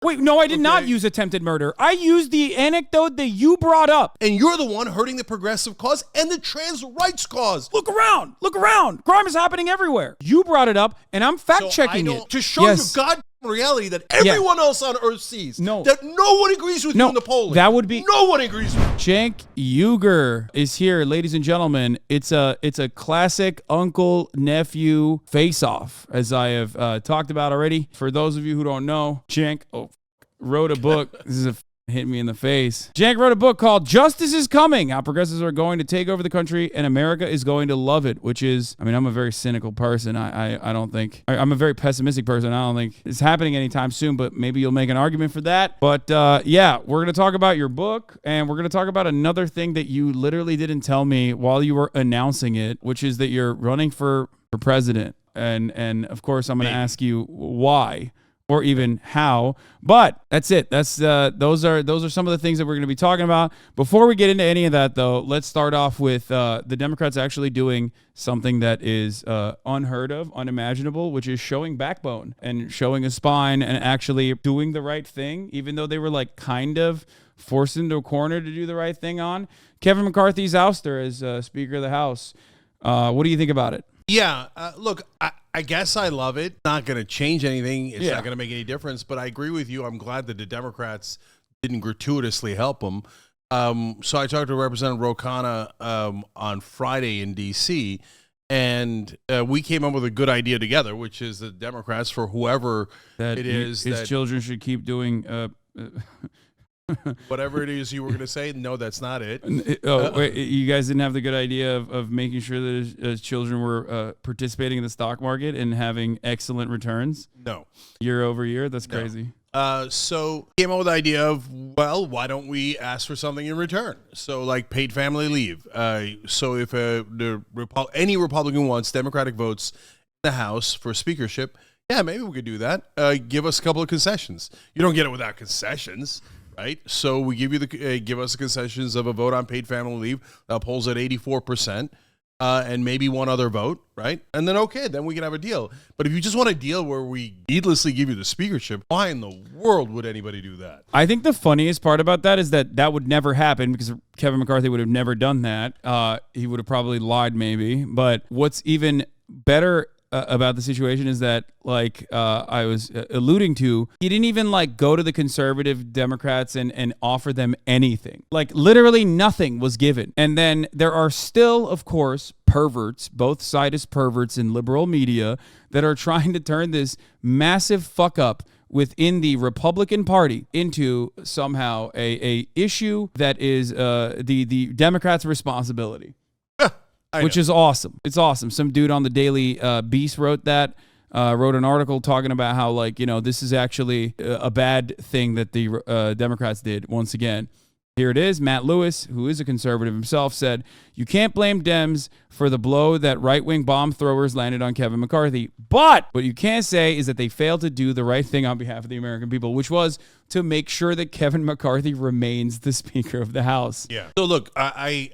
Wait, no, I did not use attempted murder. I used the anecdote that you brought up. And you're the one hurting the progressive cause and the trans rights cause. Look around. Look around. Crime is happening everywhere. You brought it up, and I'm fact-checking it. To show you God reality that everyone else on earth sees. That no one agrees with you in the polling. That would be no one agrees with you. Cenk Uygur is here, ladies and gentlemen. It's a classic uncle-nephew face-off, as I have talked about already. For those of you who don't know, Cenk wrote a book. This is hit me in the face. Cenk wrote a book called Justice is Coming, How Progressives Are Going to Take Over the Country and America is Going to Love It, which is, I mean, I'm a very cynical person. I don't think, I'm a very pessimistic person. I don't think it's happening anytime soon, but maybe you'll make an argument for that. But yeah, we're going to talk about your book, and we're going to talk about another thing that you literally didn't tell me while you were announcing it, which is that you're running for president. And of course, I'm going to ask you why. Or even how, but that's it. That's those are some of the things that we're going to be talking about. Before we get into any of that, though, let's start off with the Democrats actually doing something that is unheard of, unimaginable, which is showing backbone and showing a spine and actually doing the right thing, even though they were like kind of forced into a corner to do the right thing on Kevin McCarthy's ouster as Speaker of the House. What do you think about it? Yeah, look, I guess I love it. Not going to change anything. It's not going to make any difference. But I agree with you. I'm glad that the Democrats didn't gratuitously help them. So I talked to Representative Ro Khanna on Friday in D.C., and we came up with a good idea together, which is the Democrats, for whoever that it is, his children should keep doing whatever it is you were going to say. No, that's not it. Wait, you guys didn't have the good idea of making sure that his children were participating in the stock market and having excellent returns? No. Year over year? That's crazy. So came up with the idea of, well, why don't we ask for something in return? So like paid family leave. So if any Republican wants Democratic votes in the House for speakership, yeah, maybe we could do that. Give us a couple of concessions. You don't get it without concessions. Right, so we give you give us the concessions of a vote on paid family leave that polls at 84%, and maybe one other vote, right? And then then we can have a deal. But if you just want a deal where we needlessly give you the speakership, why in the world would anybody do that? I think the funniest part about that is that would never happen because Kevin McCarthy would have never done that. He would have probably lied, maybe. But what's even better about the situation is that, like I was alluding to, he didn't even like go to the conservative Democrats and offer them anything. Like literally nothing was given. And then there are still, of course, perverts, both sides perverts in liberal media that are trying to turn this massive fuck up within the Republican Party into somehow a issue that is the Democrats' responsibility. Which is awesome. It's awesome. Some dude on the Daily Beast wrote an article talking about how, like, you know, this is actually a bad thing that the Democrats did once again. Here it is. Matt Lewis, who is a conservative himself, said, "You can't blame Dems for the blow that right-wing bomb throwers landed on Kevin McCarthy. But what you can't say is that they failed to do the right thing on behalf of the American people, which was to make sure that Kevin McCarthy remains the Speaker of the House." Yeah. So, look, I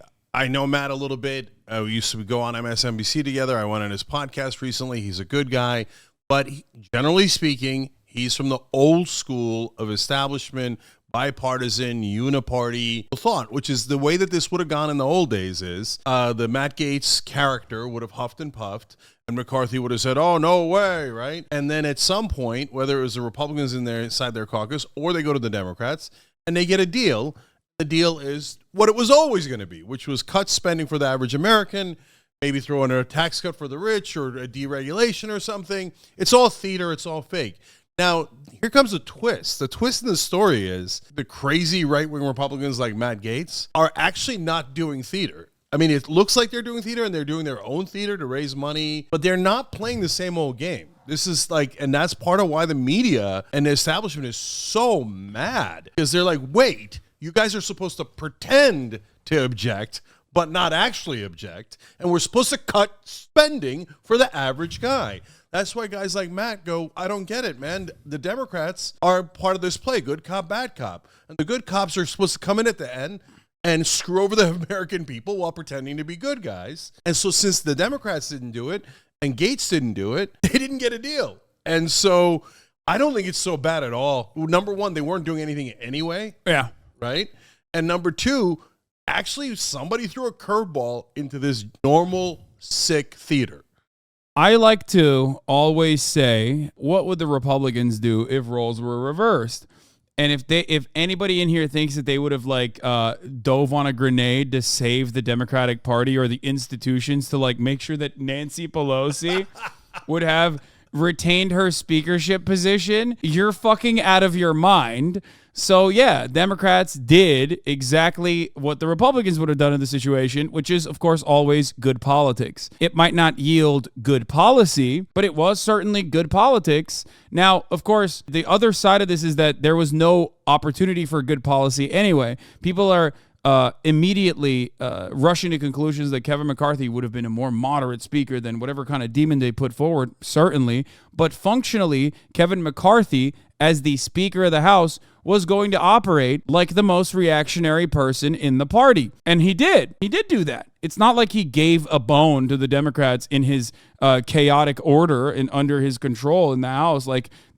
know Matt a little bit. We used to go on MSNBC together. I went on his podcast recently. He's a good guy. But generally speaking, he's from the old school of establishment, bipartisan, uniparty thought, which is the way that this would have gone in the old days is the Matt Gaetz character would have huffed and puffed, and McCarthy would have said, "Oh, no way," right? And then at some point, whether it was the Republicans inside their caucus or they go to the Democrats, and they get a deal. The deal is what it was always going to be, which was cut spending for the average American, maybe throw in a tax cut for the rich or a deregulation or something. It's all theater. It's all fake. Now, here comes a twist. The twist in the story is the crazy right-wing Republicans like Matt Gaetz are actually not doing theater. I mean, it looks like they're doing theater and they're doing their own theater to raise money, but they're not playing the same old game. This is like, and that's part of why the media and the establishment is so mad, because they're like, wait, you guys are supposed to pretend to object, but not actually object. And we're supposed to cut spending for the average guy. That's why guys like Matt go, I don't get it, man. The Democrats are part of this play, good cop, bad cop. And the good cops are supposed to come in at the end and screw over the American people while pretending to be good guys. And so since the Democrats didn't do it and Gaetz didn't do it, they didn't get a deal. And so I don't think it's so bad at all. Number one, they weren't doing anything anyway. Yeah. Right? And number two, actually somebody threw a curveball into this normal, sick theater. I like to always say, what would the Republicans do if roles were reversed? And if anybody in here thinks that they would have dove on a grenade to save the Democratic Party or the institutions to make sure that Nancy Pelosi would have retained her speakership position, you're fucking out of your mind. So yeah, Democrats did exactly what the Republicans would have done in the situation, which is, of course, always good politics. It might not yield good policy, but it was certainly good politics. Now, of course, the other side of this is that there was no opportunity for good policy anyway. People are immediately rushing to conclusions that Kevin McCarthy would have been a more moderate speaker than whatever kind of demon they put forward, certainly. But functionally, Kevin McCarthy, as the Speaker of the House, was going to operate like the most reactionary person in the party. And he did. He did do that. It's not like he gave a bone to the Democrats in his chaotic order and under his control in the House.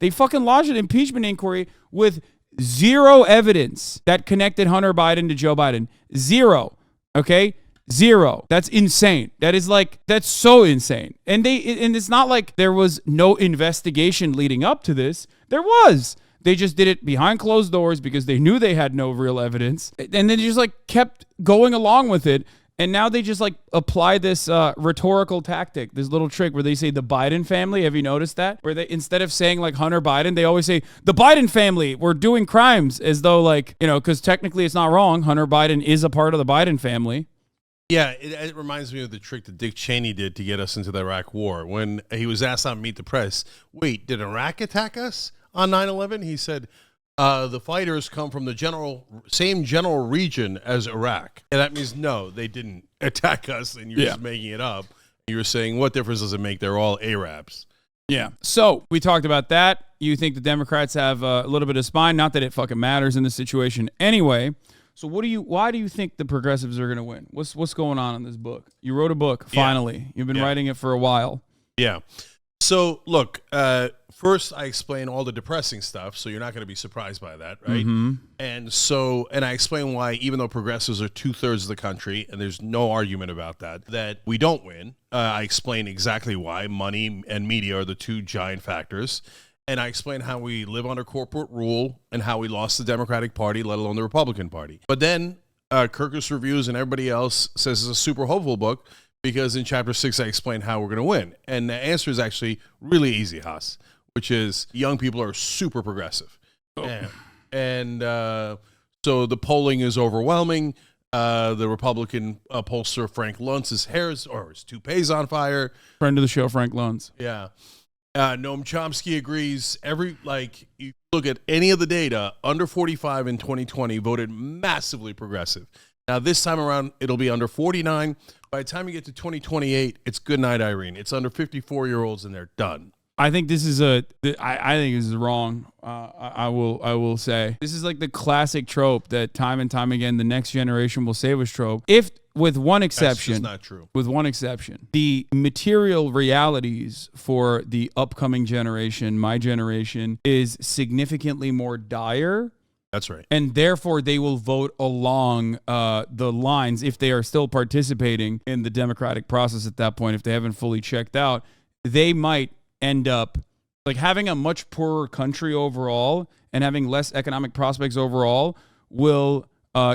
They fucking lodged an impeachment inquiry with zero evidence that connected Hunter Biden to Joe Biden. Zero. Okay? Zero. That's insane. That's so insane. And it's not like there was no investigation leading up to this. There was. They just did it behind closed doors because they knew they had no real evidence. And then just kept going along with it. And now they just apply this rhetorical tactic, this little trick where they say the Biden family. Have you noticed that? Where they, instead of saying Hunter Biden, they always say the Biden family, we're doing crimes, as though because technically it's not wrong. Hunter Biden is a part of the Biden family. Yeah, it reminds me of the trick that Dick Cheney did to get us into the Iraq war. When he was asked on Meet the Press, wait, did Iraq attack us on 9/11? He said, the fighters come from the same general region as Iraq. And that means, no, they didn't attack us, and you're just making it up. You're saying, what difference does it make? They're all Arabs. Yeah. So we talked about that. You think the Democrats have a little bit of spine? Not that it fucking matters in this situation anyway. So why do you think the progressives are going to win? What's going on in this book? You wrote a book, finally. You've been writing it for a while. Yeah. So, look, first I explain all the depressing stuff, so you're not going to be surprised by that, right? Mm-hmm. And I explain why, even though progressives are 2/3 of the country, and there's no argument about that we don't win. I explain exactly why. Money and media are the two giant factors. And I explain how we live under corporate rule and how we lost the Democratic Party, let alone the Republican Party. But then Kirkus Reviews and everybody else says it's a super hopeful book, because in chapter 6, I explain how we're going to win. And the answer is actually really easy, Haas, which is young people are super progressive. Oh. And so the polling is overwhelming. The Republican pollster, Frank Luntz's his toupee's on fire. Friend of the show, Frank Luntz. Yeah. Noam Chomsky agrees. You look at any of the data, under 45 in 2020 voted massively progressive. Now, this time around, it'll be under 49. By the time you get to 2028, it's good night, Irene. It's under 54-year-olds, and they're done. I think this is I think this is wrong. I will say this is the classic trope that time and time again the next generation will save us trope. If with one exception, that's just not true. With one exception, the material realities for the upcoming generation, my generation, is significantly more dire. That's right. And therefore, they will vote along the lines if they are still participating in the democratic process at that point. If they haven't fully checked out, they might end up having a much poorer country overall and having less economic prospects overall will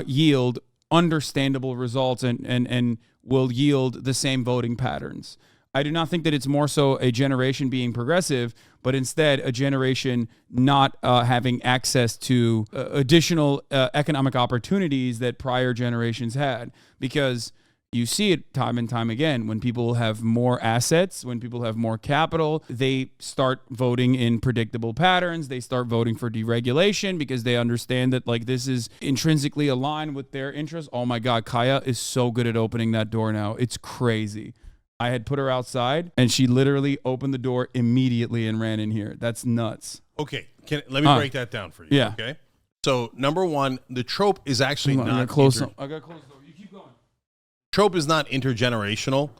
yield understandable results and will yield the same voting patterns. I do not think that it's more so a generation being progressive, but instead a generation not having access to additional economic opportunities that prior generations had. Because you see it time and time again. When people have more assets, when people have more capital, they start voting in predictable patterns. They start voting for deregulation because they understand that this is intrinsically aligned with their interests. Oh my God, Kaya is so good at opening that door now. It's crazy. I had put her outside, and she literally opened the door immediately and ran in here. That's nuts. Okay, let me break that down for you. Yeah. Okay. So number one, the trope is actually not. I got to close the door. You keep going. Trope is not intergenerational.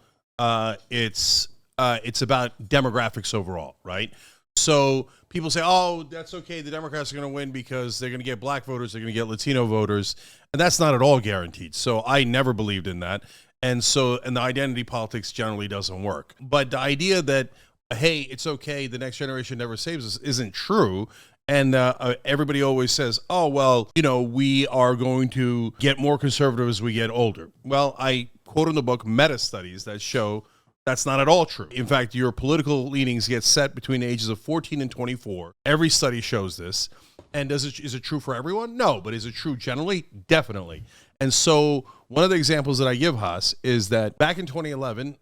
It's about demographics overall, right? So people say, oh, that's okay. The Democrats are going to win because they're going to get black voters, they're going to get Latino voters. And that's not at all guaranteed. So I never believed in that. And the identity politics generally doesn't work. But the idea that, hey, it's okay, the next generation never saves us isn't true. And everybody always says, oh, well, we are going to get more conservative as we get older. Well, I quote in the book meta studies that show that's not at all true. In fact, your political leanings get set between the ages of 14 and 24. Every study shows this. And is it true for everyone? No. But is it true generally? Definitely. And so one of the examples that I give, Haas, is that back in 2011,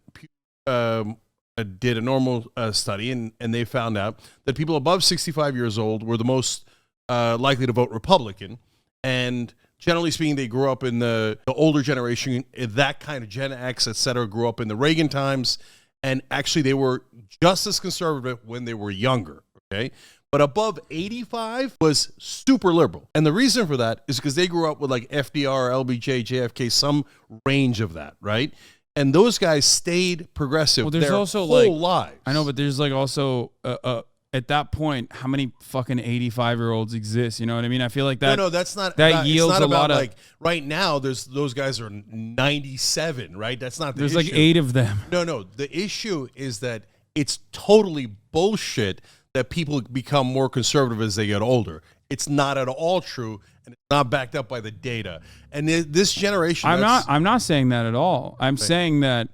did a normal study, and they found out that people above 65 years old were the most likely to vote Republican. And generally speaking, they grew up in the older generation, that kind of Gen X, et cetera, grew up in the Reagan times. And actually, they were just as conservative when they were younger, okay? But above 85 was super liberal. And the reason for that is because they grew up with like FDR, LBJ, JFK, some range of that, right? And those guys stayed progressive their whole lives. I know, but there's like also at that point, how many fucking 85-year-olds exist? You know what I mean? I feel like that. No, that's not. That yields a lot of. Like right now, those guys are 97, right? That's not the issue. There's like 8 of them. No. The issue is that it's totally bullshit that people become more conservative as they get older. It's not at all true, and it's not backed up by the data. And this generation, I'm not saying that at all. I'm saying that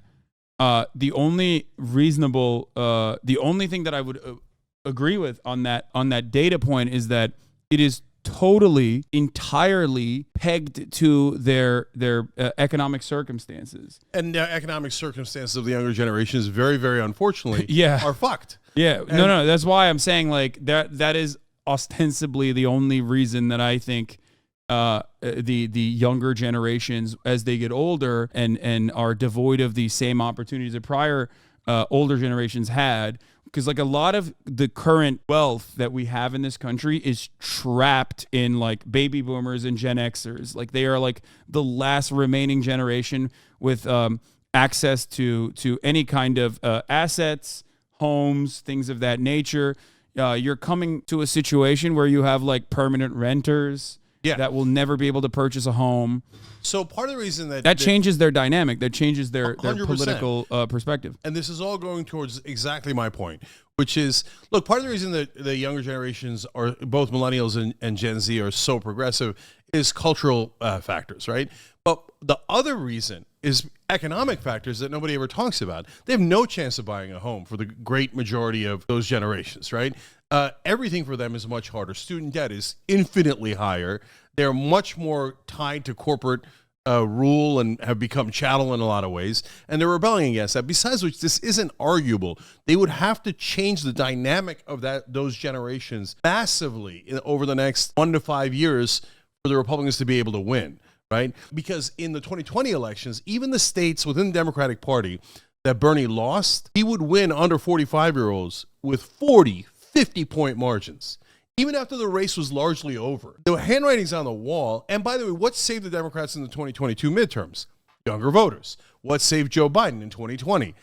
the only thing that I would agree with on that data point is that it is totally, entirely pegged to their economic circumstances. And the economic circumstances of the younger generation is very, very unfortunately are fucked. Yeah, no. That's why I'm saying like that is ostensibly the only reason that I think the younger generations, as they get older and are devoid of the same opportunities that prior older generations had, because like a lot of the current wealth that we have in this country is trapped in like baby boomers and Gen Xers. Like they are like the last remaining generation with access to any kind of assets, homes, things of that nature. You're coming to a situation where you have like permanent renters that will never be able to purchase a home. So part of the reason that changes their dynamic, that changes their political perspective. And this is all going towards exactly my point, which is, look, part of the reason that the younger generations, are both millennials and Gen Z, are so progressive is cultural factors, right? But the other reason is economic factors that nobody ever talks about. They have no chance of buying a home for the great majority of those generations, right? Everything for them is much harder. Student debt is infinitely higher. They're much more tied to corporate rule and have become chattel in a lot of ways. And they're rebelling against that. Besides which, this isn't arguable. They would have to change the dynamic of those generations massively over the next 1 to 5 years for the Republicans to be able to win, right? Because in the 2020 elections, even the states within the Democratic Party that Bernie lost, he would win under 45-year-olds with 40, 50-point margins, even after the race was largely over. The handwriting's on the wall. And by the way, what saved the Democrats in the 2022 midterms? Younger voters. What saved Joe Biden in 2020?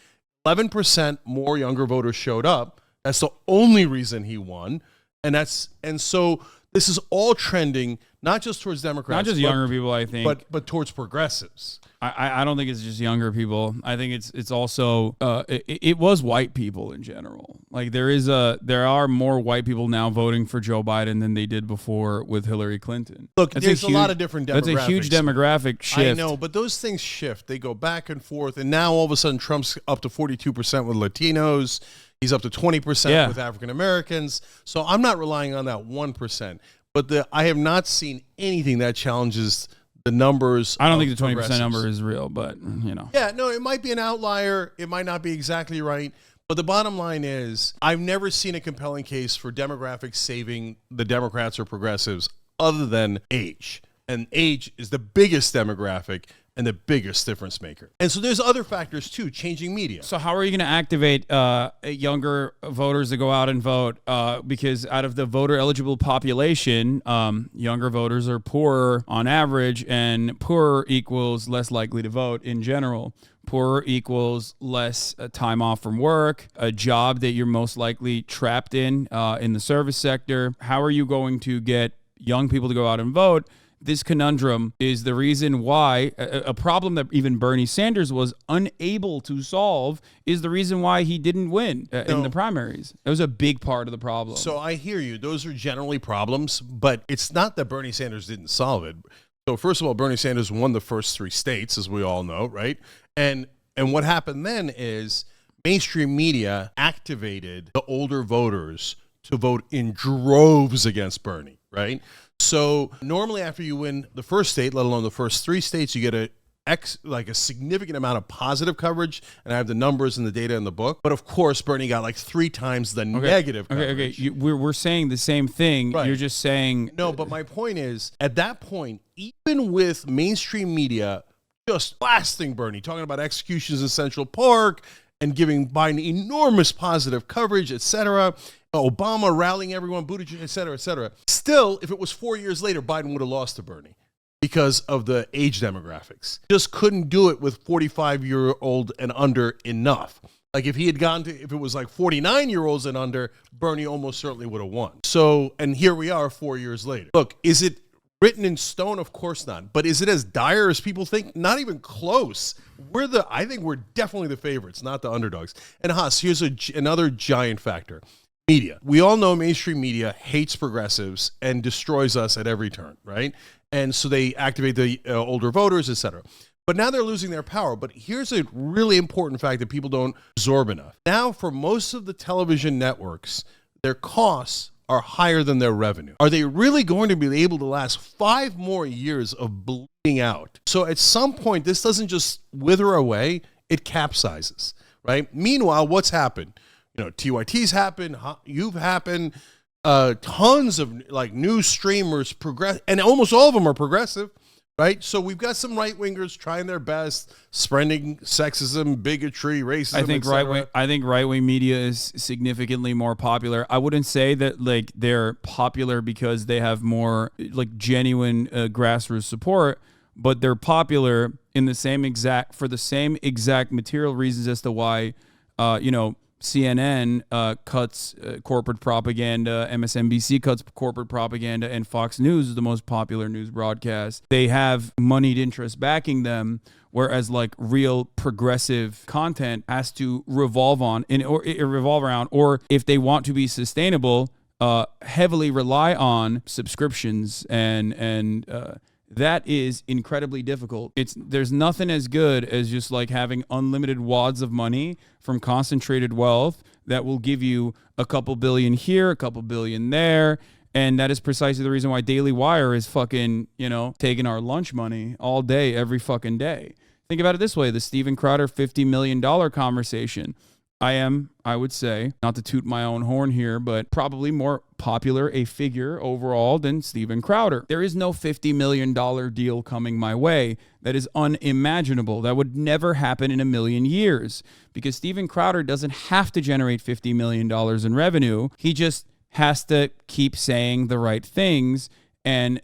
11% more younger voters showed up. That's the only reason he won. And so this is all trending not just towards Democrats, not just younger people, I think, but towards progressives. I don't think it's just younger people. I think it's also it was white people in general. Like there are more white people now voting for Joe Biden than they did before with Hillary Clinton. Look, there's a lot of different demographics. That's a huge demographic shift. I know, but those things shift. They go back and forth, and now all of a sudden Trump's up to 42% with Latinos. He's up to 20% with African Americans. So I'm not relying on that 1%. But I have not seen anything that challenges the numbers. I don't think the 20% number is real, but you know. Yeah, no, it might be an outlier. It might not be exactly right. But the bottom line is, I've never seen a compelling case for demographics saving the Democrats or progressives other than age. And age is the biggest demographic and the biggest difference maker. And so there's other factors too, changing media. So how are you going to activate younger voters to go out and vote? Because out of the voter eligible population, younger voters are poorer on average, and poorer equals less likely to vote in general. Poorer equals less time off from work, a job that you're most likely trapped in the service sector. How are you going to get young people to go out and vote? This conundrum is the reason why a problem that even Bernie Sanders was unable to solve is the reason why he didn't win in the primaries. That was a big part of the problem. So I hear you. Those are generally problems, but it's not that Bernie Sanders didn't solve it. So first of all, Bernie Sanders won the first 3 states, as we all know, right? And what happened then is mainstream media activated the older voters to vote in droves against Bernie, right? So normally after you win the first state, let alone the first 3 states, you get a significant amount of positive coverage, and I have the numbers and the data in the book. But of course, Bernie got like 3 times the negative coverage. Okay. We're saying the same thing. Right. You're just saying... No, but my point is, at that point, even with mainstream media just blasting Bernie, talking about executions in Central Park and giving Biden enormous positive coverage, etc., Obama rallying everyone, Buttigieg, et cetera, still, if it was 4 years later, Biden would have lost to Bernie because of the age demographics. Just couldn't do it with 45-year-old and under enough. Like if it was like 49-year-olds and under, Bernie almost certainly would have won. So, and here we are 4 years later. Look, is it written in stone? Of course not. But is it as dire as people think? Not even close. I think we're definitely the favorites, not the underdogs. And Haas, here's another giant factor. Media. We all know mainstream media hates progressives and destroys us at every turn, right? And so they activate the older voters, etc. But now they're losing their power. But here's a really important fact that people don't absorb enough. Now, for most of the television networks, their costs are higher than their revenue. Are they really going to be able to last 5 more years of bleeding out? So at some point, this doesn't just wither away, it capsizes, right? Meanwhile, what's happened? TYT's happened, you've happened, tons of like new streamers and almost all of them are progressive, right? So we've got some right-wingers trying their best, spreading sexism, bigotry, racism. I think right-wing media is significantly more popular. I wouldn't say that like they're popular because they have more like genuine grassroots support, but they're popular in the same exact material reasons as to why CNN cuts corporate propaganda, MSNBC cuts corporate propaganda, and Fox News is the most popular news broadcast. They have moneyed interests backing them, whereas like real progressive content has to revolve around, or if they want to be sustainable, heavily rely on subscriptions and that is incredibly difficult. There's nothing as good as just like having unlimited wads of money from concentrated wealth that will give you a couple billion here, a couple billion there. And that is precisely the reason why Daily Wire is fucking, taking our lunch money all day, every fucking day. Think about it this way. The Steven Crowder $50 million conversation. I would say, not to toot my own horn here, but probably more popular a figure overall than Steven Crowder. There is no $50 million deal coming my way. That is unimaginable. That would never happen in a million years because Steven Crowder doesn't have to generate $50 million in revenue. He just has to keep saying the right things, and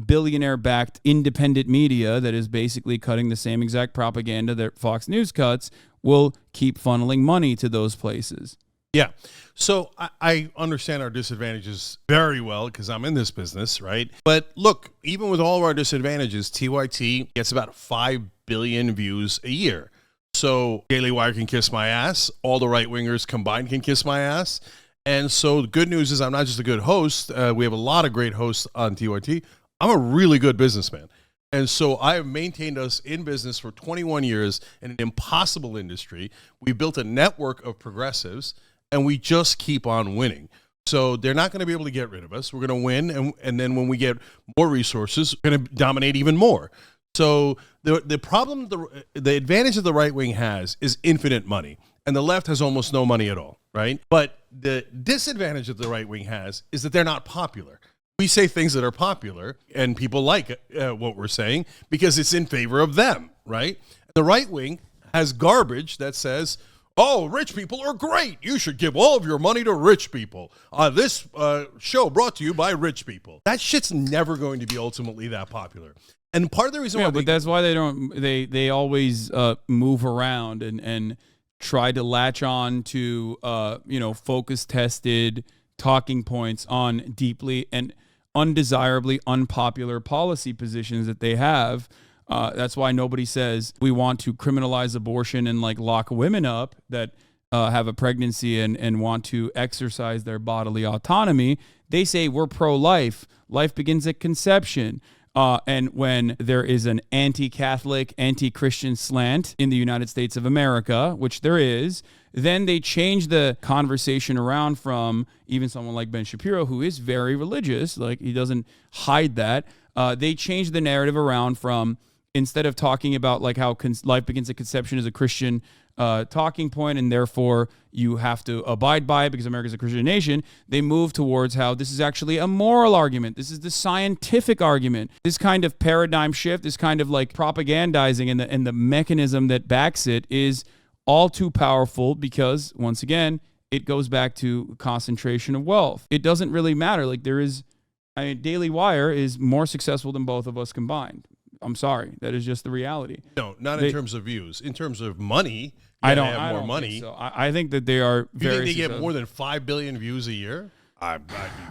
billionaire-backed independent media that is basically cutting the same exact propaganda that Fox News cuts will keep funneling money to those places. Yeah. So I understand our disadvantages very well because I'm in this business, right? But look, even with all of our disadvantages, TYT gets about 5 billion views a year. So Daily Wire can kiss my ass. All the right-wingers combined can kiss my ass. And so the good news is I'm not just a good host. We have a lot of great hosts on TYT. I'm a really good businessman. And so I have maintained us in business for 21 years in an impossible industry. We built a network of progressives, and we just keep on winning. So they're not going to be able to get rid of us. We're going to win, and then when we get more resources, we're going to dominate even more. So the problem, the advantage that the right wing has is infinite money, and the left has almost no money at all, right? But the disadvantage that the right wing has is that they're not popular. We say things that are popular, and people like what we're saying because it's in favor of them, right? The right wing has garbage that says, oh, rich people are great. You should give all of your money to rich people. This show brought to you by rich people. That shit's never going to be ultimately that popular. And part of the reason why but that's why they always move around and try to latch on to focus tested talking points on deeply and undesirably unpopular policy positions that they have. That's why nobody says we want to criminalize abortion and like lock women up that have a pregnancy and want to exercise their bodily autonomy. They say we're pro-life. Life begins at conception. And when there is an anti-Catholic, anti-Christian slant in the United States of America, which there is, then they change the conversation around from even someone like Ben Shapiro, who is very religious, like he doesn't hide that. They change the narrative around from, instead of talking about like how life begins at conception is a Christian talking point and therefore you have to abide by it because America's a Christian nation, they move towards how this is actually a moral argument. This is the scientific argument. This kind of paradigm shift, this kind of like propagandizing and the mechanism that backs it is all too powerful because, once again, it goes back to concentration of wealth. It doesn't really matter. Like Daily Wire is more successful than both of us combined. I'm sorry. That is just the reality. No, not in terms of views. In terms of money, I don't have more money. So. I think that they are very. You think they get more than 5 billion views a year? I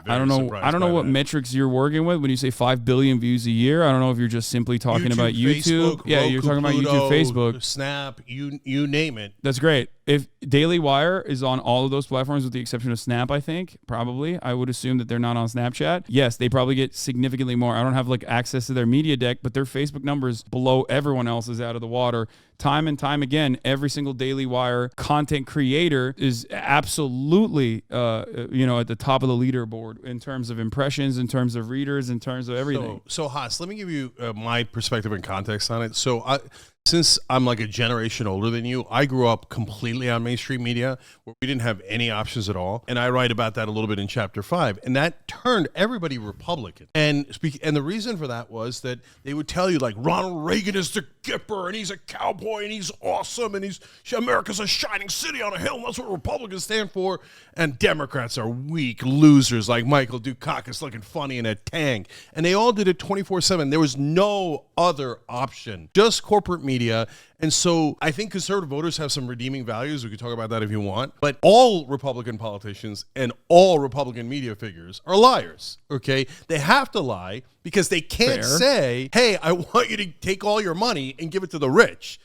don't know what metrics you're working with when you say 5 billion views a year. I don't know if you're just simply talking about YouTube. Facebook, yeah, you're talking about YouTube, Facebook, Snap, you name it. That's great. If Daily Wire is on all of those platforms with the exception of Snap, I think, probably. I would assume that they're not on Snapchat. Yes, they probably get significantly more. I don't have like access to their media deck, but their Facebook numbers blow everyone else's out of the water. Time and time again, every single Daily Wire content creator is absolutely, at the top of the leaderboard in terms of impressions, in terms of readers, in terms of everything. So Haas, let me give you my perspective and context on it. So since I'm like a generation older than you, I grew up completely on mainstream media where we didn't have any options at all. And I write about that a little bit in chapter 5. And that turned everybody Republican. And the reason for that was that they would tell you like Ronald Reagan is the Gipper and he's a cowboy and he's awesome and America's a shining city on a hill. And that's what Republicans stand for. And Democrats are weak losers like Michael Dukakis looking funny in a tank. And they all did it 24/7. There was no other option, just corporate media. And so I think conservative voters have some redeeming values. We could talk about that if you want. But all Republican politicians and all Republican media figures are liars, okay? They have to lie because they can't say, hey, I want you to take all your money and give it to the rich.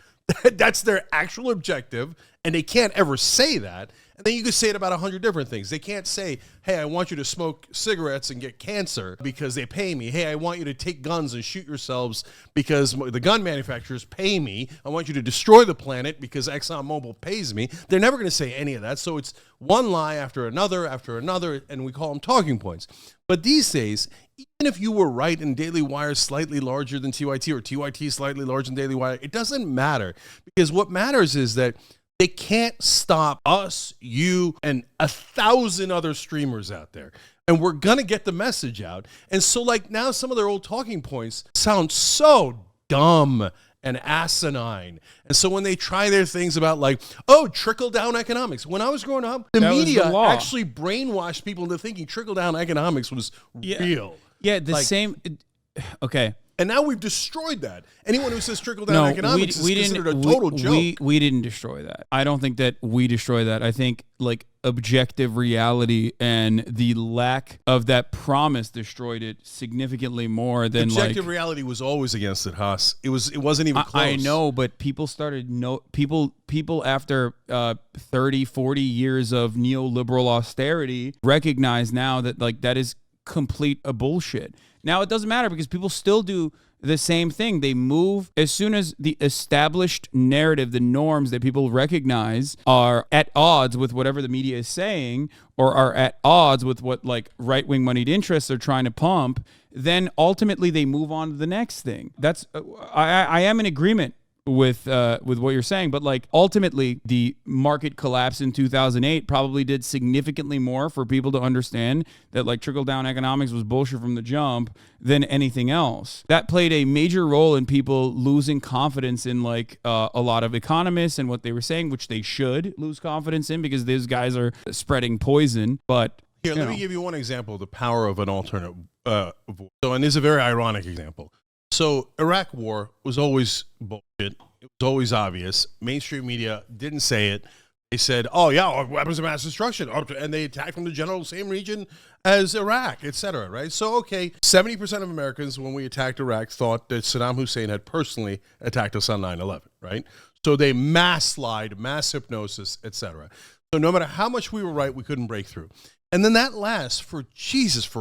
That's their actual objective, and they can't ever say that. And then you could say it about 100 different things. They can't say, hey, I want you to smoke cigarettes and get cancer because they pay me. Hey, I want you to take guns and shoot yourselves because the gun manufacturers pay me. I want you to destroy the planet because ExxonMobil pays me. They're never going to say any of that. So it's one lie after another, and we call them talking points. But these days, even if you were right and Daily Wire is slightly larger than TYT or TYT slightly larger than Daily Wire, it doesn't matter because what matters is that they can't stop us, you, and 1,000 other streamers out there. And we're going to get the message out. And so like now some of their old talking points sound so dumb and asinine. And so when they try their things about like, oh, trickle-down economics. When I was growing up, the media actually brainwashed people into thinking trickle-down economics was real. Yeah, same. Okay. And now we've destroyed that. Anyone who says trickle-down economics is considered a total joke. We didn't destroy that. I don't think that we destroyed that. I think like objective reality and the lack of that promise destroyed it signigetly more than objective reality was always against it, Haas. It wasn't even close. I know, but people started people after 30, 40 years of neoliberal austerity recognize now that like that is complete bullshit. Now, it doesn't matter because people still do the same thing. They move as soon as the established narrative, the norms that people recognize are at odds with whatever the media is saying or are at odds with what like right-wing moneyed interests are trying to pump, then ultimately they move on to the next thing. That's I am in agreement with what you're saying, but like ultimately the market collapse in 2008 probably did significantly more for people to understand that like trickle down economics was bullshit from the jump than anything else. That played a major role in people losing confidence in like a lot of economists and what they were saying, which they should lose confidence in because these guys are spreading poison. But here, let me give you one example of the power of an alternate voice. So, and this is a very ironic example. So, Iraq war was always bullshit. It was always obvious. Mainstream media didn't say it. They said, "Oh yeah, weapons of mass destruction," and they attacked from the general same region as Iraq, etc. Right? So, okay, 70% of Americans, when we attacked Iraq, thought that Saddam Hussein had personally attacked us on 9/11. Right? So they mass lied, mass hypnosis, etc. So no matter how much we were right, we couldn't break through. And then that lasts for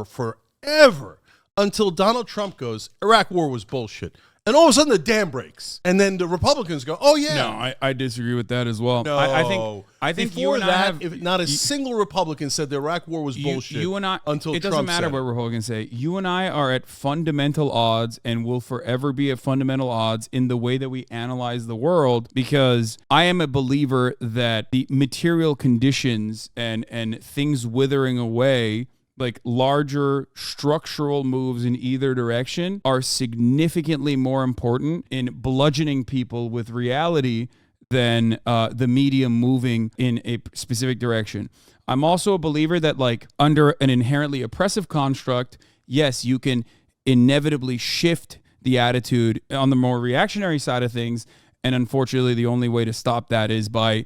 forever until Donald Trump goes, Iraq war was bullshit. And all of a sudden the dam breaks. And then the Republicans go, oh yeah. No, I disagree with that as well. No. I think before you and that, I have, if not a single Republican said the Iraq war was bullshit. You and I, until it Trump doesn't matter said what Republicans say. You and I are at fundamental odds and will forever be at fundamental odds in the way that we analyze the world, because I am a believer that the material conditions and things withering away, like larger structural moves in either direction, are significantly more important in bludgeoning people with reality than the media moving in a specific direction. I'm also a believer that like under an inherently oppressive construct, yes, you can inevitably shift the attitude on the more reactionary side of things. And unfortunately, the only way to stop that is by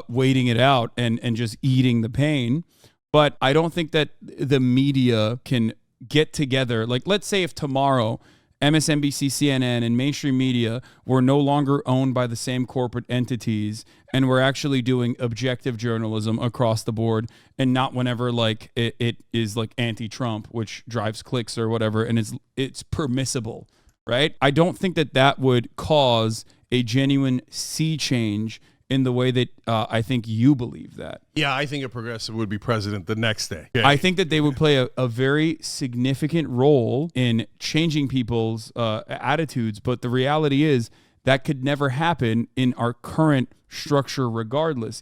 waiting it out and just eating the pain. But I don't think that the media can get together. Like, let's say if tomorrow MSNBC, CNN, and mainstream media were no longer owned by the same corporate entities and we're actually doing objective journalism across the board and not whenever like it is like anti-Trump, which drives clicks or whatever, and it's permissible, right? I don't think that would cause a genuine sea change in the way that I think you believe that. Yeah, I think a progressive would be president the next day. Okay. I think that they would play a very significant role in changing people's attitudes, but the reality is that could never happen in our current structure regardless.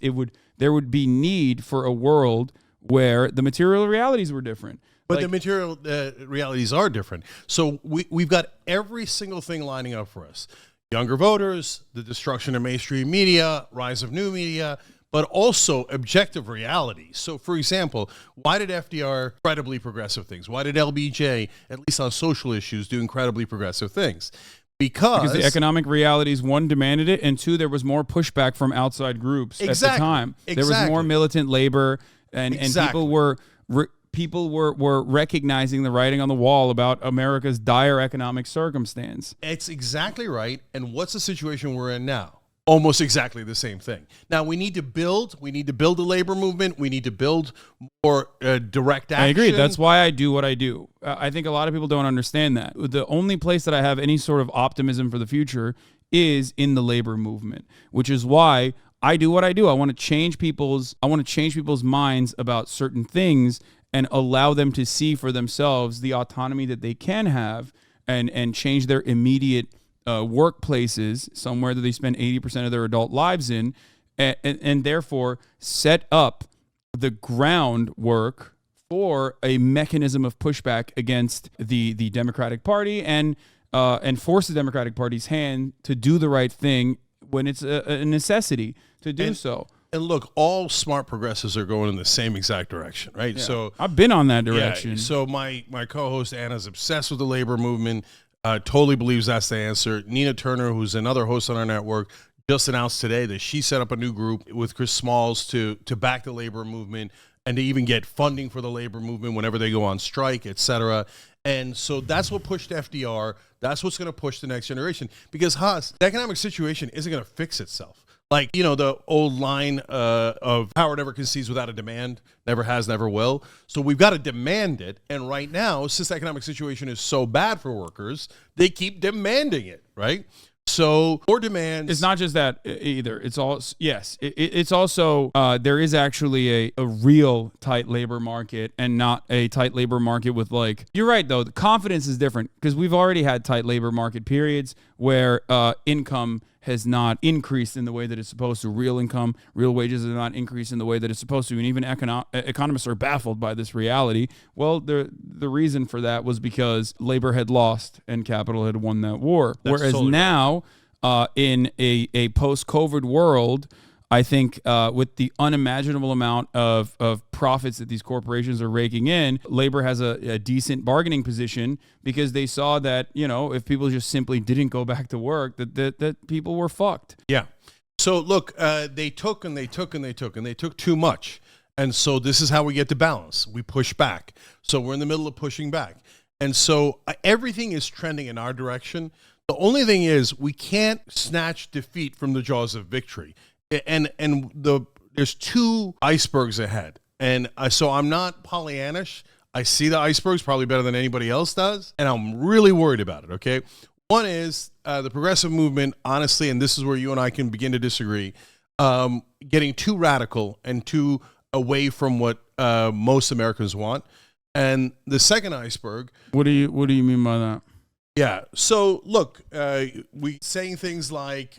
There would be need for a world where the material realities were different. But the material realities are different. So we've got every single thing lining up for us. Younger voters, the destruction of mainstream media, rise of new media, but also objective reality. So, for example, why did FDR incredibly progressive things? Why did LBJ, at least on social issues, do incredibly progressive things? Because the economic realities, one, demanded it, and two, there was more pushback from outside groups at the time. There was more militant labor, and people were recognizing the writing on the wall about America's dire economic circumstance. It's exactly right. And what's the situation we're in now? Almost exactly the same thing. Now we need to build a labor movement. We need to build more direct action. I agree. That's why I do what I do. I think a lot of people don't understand that. The only place that I have any sort of optimism for the future is in the labor movement, which is why I do what I do. I want to change people's minds about certain things and allow them to see for themselves the autonomy that they can have and change their immediate workplaces, somewhere that they spend 80% of their adult lives in, and therefore set up the groundwork for a mechanism of pushback against the Democratic Party and force the Democratic Party's hand to do the right thing when it's a necessity to do so. And look, all smart progressives are going in the same exact direction, right? Yeah. So I've been on that direction. Yeah, so my co-host Anna's obsessed with the labor movement, totally believes that's the answer. Nina Turner, who's another host on our network, just announced today that she set up a new group with Chris Smalls to back the labor movement and to even get funding for the labor movement whenever they go on strike, et cetera. And so that's what pushed FDR. That's what's going to push the next generation. Because, Haas, the economic situation isn't going to fix itself. Like, you know, the old line of power never concedes without a demand, never has, never will. So we've got to demand it. And right now, since the economic situation is so bad for workers, they keep demanding it, right? So more demands. It's not just that either. It's all, yes. It's also, there is actually a real tight labor market and not a tight labor market with like, you're right though, the confidence is different because we've already had tight labor market periods where income has not increased in the way that it's supposed to. Real income, real wages have not increased in the way that it's supposed to. And even economists are baffled by this reality. Well, the reason for that was because labor had lost and capital had won that war. That's Whereas totally now, in a post-COVID world, I think with the unimaginable amount of profits that these corporations are raking in, labor has a decent bargaining position because they saw that, if people just simply didn't go back to work, that people were fucked. Yeah. So look, they took and they took and they took and they took too much. And so this is how we get to balance. We push back. So we're in the middle of pushing back. And so everything is trending in our direction. The only thing is we can't snatch defeat from the jaws of victory. And there's two icebergs ahead. And so I'm not Pollyannish. I see the icebergs probably better than anybody else does. And I'm really worried about it, okay? One is the progressive movement, honestly, and this is where you and I can begin to disagree, getting too radical and too away from what most Americans want. And the second iceberg. What do you mean by that? Yeah. So look, we saying things like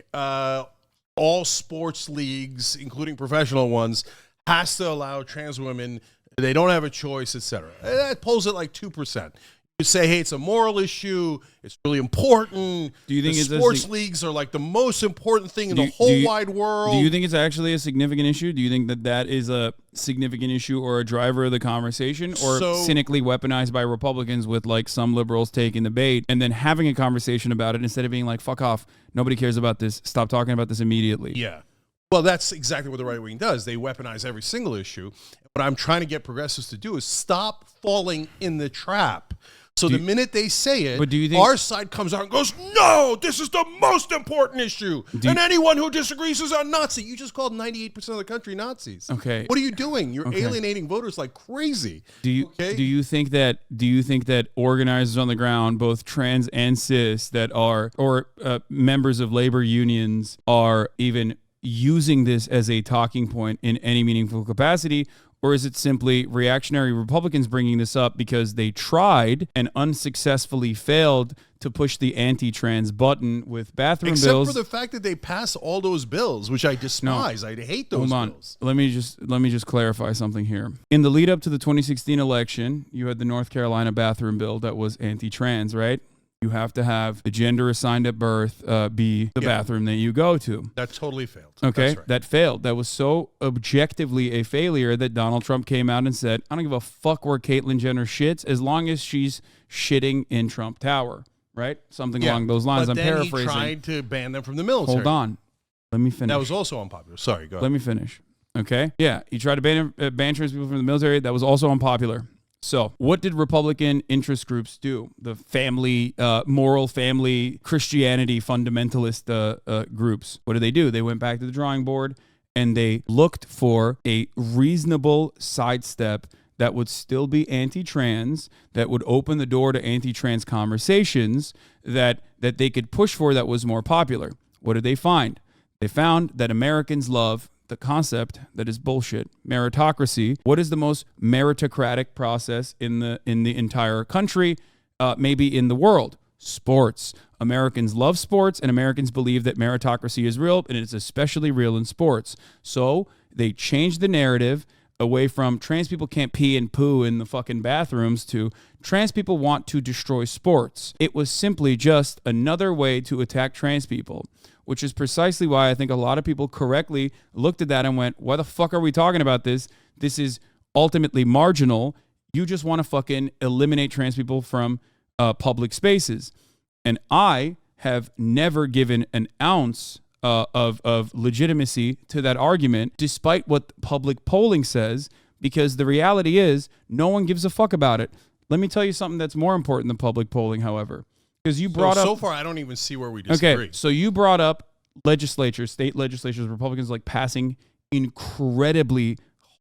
all sports leagues, including professional ones, has to allow trans women. They don't have a choice, etc. That polls at like 2%. You say, hey, it's a moral issue. It's really important. Do you think sports leagues are like the most important thing in the whole wide world? Do you think it's actually a significant issue? Do you think that is a significant issue or a driver of the conversation, or cynically weaponized by Republicans with like some liberals taking the bait and then having a conversation about it instead of being like, fuck off, nobody cares about this, stop talking about this immediately? Yeah. Well, that's exactly what the right wing does. They weaponize every single issue. What I'm trying to get progressives to do is stop falling in the trap. So the minute they say it, do you think, our side comes out and goes, no, this is the most important issue. And anyone who disagrees is a Nazi. You just called 98% of the country Nazis. Okay. What are you doing? You're alienating voters like crazy. Do you think that organizers on the ground, both trans and cis, that are or members of labor unions are even using this as a talking point in any meaningful capacity? Or is it simply reactionary Republicans bringing this up because they tried and unsuccessfully failed to push the anti-trans button with bathroom bills? Except for the fact that they passed all those bills, which I despise. No. I hate those bills. Let me just clarify something here. In the lead up to the 2016 election, you had the North Carolina bathroom bill that was anti-trans, right? You have to have the gender assigned at birth be the bathroom that you go to. That totally failed. Okay, That's right. That failed. That was so objectively a failure that Donald Trump came out and said, I don't give a fuck where Caitlyn Jenner shits as long as she's shitting in Trump Tower, right? Something along those lines. But I'm then paraphrasing. He tried to ban them from the military. Hold on. Let me finish. That was also unpopular. Sorry, go ahead. Let me finish. Okay? Yeah, he tried to ban trans people from the military. That was also unpopular. So what did Republican interest groups do? The family, moral family, Christianity fundamentalist groups. What did they do? They went back to the drawing board and they looked for a reasonable sidestep that would still be anti-trans, that would open the door to anti-trans conversations that they could push for that was more popular. What did they find? They found that Americans love the concept that is bullshit. Meritocracy. What is the most meritocratic process in the entire country, maybe in the world? Sports. Americans love sports, and Americans believe that meritocracy is real, and it's especially real in sports. So they changed the narrative away from trans people can't pee and poo in the fucking bathrooms to trans people want to destroy sports. It was simply just another way to attack trans people, which is precisely why I think a lot of people correctly looked at that and went, why the fuck are we talking about this? This is ultimately marginal. You just want to fucking eliminate trans people from public spaces. And I have never given an ounce of legitimacy to that argument, despite what public polling says, because the reality is no one gives a fuck about it. Let me tell you something that's more important than public polling, however. Because you brought up... So far, I don't even see where we disagree. Okay, so you brought up legislatures, state legislatures, Republicans like passing incredibly,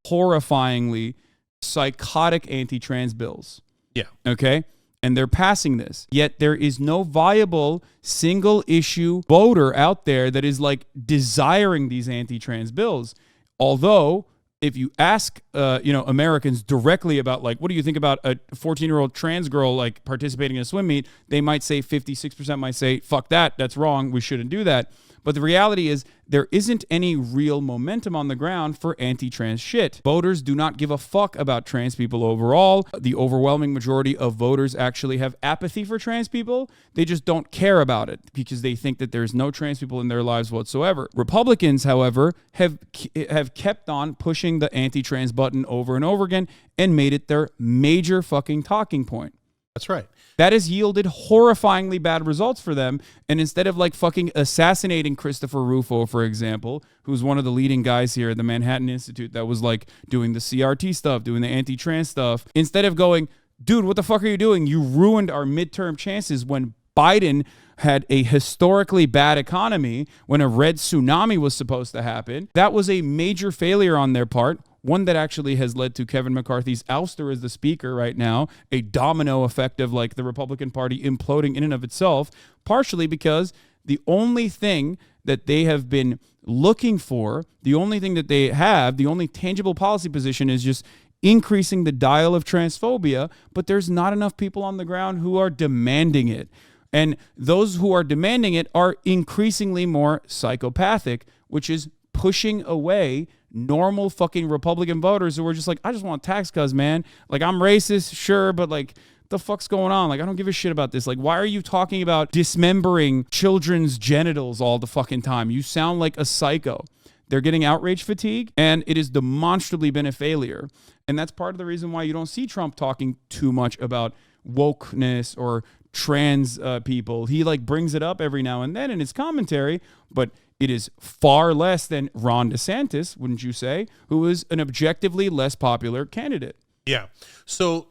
horrifyingly psychotic anti-trans bills. Yeah. Okay? And they're passing this. Yet there is no viable single issue voter out there that is like desiring these anti-trans bills. Although if you ask, Americans directly about like, what do you think about a 14-year-old trans girl like participating in a swim meet? They might say 56% might say, fuck that, that's wrong, we shouldn't do that. But the reality is there isn't any real momentum on the ground for anti-trans shit. Voters do not give a fuck about trans people overall. The overwhelming majority of voters actually have apathy for trans people. They just don't care about it because they think that there's no trans people in their lives whatsoever. Republicans, however, have kept on pushing the anti-trans button over and over again and made it their major fucking talking point. That's right. That has yielded horrifyingly bad results for them. And instead of like fucking assassinating Christopher Rufo, for example, who's one of the leading guys here at the Manhattan Institute that was like doing the CRT stuff, doing the anti-trans stuff, instead of going, dude, what the fuck are you doing? You ruined our midterm chances when Biden had a historically bad economy, when a red tsunami was supposed to happen. That was a major failure on their part. One that actually has led to Kevin McCarthy's ouster as the speaker right now, a domino effect of like the Republican Party imploding in and of itself, partially because the only thing that they have been looking for, the only thing that they have, the only tangible policy position is just increasing the dial of transphobia, but there's not enough people on the ground who are demanding it. And those who are demanding it are increasingly more psychopathic, which is pushing away normal fucking Republican voters who are just like, I just want tax cuts, man. Like, I'm racist, sure, but like, the fuck's going on? Like, I don't give a shit about this. Like, why are you talking about dismembering children's genitals all the fucking time? You sound like a psycho. They're getting outrage fatigue, and it has demonstrably been a failure. And that's part of the reason why you don't see Trump talking too much about wokeness or trans people. He like brings it up every now and then in his commentary, but it is far less than Ron DeSantis, wouldn't you say, who is an objectively less popular candidate. Yeah. So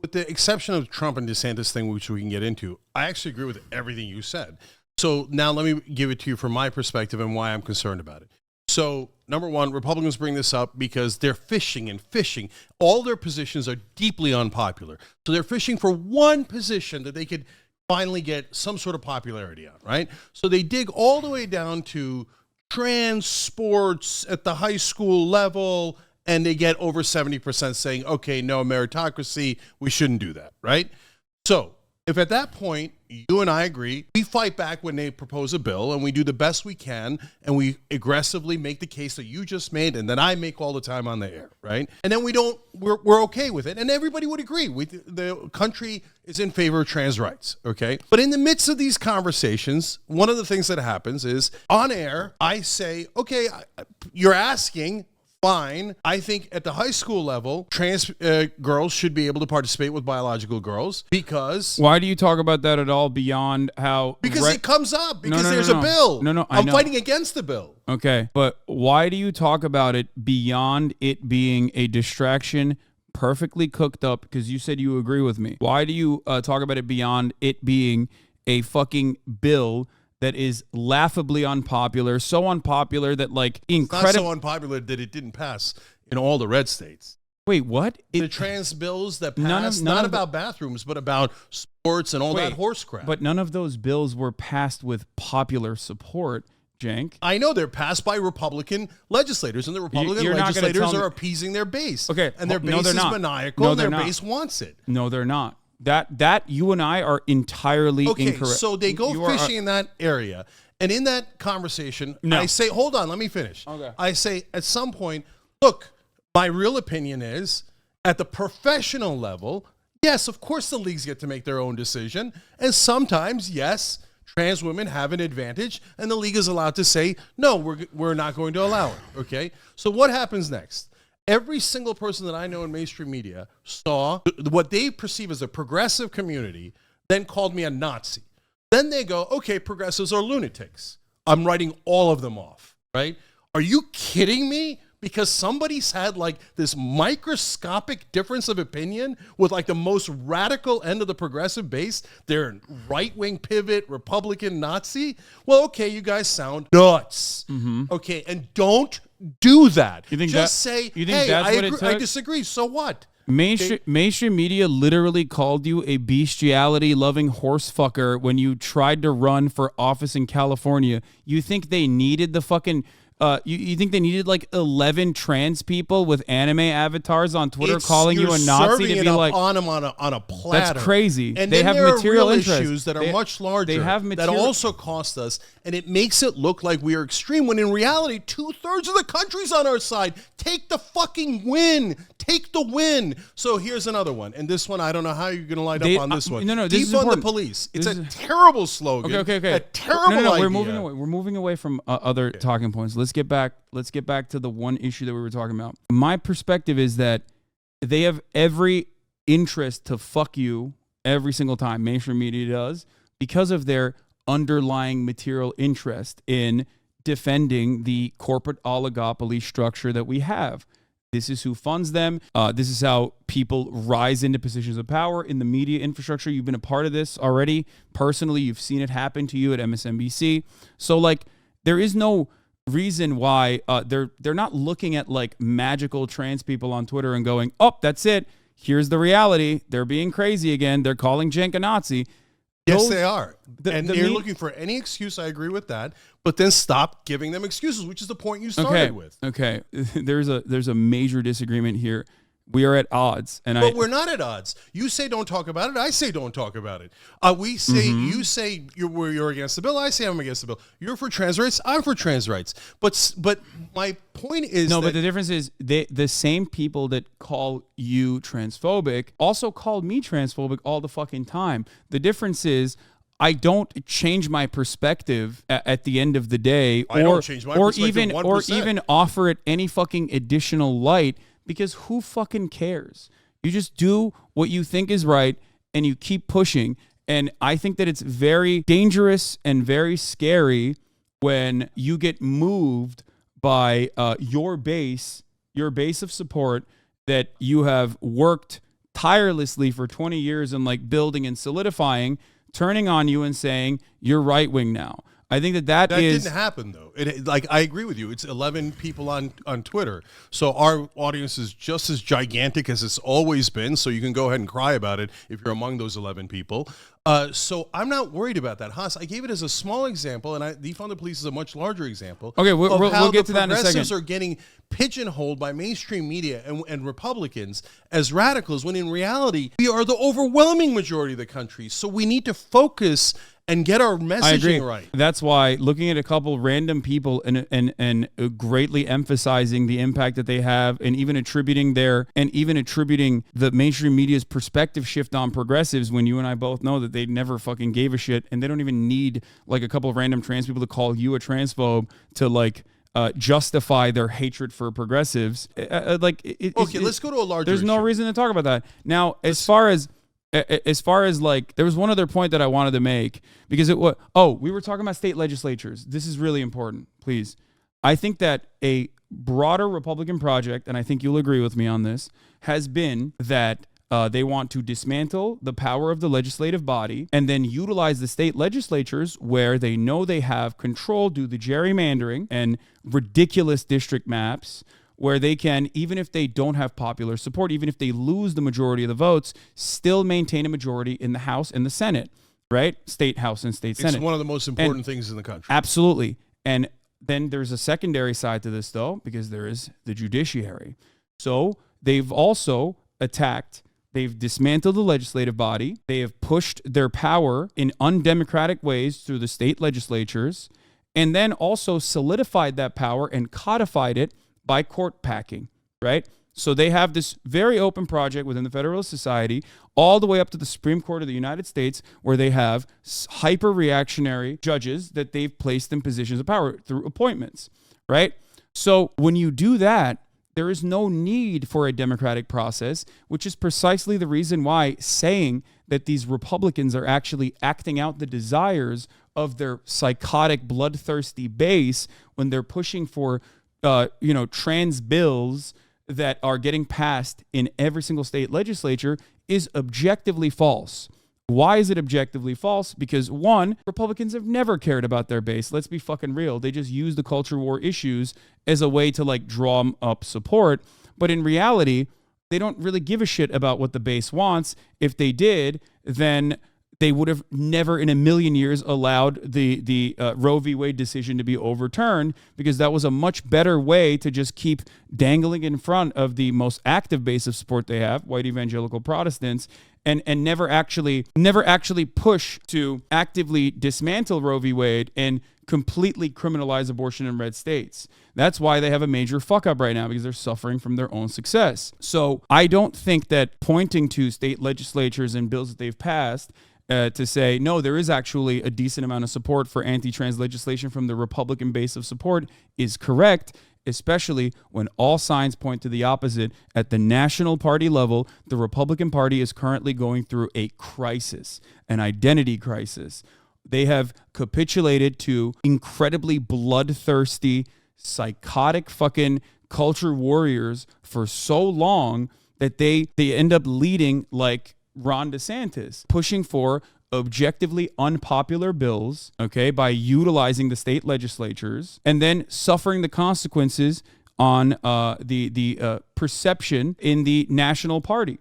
with the exception of Trump and DeSantis thing, which we can get into, I actually agree with everything you said. So now let me give it to you from my perspective and why I'm concerned about it. So number one, Republicans bring this up because they're fishing and fishing. All their positions are deeply unpopular. So they're fishing for one position that they could finally get some sort of popularity on, right? So they dig all the way down to trans sports at the high school level, and they get over 70% saying, okay, no, meritocracy, we shouldn't do that, right? So if at that point, you and I agree, we fight back when they propose a bill and we do the best we can and we aggressively make the case that you just made and that I make all the time on the air, right? And then we're okay with it. And everybody would agree. The country is in favor of trans rights, okay? But in the midst of these conversations, one of the things that happens is on air, I say, okay, you're asking, fine. I think at the high school level, trans girls should be able to participate with biological girls because... Why do you talk about that at all beyond how... Because it comes up. Because there's a bill. I'm fighting against the bill. Okay, but why do you talk about it beyond it being a distraction, perfectly cooked up? Because you said you agree with me. Why do you talk about it beyond it being a fucking bill that is laughably unpopular, so unpopular that like incredible... It's not so unpopular that it didn't pass in all the red states. Wait, what? The trans bills that passed, not about bathrooms, but about sports and all that horse crap. But none of those bills were passed with popular support, Cenk. I know they're passed by Republican legislators, and the Republican legislators are appeasing their base. Okay, and their base is maniacal, and their base wants it. No, they're not. That you and I are entirely incorrect. So they go fishing in that area. And in that conversation, I say, hold on, let me finish. Okay. I say, at some point, look, my real opinion is, at the professional level, yes, of course the leagues get to make their own decision. And sometimes, yes, trans women have an advantage, and the league is allowed to say, no, we're not going to allow it. Okay? So what happens next? Every single person that I know in mainstream media saw what they perceive as a progressive community, then called me a Nazi. Then they go, okay, progressives are lunatics. I'm writing all of them off, right? Are you kidding me? Because somebody's had like this microscopic difference of opinion with like the most radical end of the progressive base. They're right-wing pivot, Republican, Nazi. Well, okay, you guys sound nuts. Mm-hmm. Okay, and don't do that. You think just say, hey, I disagree. So what? Mainstream media literally called you a bestiality-loving horsefucker when you tried to run for office in California. You think they needed the fucking You think they needed like 11 trans people with anime avatars on Twitter calling you a Nazi serving to it be up like on them on a platter? That's crazy. And they then have there material are real interest. issues that are much larger. They have that also cost us, and it makes it look like we are extreme when in reality 2/3 of the country's on our side. Take the fucking win. Take the win. So here's another one, and this one I don't know how you're going to light up on this one. No, this is Defund the important. police. It's a terrible slogan. Okay. A terrible idea. We're moving away from other talking points. Let's get back to the one issue that we were talking about. My perspective is that they have every interest to fuck you every single time. Mainstream media does, because of their underlying material interest in defending the corporate oligopoly structure that we have. This is who funds them. This is how people rise into positions of power in the media infrastructure. You've been a part of this already. Personally, you've seen it happen to you at MSNBC. So, like, there is no reason why they're not looking at, like, magical trans people on Twitter and going, oh, that's it. Here's the reality. They're being crazy again. They're calling Cenk a Nazi. Yes, they are. And they're looking for any excuse. I agree with that. But then stop giving them excuses, which is the point you started with. Okay. There's a major disagreement here. We are at odds. But we're not at odds. You say don't talk about it. I say don't talk about it. We say you say you're against the bill. I say I'm against the bill. You're for trans rights. I'm for trans rights. But my point is but the difference is the same people that call you transphobic also called me transphobic all the fucking time. The difference is I don't change my perspective at the end of the day, or even offer it any fucking additional light. Because who fucking cares? You just do what you think is right and you keep pushing. And I think that it's very dangerous and very scary when you get moved by your base of support that you have worked tirelessly for 20 years and like building and solidifying, turning on you and saying you're right wing now. I think that didn't happen though. I agree with you. It's 11 people on Twitter, so our audience is just as gigantic as it's always been. So you can go ahead and cry about it if you're among those 11 people. So I'm not worried about that. Haas, I gave it as a small example, and Defund the Police is a much larger example. Okay, we'll get to that in a second. Progressives are getting pigeonholed by mainstream media and Republicans as radicals, when in reality we are the overwhelming majority of the country. So we need to focus and get our messaging right. That's why looking at a couple random people and greatly emphasizing the impact that they have, and even attributing the mainstream media's perspective shift on progressives, when you and I both know that they never fucking gave a shit, and they don't even need like a couple of random trans people to call you a transphobe to like justify their hatred for progressives. Let's go to a larger There's no issue. reason to talk about that. Now, as far as like, there was one other point that I wanted to make, because we were talking about state legislatures. This is really important, please. I think that a broader Republican project, and I think you'll agree with me on this, has been that they want to dismantle the power of the legislative body and then utilize the state legislatures where they know they have control due to gerrymandering and ridiculous district maps, where they can, even if they don't have popular support, even if they lose the majority of the votes, still maintain a majority in the House and the Senate, right? State House and state Senate. It's one of the most important things in the country. Absolutely. And then there's a secondary side to this, though, because there is the judiciary. So they've also they've dismantled the legislative body. They have pushed their power in undemocratic ways through the state legislatures, and then also solidified that power and codified it by court packing, right? So they have this very open project within the Federalist Society, all the way up to the Supreme Court of the United States, where they have hyper-reactionary judges that they've placed in positions of power through appointments, right? So when you do that, there is no need for a democratic process, which is precisely the reason why saying that these Republicans are actually acting out the desires of their psychotic, bloodthirsty base when they're pushing for trans bills that are getting passed in every single state legislature is objectively false. Why is it objectively false? Because one, Republicans have never cared about their base. Let's be fucking real. They just use the culture war issues as a way to like draw up support. But in reality, they don't really give a shit about what the base wants. If they did, then they would have never in a million years allowed the Roe v. Wade decision to be overturned, because that was a much better way to just keep dangling in front of the most active base of support they have, white evangelical Protestants, and never actually push to actively dismantle Roe v. Wade and completely criminalize abortion in red states. That's why they have a major fuck up right now, because they're suffering from their own success. So I don't think that pointing to state legislatures and bills that they've passed to say, no, there is actually a decent amount of support for anti-trans legislation from the Republican base of support is correct, especially when all signs point to the opposite. At the national party level, the Republican Party is currently going through a crisis, an identity crisis. They have capitulated to incredibly bloodthirsty, psychotic fucking culture warriors for so long that they end up leading like Ron DeSantis, pushing for objectively unpopular bills, okay, by utilizing the state legislatures, and then suffering the consequences on the perception in the national party.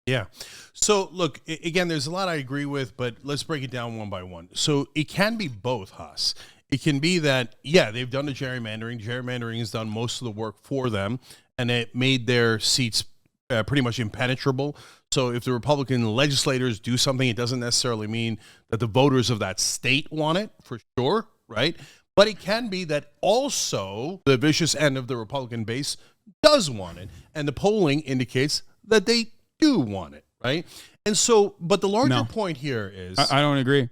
Yeah. So look, again, there's a lot I agree with, but let's break it down one by one. So it can be both, Haas. It can be that, yeah, they've done the gerrymandering. Gerrymandering has done most of the work for them, and it made their seats pretty much impenetrable. So if the Republican legislators do something, it doesn't necessarily mean that the voters of that state want it, for sure, right? But it can be that also the vicious end of the Republican base does want it, and the polling indicates that they do want it, right? And so, but the larger point here is, I don't agree.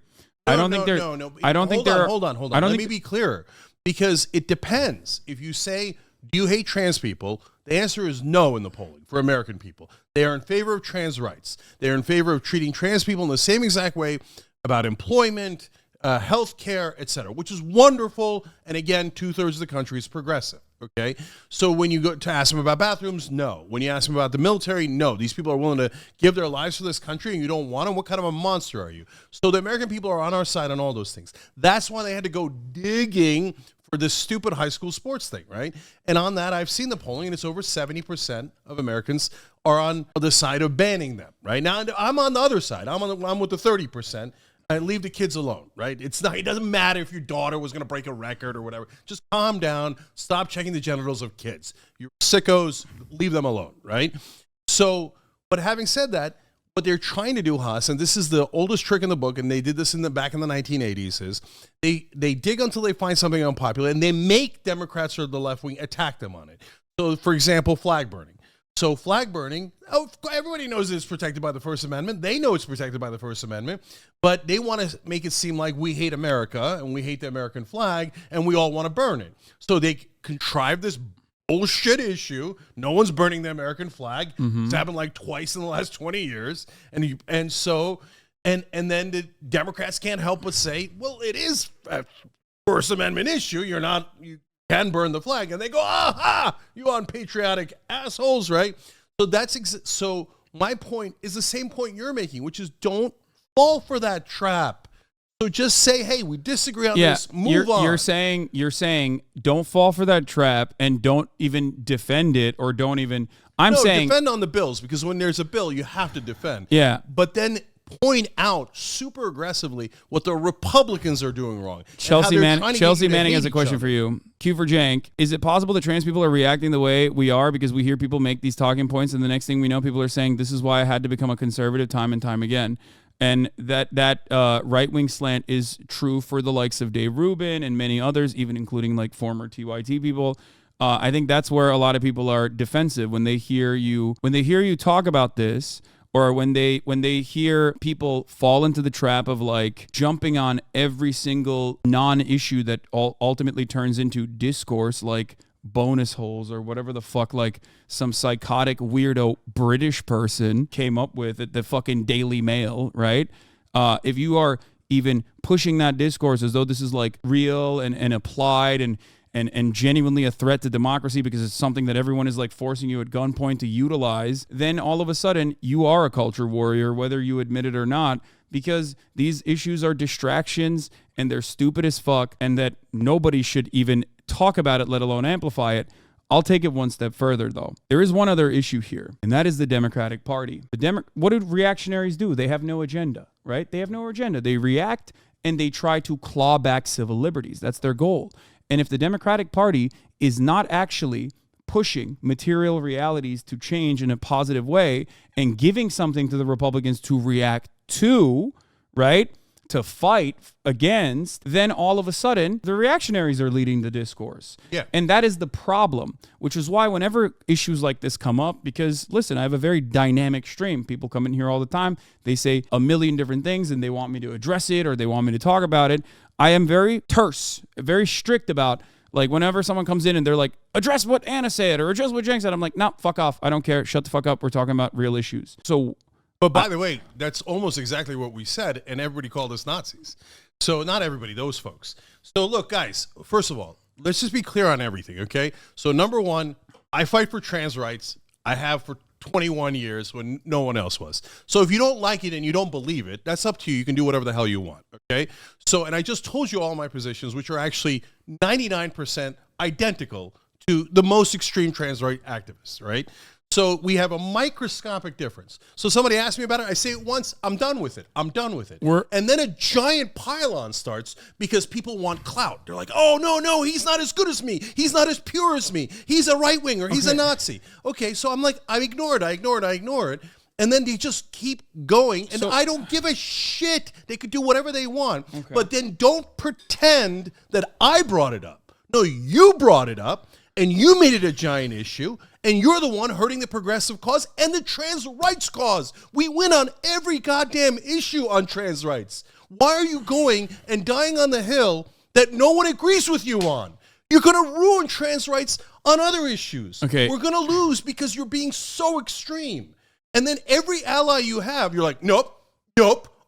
I don't think they're. Hold on. Let me be clearer, because it depends. If you say, do you hate trans people? The answer is no in the polling for American people. They are in favor of trans rights. They are in favor of treating trans people in the same exact way about employment, health care, etc., which is wonderful. And again, 2/3 of the country is progressive. Okay, so when you go to ask them about bathrooms, no. When you ask them about the military, no. These people are willing to give their lives for this country, and you don't want them. What kind of a monster are you? So the American people are on our side on all those things. That's why they had to go digging for this stupid high school sports thing, right? And on that, I've seen the polling, and it's over 70% of Americans are on the side of banning them, right? Now, I'm on the other side. I'm with the 30%. I leave the kids alone, right? It doesn't matter if your daughter was going to break a record or whatever. Just calm down. Stop checking the genitals of kids. You're sickos. Leave them alone, right? So, but having said that, what they're trying to do, Haas, and this is the oldest trick in the book, and they did this back in the 1980s, is they dig until they find something unpopular, and they make Democrats or the left wing attack them on it. So, for example, flag burning. So flag burning, everybody knows it's protected by the First Amendment. They know it's protected by the First Amendment, but they want to make it seem like we hate America and we hate the American flag and we all want to burn it. So they contrive this bullshit issue. No one's burning the American flag. It's happened like twice in the last 20 years. And then the Democrats can't help but say, well, it is a First Amendment issue. You can burn the flag, and they go, aha, you unpatriotic assholes, right? So so my point is the same point you're making, which is don't fall for that trap. So just say, hey, we disagree on this, move on. You're saying don't fall for that trap and don't even defend it, or don't even, saying defend on the bills, because when there's a bill, you have to defend. Yeah. But then point out super aggressively what the Republicans are doing wrong. Chelsea Manning has a question for you. Q for Cenk. Is it possible that trans people are reacting the way we are because we hear people make these talking points, and the next thing we know, people are saying, this is why I had to become a conservative time and time again? And that right-wing slant is true for the likes of Dave Rubin and many others, even including like former TYT people. I think that's where a lot of people are defensive when they hear you talk about this. Or when they hear people fall into the trap of like jumping on every single non-issue that ultimately turns into discourse, like bonus holes or whatever the fuck, like some psychotic weirdo British person came up with at the fucking Daily Mail, right? If you are even pushing that discourse as though this is like real and applied and genuinely a threat to democracy because it's something that everyone is like forcing you at gunpoint to utilize, then all of a sudden you are a culture warrior, whether you admit it or not, because these issues are distractions and they're stupid as fuck, and that nobody should even talk about it, let alone amplify it. I'll take it one step further, though. There is one other issue here, and that is the Democratic Party. What do reactionaries do? They have no agenda, right? They have no agenda. They react and they try to claw back civil liberties. That's their goal. And if the Democratic Party is not actually pushing material realities to change in a positive way and giving something to the Republicans to react to, right, to fight against, then all of a sudden the reactionaries are leading the discourse. Yeah. And that is the problem, which is why whenever issues like this come up, because listen, I have a very dynamic stream. People come in here all the time. They say a million different things and they want me to address it or they want me to talk about it. I am very terse, very strict about, like, whenever someone comes in and they're like, address what Anna said or address what Cenk said, I'm like, no, fuck off. I don't care. Shut the fuck up. We're talking about real issues. So, but by the way, that's almost exactly what we said, and everybody called us Nazis. So not everybody, those folks. So look, guys, first of all, let's just be clear on everything, okay? So number one, I fight for trans rights. I have for 21 years when no one else was. So if you don't like it and you don't believe it, that's up to you. You can do whatever the hell you want, okay? So, and I just told you all my positions, which are actually 99% identical to the most extreme trans right activists, right? So we have a microscopic difference. So somebody asked me about it. I say it once. I'm done with it. I'm done with it. And then a giant pile-on starts because people want clout. They're like, oh, no, he's not as good as me. He's not as pure as me. He's a right-winger. He's a Nazi. Okay, so I'm like, I ignore it. And then they just keep going, and I don't give a shit. They could do whatever they want. Okay. But then don't pretend that I brought it up. No, you brought it up, and you made it a giant issue, and you're the one hurting the progressive cause and the trans rights cause. We win on every goddamn issue on trans rights. Why are you going and dying on the hill that no one agrees with you on? You're going to ruin trans rights on other issues. Okay. We're going to lose because you're being so extreme. And then every ally you have, you're like, nope,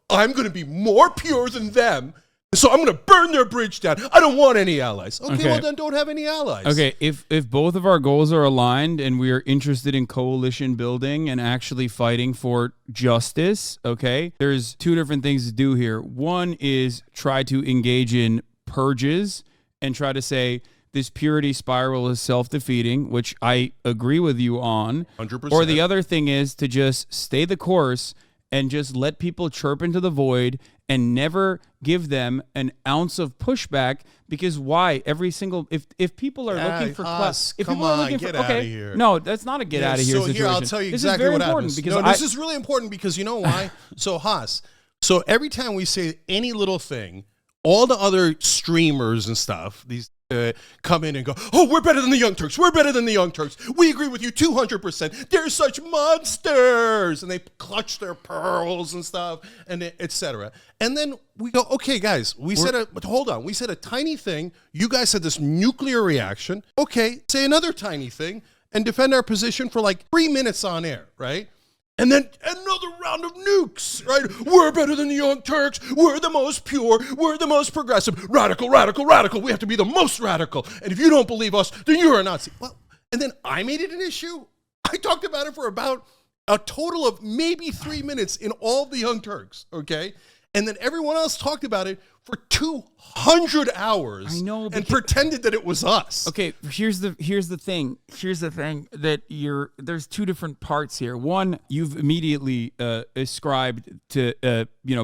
I'm going to be more pure than them. So I'm going to burn their bridge down. I don't want any allies. Okay, well then don't have any allies. Okay, if both of our goals are aligned and we are interested in coalition building and actually fighting for justice, okay, there's two different things to do here. One is try to engage in purges and try to say this purity spiral is self-defeating, which I agree with you on. 100%. Or the other thing is to just stay the course and just let people chirp into the void and never give them an ounce of pushback, because why? Every single if people are looking for class, if people are looking get for out of here. No, that's not a get out of here situation. So here I'll tell you this exactly is very what important happens. because this is really important because you know why? So Haas, so every time we say any little thing, all the other streamers and stuff, these come in and go, oh, we're better than the Young Turks. We're better than the Young Turks. We agree with you 200%. They're such monsters. And they clutch their pearls and stuff, and etc. And then we go, okay, guys, hold on. We said a tiny thing. You guys said this nuclear reaction. Okay, say another tiny thing and defend our position for like 3 minutes on air, right? And then another round of nukes, right? We're better than the Young Turks. We're the most pure. We're the most progressive. Radical. We have to be the most radical. And if you don't believe us, then you're a Nazi. Well, and then I made it an issue. I talked about it for about a total of maybe 3 minutes in all the Young Turks, okay? And then everyone else talked about it for 200 hours. I know, and pretended that it was us. Okay, here's the thing. Here's the thing that there's two different parts here. One, you've immediately ascribed to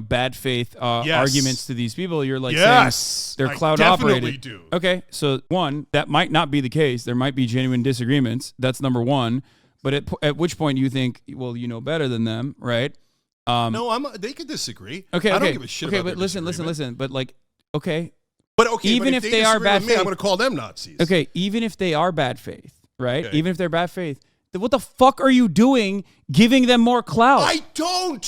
bad faith arguments to these people. You're like saying they're cloud operated. Do. Okay, so one, that might not be the case. There might be genuine disagreements. That's number one. But at which point you think, well, you know better than them, right? No, they could disagree. Okay, I don't give a shit about but listen. But like, okay. But okay, even if they are bad faith, I'm going to call them Nazis. Okay, even if they are bad faith, right? Okay. Even if they're bad faith, then what the fuck are you doing giving them more clout? I don't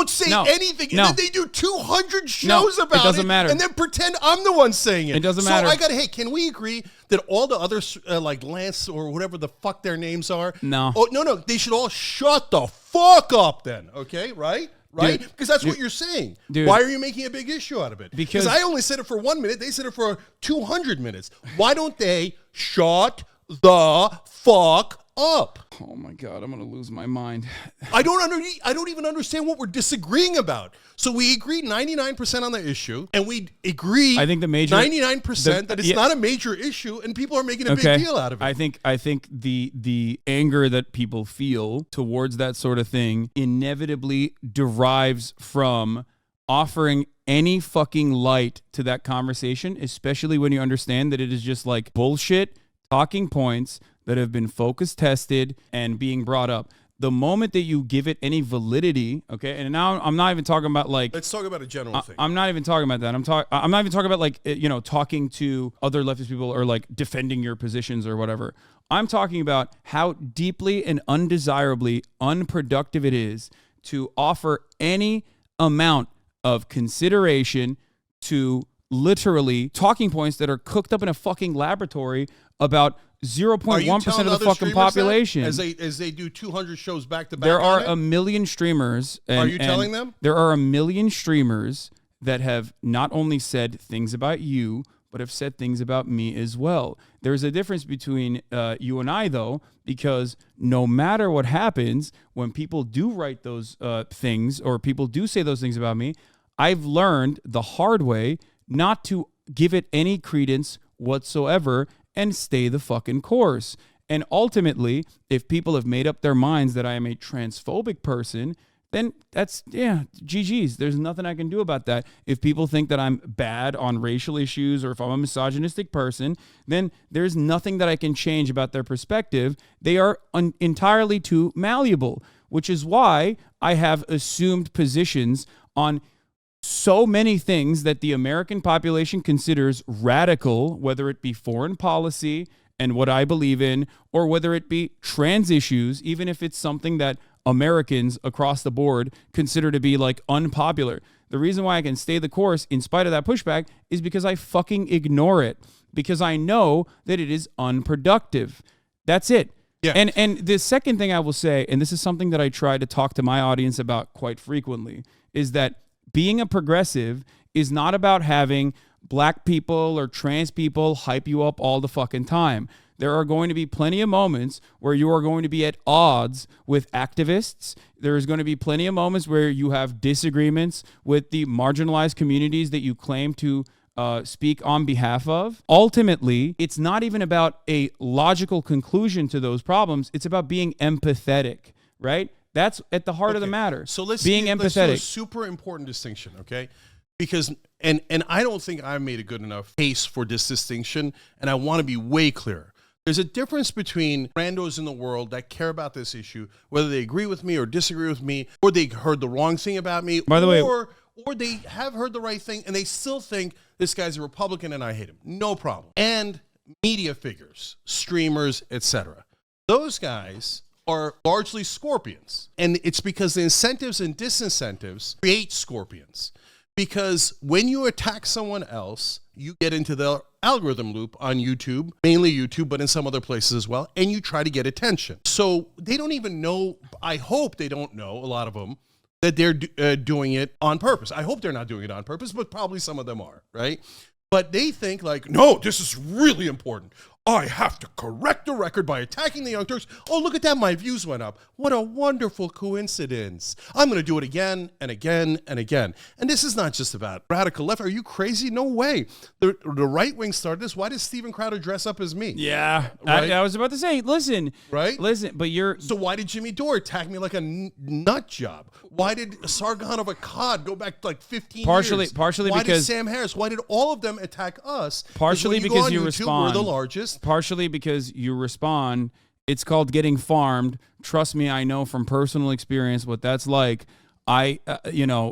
say anything. And then they do 200 shows about it. It doesn't matter. And then pretend I'm the one saying it. It doesn't matter. So can we agree that all the others, like Lance or whatever the fuck their names are? No. Oh, no. They should all shut the fuck up then. Okay, right? Right? Because that's what you're saying. Dude, why are you making a big issue out of it? Because I only said it for 1 minute. They said it for 200 minutes. Why don't they shut the fuck up. Oh my God, I'm gonna lose my mind. I don't even understand what we're disagreeing about. So we agree 99% on the issue, and we agree. I think the major 99% that it's not a major issue, and people are making a big deal out of it. I think the anger that people feel towards that sort of thing inevitably derives from offering any fucking light to that conversation, especially when you understand that it is just like bullshit talking points that have been focus tested and being brought up. The moment that you give it any validity, okay, and now I'm not even talking about like. Let's talk about a general thing. I'm not even talking about that. I'm not even talking about like talking to other leftist people or like defending your positions or whatever. I'm talking about how deeply and undesirably unproductive it is to offer any amount of consideration to literally talking points that are cooked up in a fucking laboratory about 0.1% of the fucking population. As they do 200 shows back to back. There are a million streamers. Are you telling them? There are a million streamers that have not only said things about you, but have said things about me as well. There's a difference between you and I, though, because no matter what happens, when people do write those things or people do say those things about me, I've learned the hard way not to give it any credence whatsoever and stay the fucking course. And ultimately, if people have made up their minds that I am a transphobic person, then that's, GG's. There's nothing I can do about that. If people think that I'm bad on racial issues or if I'm a misogynistic person, then there's nothing that I can change about their perspective. They are entirely too malleable, which is why I have assumed positions on so many things that the American population considers radical, whether it be foreign policy and what I believe in, or whether it be trans issues, even if it's something that Americans across the board consider to be like unpopular. The reason why I can stay the course in spite of that pushback is because I fucking ignore it, because I know that it is unproductive. That's it. Yeah. And the second thing I will say, and this is something that I try to talk to my audience about quite frequently, is that being a progressive is not about having black people or trans people hype you up all the fucking time. There are going to be plenty of moments where you are going to be at odds with activists. There is going to be plenty of moments where you have disagreements with the marginalized communities that you claim to speak on behalf of. Ultimately, it's not even about a logical conclusion to those problems. It's about being empathetic, right? That's at the heart of the matter. So let's being empathetic. Let's do a super important distinction, okay? Because and I don't think I've made a good enough case for this distinction, and I want to be way clearer. There's a difference between randos in the world that care about this issue, whether they agree with me or disagree with me, or they heard the wrong thing about me, by the way, or they have heard the right thing and they still think this guy's a Republican and I hate him. No problem. And media figures, streamers, etc. Those guys are largely scorpions. And it's because the incentives and disincentives create scorpions. Because when you attack someone else, you get into the algorithm loop on YouTube, mainly YouTube, but in some other places as well, and you try to get attention. So they don't even know, I hope they don't know, a lot of them, that they're doing it on purpose. I hope they're not doing it on purpose, but probably some of them are, right? But they think like, no, this is really important. I have to correct the record by attacking the Young Turks. Oh, look at that. My views went up. What a wonderful coincidence. I'm going to do it again and again and again. And this is not just about radical left. Are you crazy? No way. The right wing started this. Why does Steven Crowder dress up as me? Yeah. Right? I was about to say, listen. Right? Listen, but you're... So why did Jimmy Dore attack me like a nut job? Why did Sargon of Akkad go back like 15 years? Partially why because... did Sam Harris? Why did all of them attack us? Partially because you YouTube, respond. We're the largest. Partially because you respond. It's called getting farmed. Trust me, I know from personal experience what that's like. I,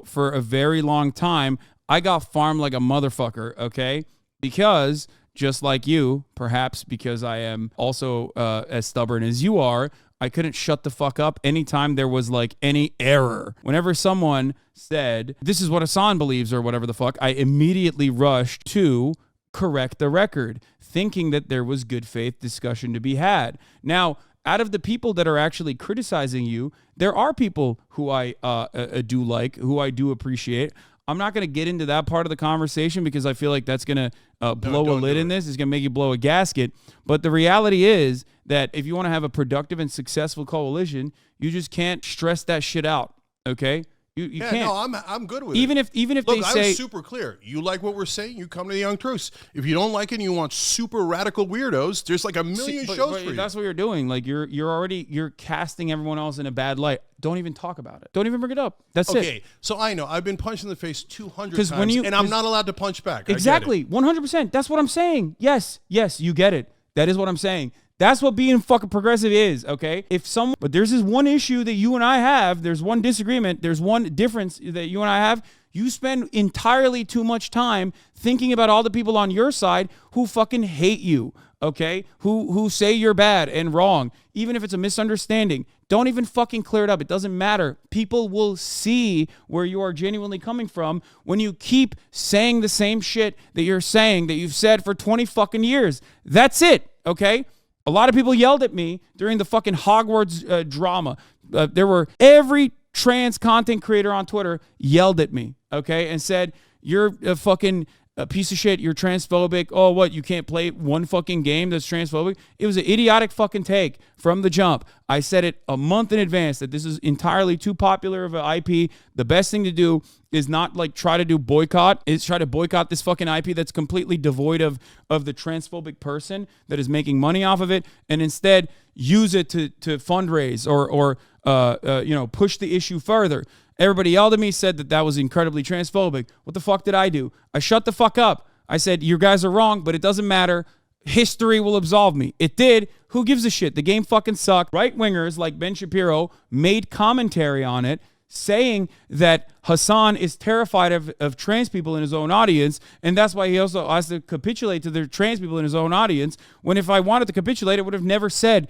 for a very long time, I got farmed like a motherfucker, okay? Because just like you, perhaps because I am also as stubborn as you are, I couldn't shut the fuck up anytime there was like any error. Whenever someone said, this is what Hasan believes or whatever the fuck, I immediately rushed to correct the record, thinking that there was good faith discussion to be had. Now, out of the people that are actually criticizing you, there are people who I do like, who I do appreciate. I'm not going to get into that part of the conversation because I feel like that's going to blow a lid in this. It's going to make you blow a gasket. But the reality is that if you want to have a productive and successful coalition, you just can't stress that shit out, okay? You can't. No, I'm good with even it. Even if Look, they I say was super clear. You like what we're saying, you come to the Young Turks. If you don't like it and you want super radical weirdos, there's like a million shows for you. That's what you're doing. Like you're casting everyone else in a bad light. Don't even talk about it. Don't even bring it up. That's it. Okay, so I know I've been punched in the face 200 times, and I'm not allowed to punch back. Exactly, 100%. That's what I'm saying. Yes, you get it. That is what I'm saying. That's what being fucking progressive is, okay? But there's this one issue that you and I have. There's one disagreement. There's one difference that you and I have. You spend entirely too much time thinking about all the people on your side who fucking hate you, okay? Who say you're bad and wrong, even if it's a misunderstanding. Don't even fucking clear it up. It doesn't matter. People will see where you are genuinely coming from when you keep saying the same shit that you're saying that you've said for 20 fucking years. That's it, okay? A lot of people yelled at me during the fucking Hogwarts drama. Every trans content creator on Twitter yelled at me, okay, and said, you're a fucking piece of shit. You're transphobic. Oh, what? You can't play one fucking game that's transphobic? It was an idiotic fucking take from the jump. I said it a month in advance that this is entirely too popular of an IP. The best thing to do is not like try to boycott this fucking IP that's completely devoid of the transphobic person that is making money off of it, and instead use it to fundraise or push the issue further. Everybody yelled at me, said that was incredibly transphobic. What the fuck did I do? I shut the fuck up. I said, you guys are wrong, but it doesn't matter. History will absolve me. It did. Who gives a shit? The game fucking sucked. Right-wingers like Ben Shapiro made commentary on it, saying that Hasan is terrified of trans people in his own audience, and that's why he also has to capitulate to the trans people in his own audience, when if I wanted to capitulate, I would have never said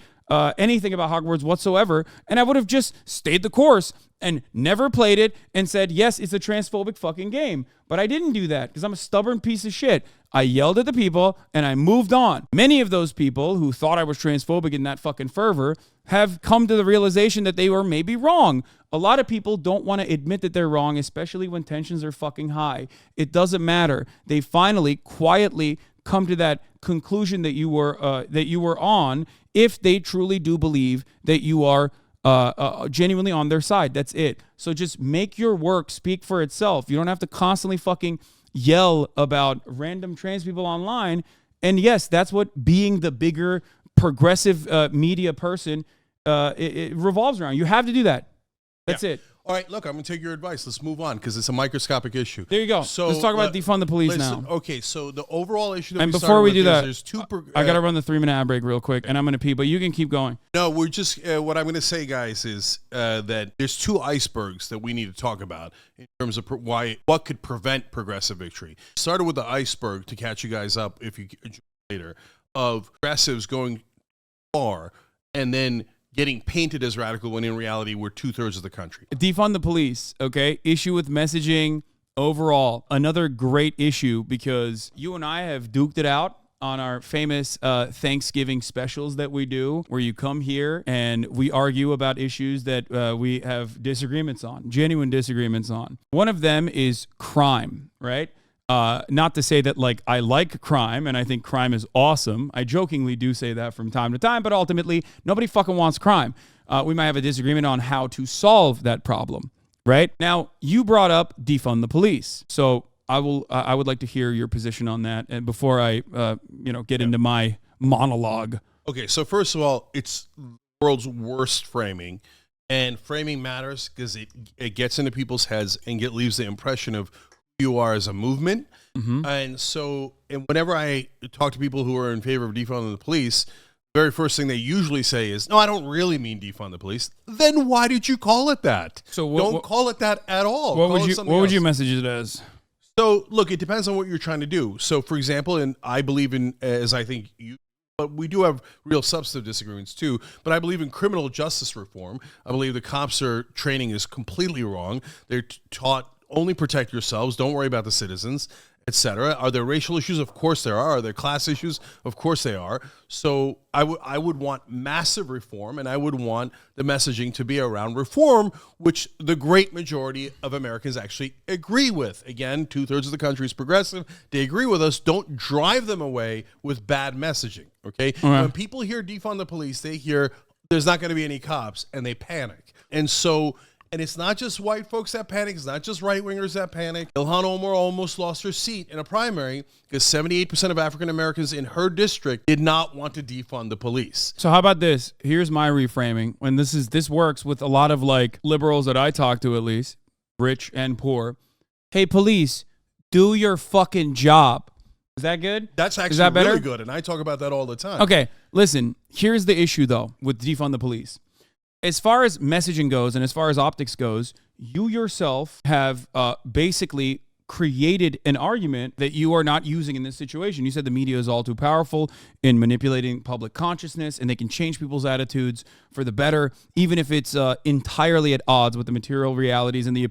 anything about Hogwarts whatsoever, and I would have just stayed the course and never played it and said, yes, it's a transphobic fucking game. But I didn't do that because I'm a stubborn piece of shit. I yelled at the people and I moved on. Many of those people who thought I was transphobic in that fucking fervor have come to the realization that they were maybe wrong. A lot of people don't want to admit that they're wrong, especially when tensions are fucking high. It doesn't matter. They finally, quietly come to that conclusion that you were on, if they truly do believe that you are genuinely on their side. That's it. So just make your work speak for itself. You don't have to constantly fucking yell about random trans people online. And yes, that's what being the bigger progressive media person it revolves around. You have to do that. That's it. All right, look, I'm going to take your advice. Let's move on because it's a microscopic issue. There you go. So let's talk about defund the police now. Okay, so the overall issue that and we before we do that, there's two. I got to run the 3-minute ad break real quick, and I'm going to pee, but you can keep going. No, we're just what I'm going to say, guys, is that there's two icebergs that we need to talk about in terms of what could prevent progressive victory. Started with the iceberg to catch you guys up if you later of progressives going far and then getting painted as radical when in reality we're 2/3 of the country. Defund the police, okay? Issue with messaging overall. Another great issue because you and I have duked it out on our famous Thanksgiving specials that we do, where you come here and we argue about issues that we have disagreements on, genuine disagreements on. One of them is crime, right? Not to say that like I like crime and I think crime is awesome. I jokingly do say that from time to time, but ultimately nobody fucking wants crime. We might have a disagreement on how to solve that problem, right? Now, you brought up defund the police. So I would like to hear your position on that. And before I, get into my monologue. Okay. So first of all, it's the world's worst framing, and framing matters because it gets into people's heads and leaves the impression of you are as a movement. Mm-hmm. And whenever I talk to people who are in favor of defunding the police, the very first thing they usually say is, no, I don't really mean defund the police. Then why did you call it that? So don't call it that at all. What would you message it as? So look, it depends on what you're trying to do. So for example, and I believe in, as I think you, but we do have real substantive disagreements too, but I believe in criminal justice reform. I believe the cops' training is completely wrong. They're taught only protect yourselves. Don't worry about the citizens, etc. Are there racial issues? Of course there are. Are there class issues? Of course they are. So I would want massive reform, and I would want the messaging to be around reform, which the great majority of Americans actually agree with. Again, 2/3 of the country is progressive. They agree with us. Don't drive them away with bad messaging, okay? When people hear defund the police, they hear there's not going to be any cops, and they panic. And it's not just white folks that panic. It's not just right-wingers that panic. Ilhan Omar almost lost her seat in a primary because 78% of African Americans in her district did not want to defund the police. So how about this? Here's my reframing. When this works with a lot of like liberals that I talk to, at least rich and poor. Hey, police, do your fucking job. Is that good? That's actually really good, and I talk about that all the time. Okay, listen. Here's the issue though with defund the police. As far as messaging goes and as far as optics goes, you yourself have basically created an argument that you are not using in this situation. You said the media is all too powerful in manipulating public consciousness, and they can change people's attitudes for the better, even if it's entirely at odds with the material realities and the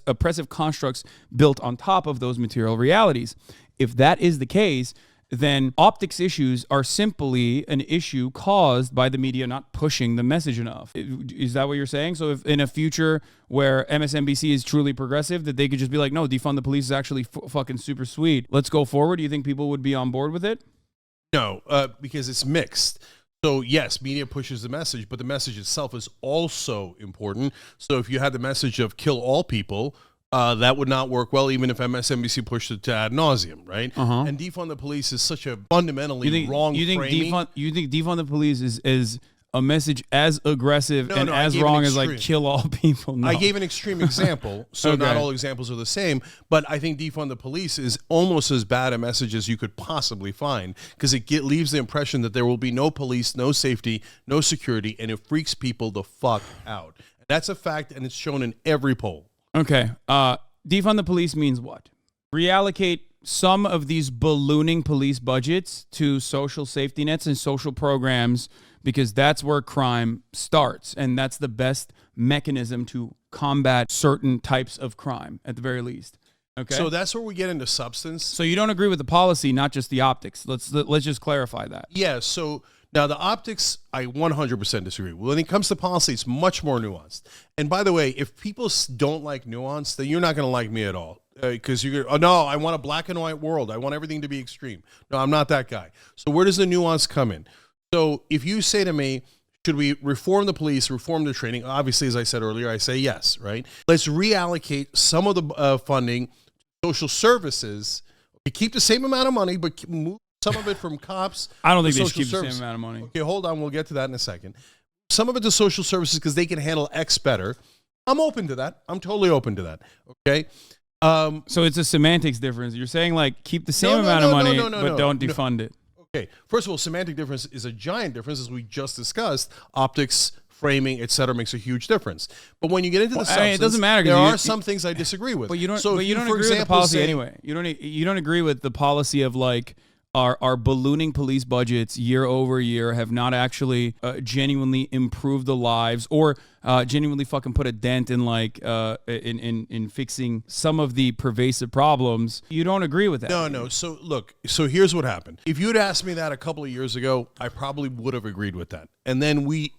oppressive constructs built on top of those material realities. If that is the case, then optics issues are simply an issue caused by the media not pushing the message enough. Is that what you're saying? So if in a future where MSNBC is truly progressive, that they could just be like, no, defund the police is actually fucking super sweet. Let's go forward. Do you think people would be on board with it? No, because it's mixed. So yes, media pushes the message, but the message itself is also important. So if you had the message of kill all people, that would not work well, even if MSNBC pushed it to ad nauseum, right? And defund the police is such a fundamentally wrong framing. You think defund the police is a message as aggressive and as wrong as like kill all people? No. I gave an extreme example, so not all examples are the same, but I think defund the police is almost as bad a message as you could possibly find, because it leaves the impression that there will be no police, no safety, no security, and it freaks people the fuck out. That's a fact, and it's shown in every poll. Okay. Defund the police means what? Reallocate some of these ballooning police budgets to social safety nets and social programs, because that's where crime starts. And that's the best mechanism to combat certain types of crime, at the very least. Okay. So that's where we get into substance. So you don't agree with the policy, not just the optics. Let's just clarify that. Yeah. So now the optics, I 100% disagree. When it comes to policy, it's much more nuanced. And by the way, if people don't like nuance, then you're not going to like me at all. Because you're, oh no, I want a black and white world. I want everything to be extreme. No, I'm not that guy. So where does the nuance come in? So if you say to me, should we reform the police, reform the training? Obviously, as I said earlier, I say yes, right? Let's reallocate some of the funding, social services, keep the same amount of money, but move some of it from cops. I don't think they should keep the same amount of money. Okay, hold on. We'll get to that in a second. Some of it to social services because they can handle X better. I'm open to that. I'm totally open to that. Okay. So it's a semantics difference. You're saying like keep the same amount of money, but don't defund it. Okay. First of all, semantic difference is a giant difference, as we just discussed. Optics, framing, etc., makes a huge difference. But when you get into the substance, it doesn't matter. There are some things I disagree with. But you don't. So but you don't agree with the policy anyway. You don't agree with the policy of like our ballooning police budgets year over year have not actually genuinely improved the lives or genuinely fucking put a dent in like in fixing some of the pervasive problems. You don't agree with that? No. So look, so here's what happened. If you'd asked me that a couple of years ago, I probably would have agreed with that. And then we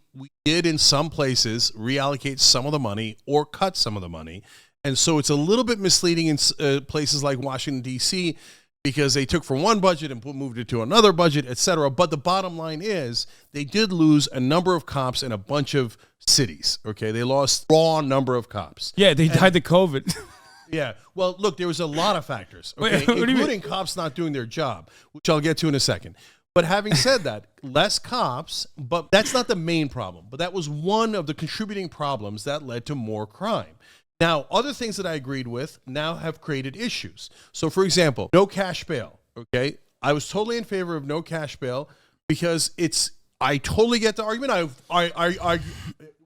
did in some places reallocate some of the money or cut some of the money. And so it's a little bit misleading in places like Washington, D.C., because they took from one budget and moved it to another budget, et cetera. But the bottom line is they did lose a number of cops in a bunch of cities, okay? They lost raw number of cops. Yeah, they died to COVID. Yeah. Well, look, there was a lot of factors, okay, including cops not doing their job, which I'll get to in a second. But having said that, less cops, but that's not the main problem. But that was one of the contributing problems that led to more crime. Now, other things that I agreed with now have created issues. So, for example, no cash bail, okay? I was totally in favor of no cash bail because I totally get the argument. I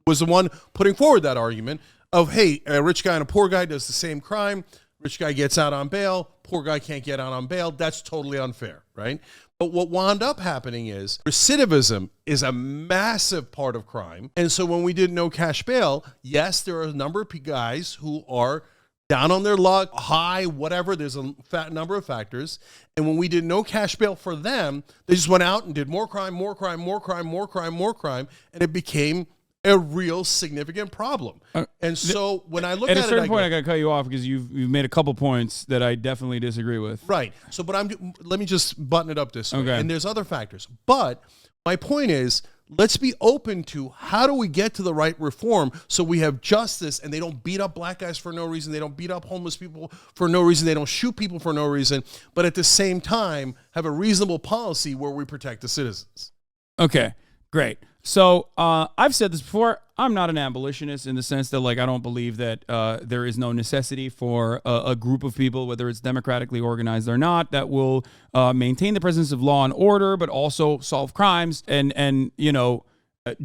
was the one putting forward that argument of, hey, a rich guy and a poor guy does the same crime. Rich guy gets out on bail. Poor guy can't get out on bail. That's totally unfair, right? But what wound up happening is recidivism is a massive part of crime. And so when we did no cash bail, yes, there are a number of guys who are down on their luck, high, whatever. There's a fat number of factors. And when we did no cash bail for them, they just went out and did more crime, more crime, more crime, more crime, more crime. And it became a real significant problem. And so when I look at it, at a certain point, I got to cut you off because you've made a couple points that I definitely disagree with. Right. So, but let me just button it up this way. Okay. And there's other factors. But my point is, let's be open to how do we get to the right reform so we have justice and they don't beat up black guys for no reason. They don't beat up homeless people for no reason. They don't shoot people for no reason. But at the same time, have a reasonable policy where we protect the citizens. Okay, great. So I've said this before. I'm not an abolitionist in the sense that, like, I don't believe that there is no necessity for a group of people, whether it's democratically organized or not, that will maintain the presence of law and order, but also solve crimes and you know,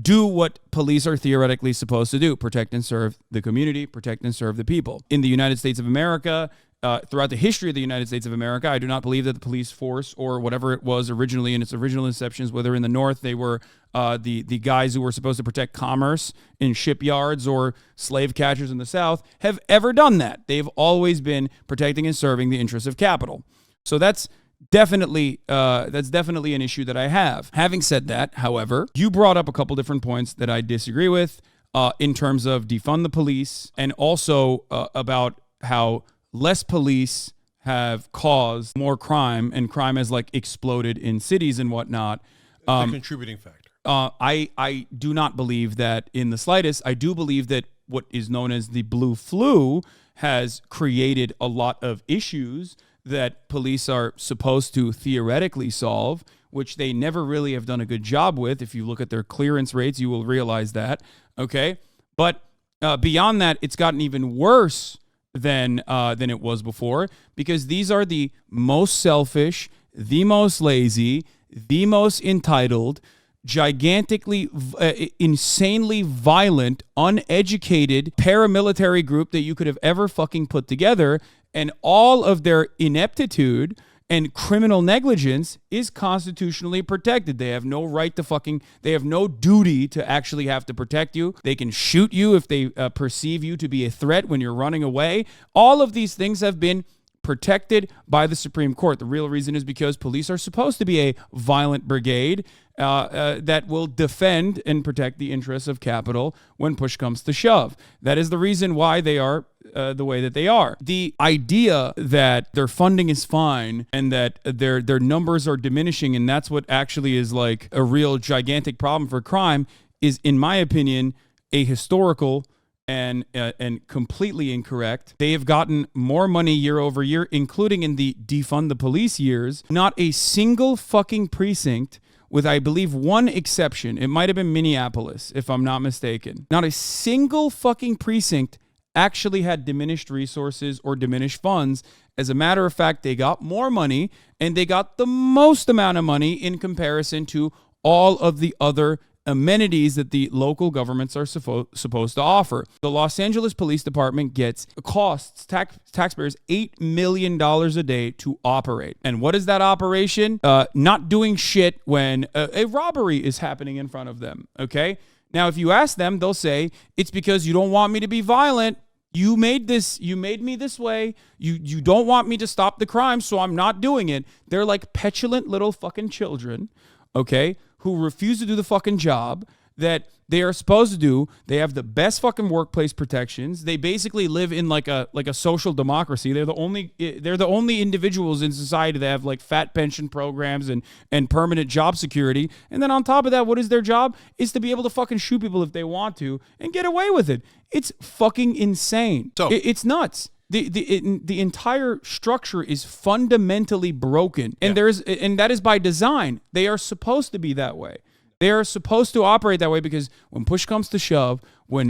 do what police are theoretically supposed to do: protect and serve the community, protect and serve the people. In the United States of America, throughout the history of the United States of America, I do not believe that the police force, or whatever it was originally in its original inceptions, whether in the North they were the guys who were supposed to protect commerce in shipyards, or slave catchers in the South, have ever done that. They've always been protecting and serving the interests of capital. So that's definitely an issue that I have. Having said that, however, you brought up a couple different points that I disagree with in terms of defund the police, and also about how less police have caused more crime, and crime has like exploded in cities and whatnot. The contributing factor. I do not believe that in the slightest. I do believe that what is known as the blue flu has created a lot of issues that police are supposed to theoretically solve, which they never really have done a good job with. If you look at their clearance rates, you will realize that. Okay. But beyond that, it's gotten even worse than it was before, because these are the most selfish, the most lazy, the most entitled, gigantically, insanely violent, uneducated paramilitary group that you could have ever fucking put together. And all of their ineptitude and criminal negligence is constitutionally protected. They have no right to they have no duty to actually have to protect you. They can shoot you if they perceive you to be a threat when you're running away. All of these things have been protected by the Supreme Court. The real reason is because police are supposed to be a violent brigade that will defend and protect the interests of capital when push comes to shove. That is the reason why they are the way that they are. The idea that their funding is fine and that their numbers are diminishing, and that's what actually is like a real gigantic problem for crime, is, in my opinion, a historical and completely incorrect. They have gotten more money year over year, including in the defund the police years. Not a single fucking precinct, with I believe one exception, it might have been Minneapolis, if I'm not mistaken. Not a single fucking precinct actually had diminished resources or diminished funds. As a matter of fact, they got more money, and they got the most amount of money in comparison to all of the other amenities that the local governments are supposed to offer. The Los Angeles Police Department costs taxpayers $8 million a day to operate. And what is that operation? Not doing shit when a robbery is happening in front of them, okay? Now, if you ask them, they'll say, it's because you don't want me to be violent. You made me this way. You don't want me to stop the crime, so I'm not doing it. They're like petulant little fucking children, okay, who refuse to do the fucking job that they are supposed to do. They have the best fucking workplace protections. They basically live in like a social democracy. They're the only individuals in society that have like fat pension programs and permanent job security. And then on top of that, what is their job? Is to be able to fucking shoot people if they want to and get away with it. It's fucking insane. So it's nuts. The entire structure is fundamentally broken, and and that is by design. They are supposed to be that way. They are supposed to operate that way, because when push comes to shove, when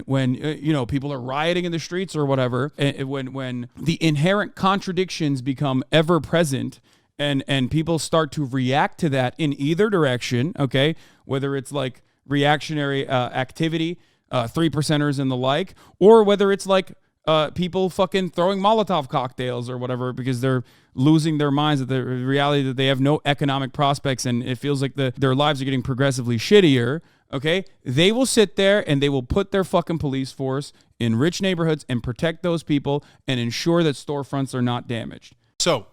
people are rioting in the streets or whatever, when the inherent contradictions become ever present, and people start to react to that in either direction, okay, whether it's like reactionary activity, 3%ers and the like, or whether it's like people fucking throwing Molotov cocktails or whatever because they're losing their minds at the reality that they have no economic prospects and it feels like their lives are getting progressively shittier, okay? They will sit there and they will put their fucking police force in rich neighborhoods and protect those people and ensure that storefronts are not damaged. So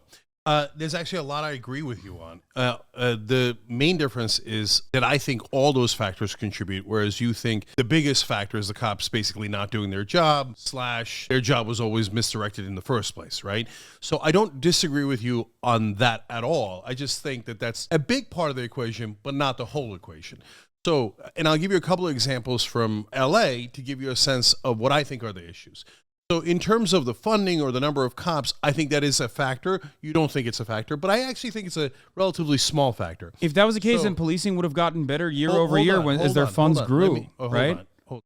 there's actually a lot I agree with you on. The main difference is that I think all those factors contribute, whereas you think the biggest factor is the cops basically not doing their job / their job was always misdirected in the first place, right? So I don't disagree with you on that at all. I just think that that's a big part of the equation, but not the whole equation. So, and I'll give you a couple of examples from LA to give you a sense of what I think are the issues. So in terms of the funding or the number of cops, I think that is a factor. You don't think it's a factor, but I actually think it's a relatively small factor. If that was the case, then policing would have gotten better year over year as their funds grew, right? Hold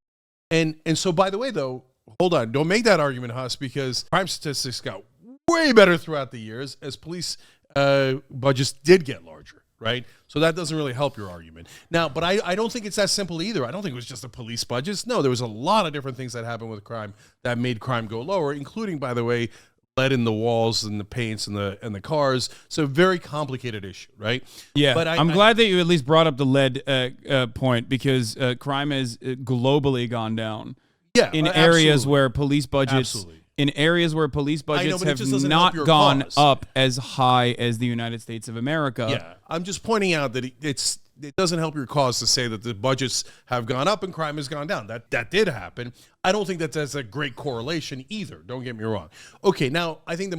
on. And so, by the way, though, hold on. Don't make that argument, Huss, because crime statistics got way better throughout the years as police budgets did get larger. Right? So that doesn't really help your argument. Now, but I don't think it's that simple either. I don't think it was just the police budgets. No, there was a lot of different things that happened with crime that made crime go lower, including, by the way, lead in the walls and the paints and the cars. It's a very complicated issue, right? Yeah, but I'm glad that you at least brought up the lead point because crime has globally gone down. Yeah, in areas where police budgets... Absolutely. In areas where police budgets have not gone up as high as the United States of America. Yeah, I'm just pointing out that it doesn't help your cause to say that the budgets have gone up and crime has gone down. That did happen. I don't think that's a great correlation either. Don't get me wrong. Okay, now I think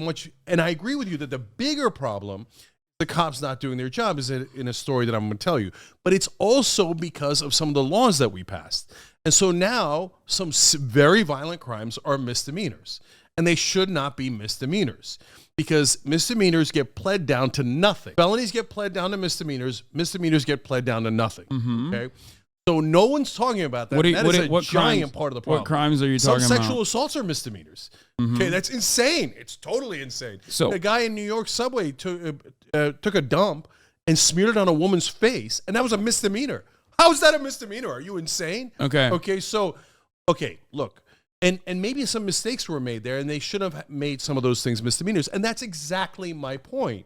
and I agree with you that the bigger problem, the cops not doing their job, is in a story that I'm going to tell you. But it's also because of some of the laws that we passed. And so now some very violent crimes are misdemeanors, and they should not be misdemeanors because misdemeanors get pled down to nothing. Felonies get pled down to misdemeanors. Misdemeanors get pled down to nothing. Mm-hmm. Okay. So no one's talking about that. That is a giant part of the problem. What crimes are you talking about? Some sexual assaults are misdemeanors. Mm-hmm. Okay, that's insane. It's totally insane. So the guy in New York subway took a dump and smeared it on a woman's face, and that was a misdemeanor. How is that a misdemeanor? Are you insane? Okay, so, look, and maybe some mistakes were made there, and they should have made some of those things misdemeanors, and that's exactly my point.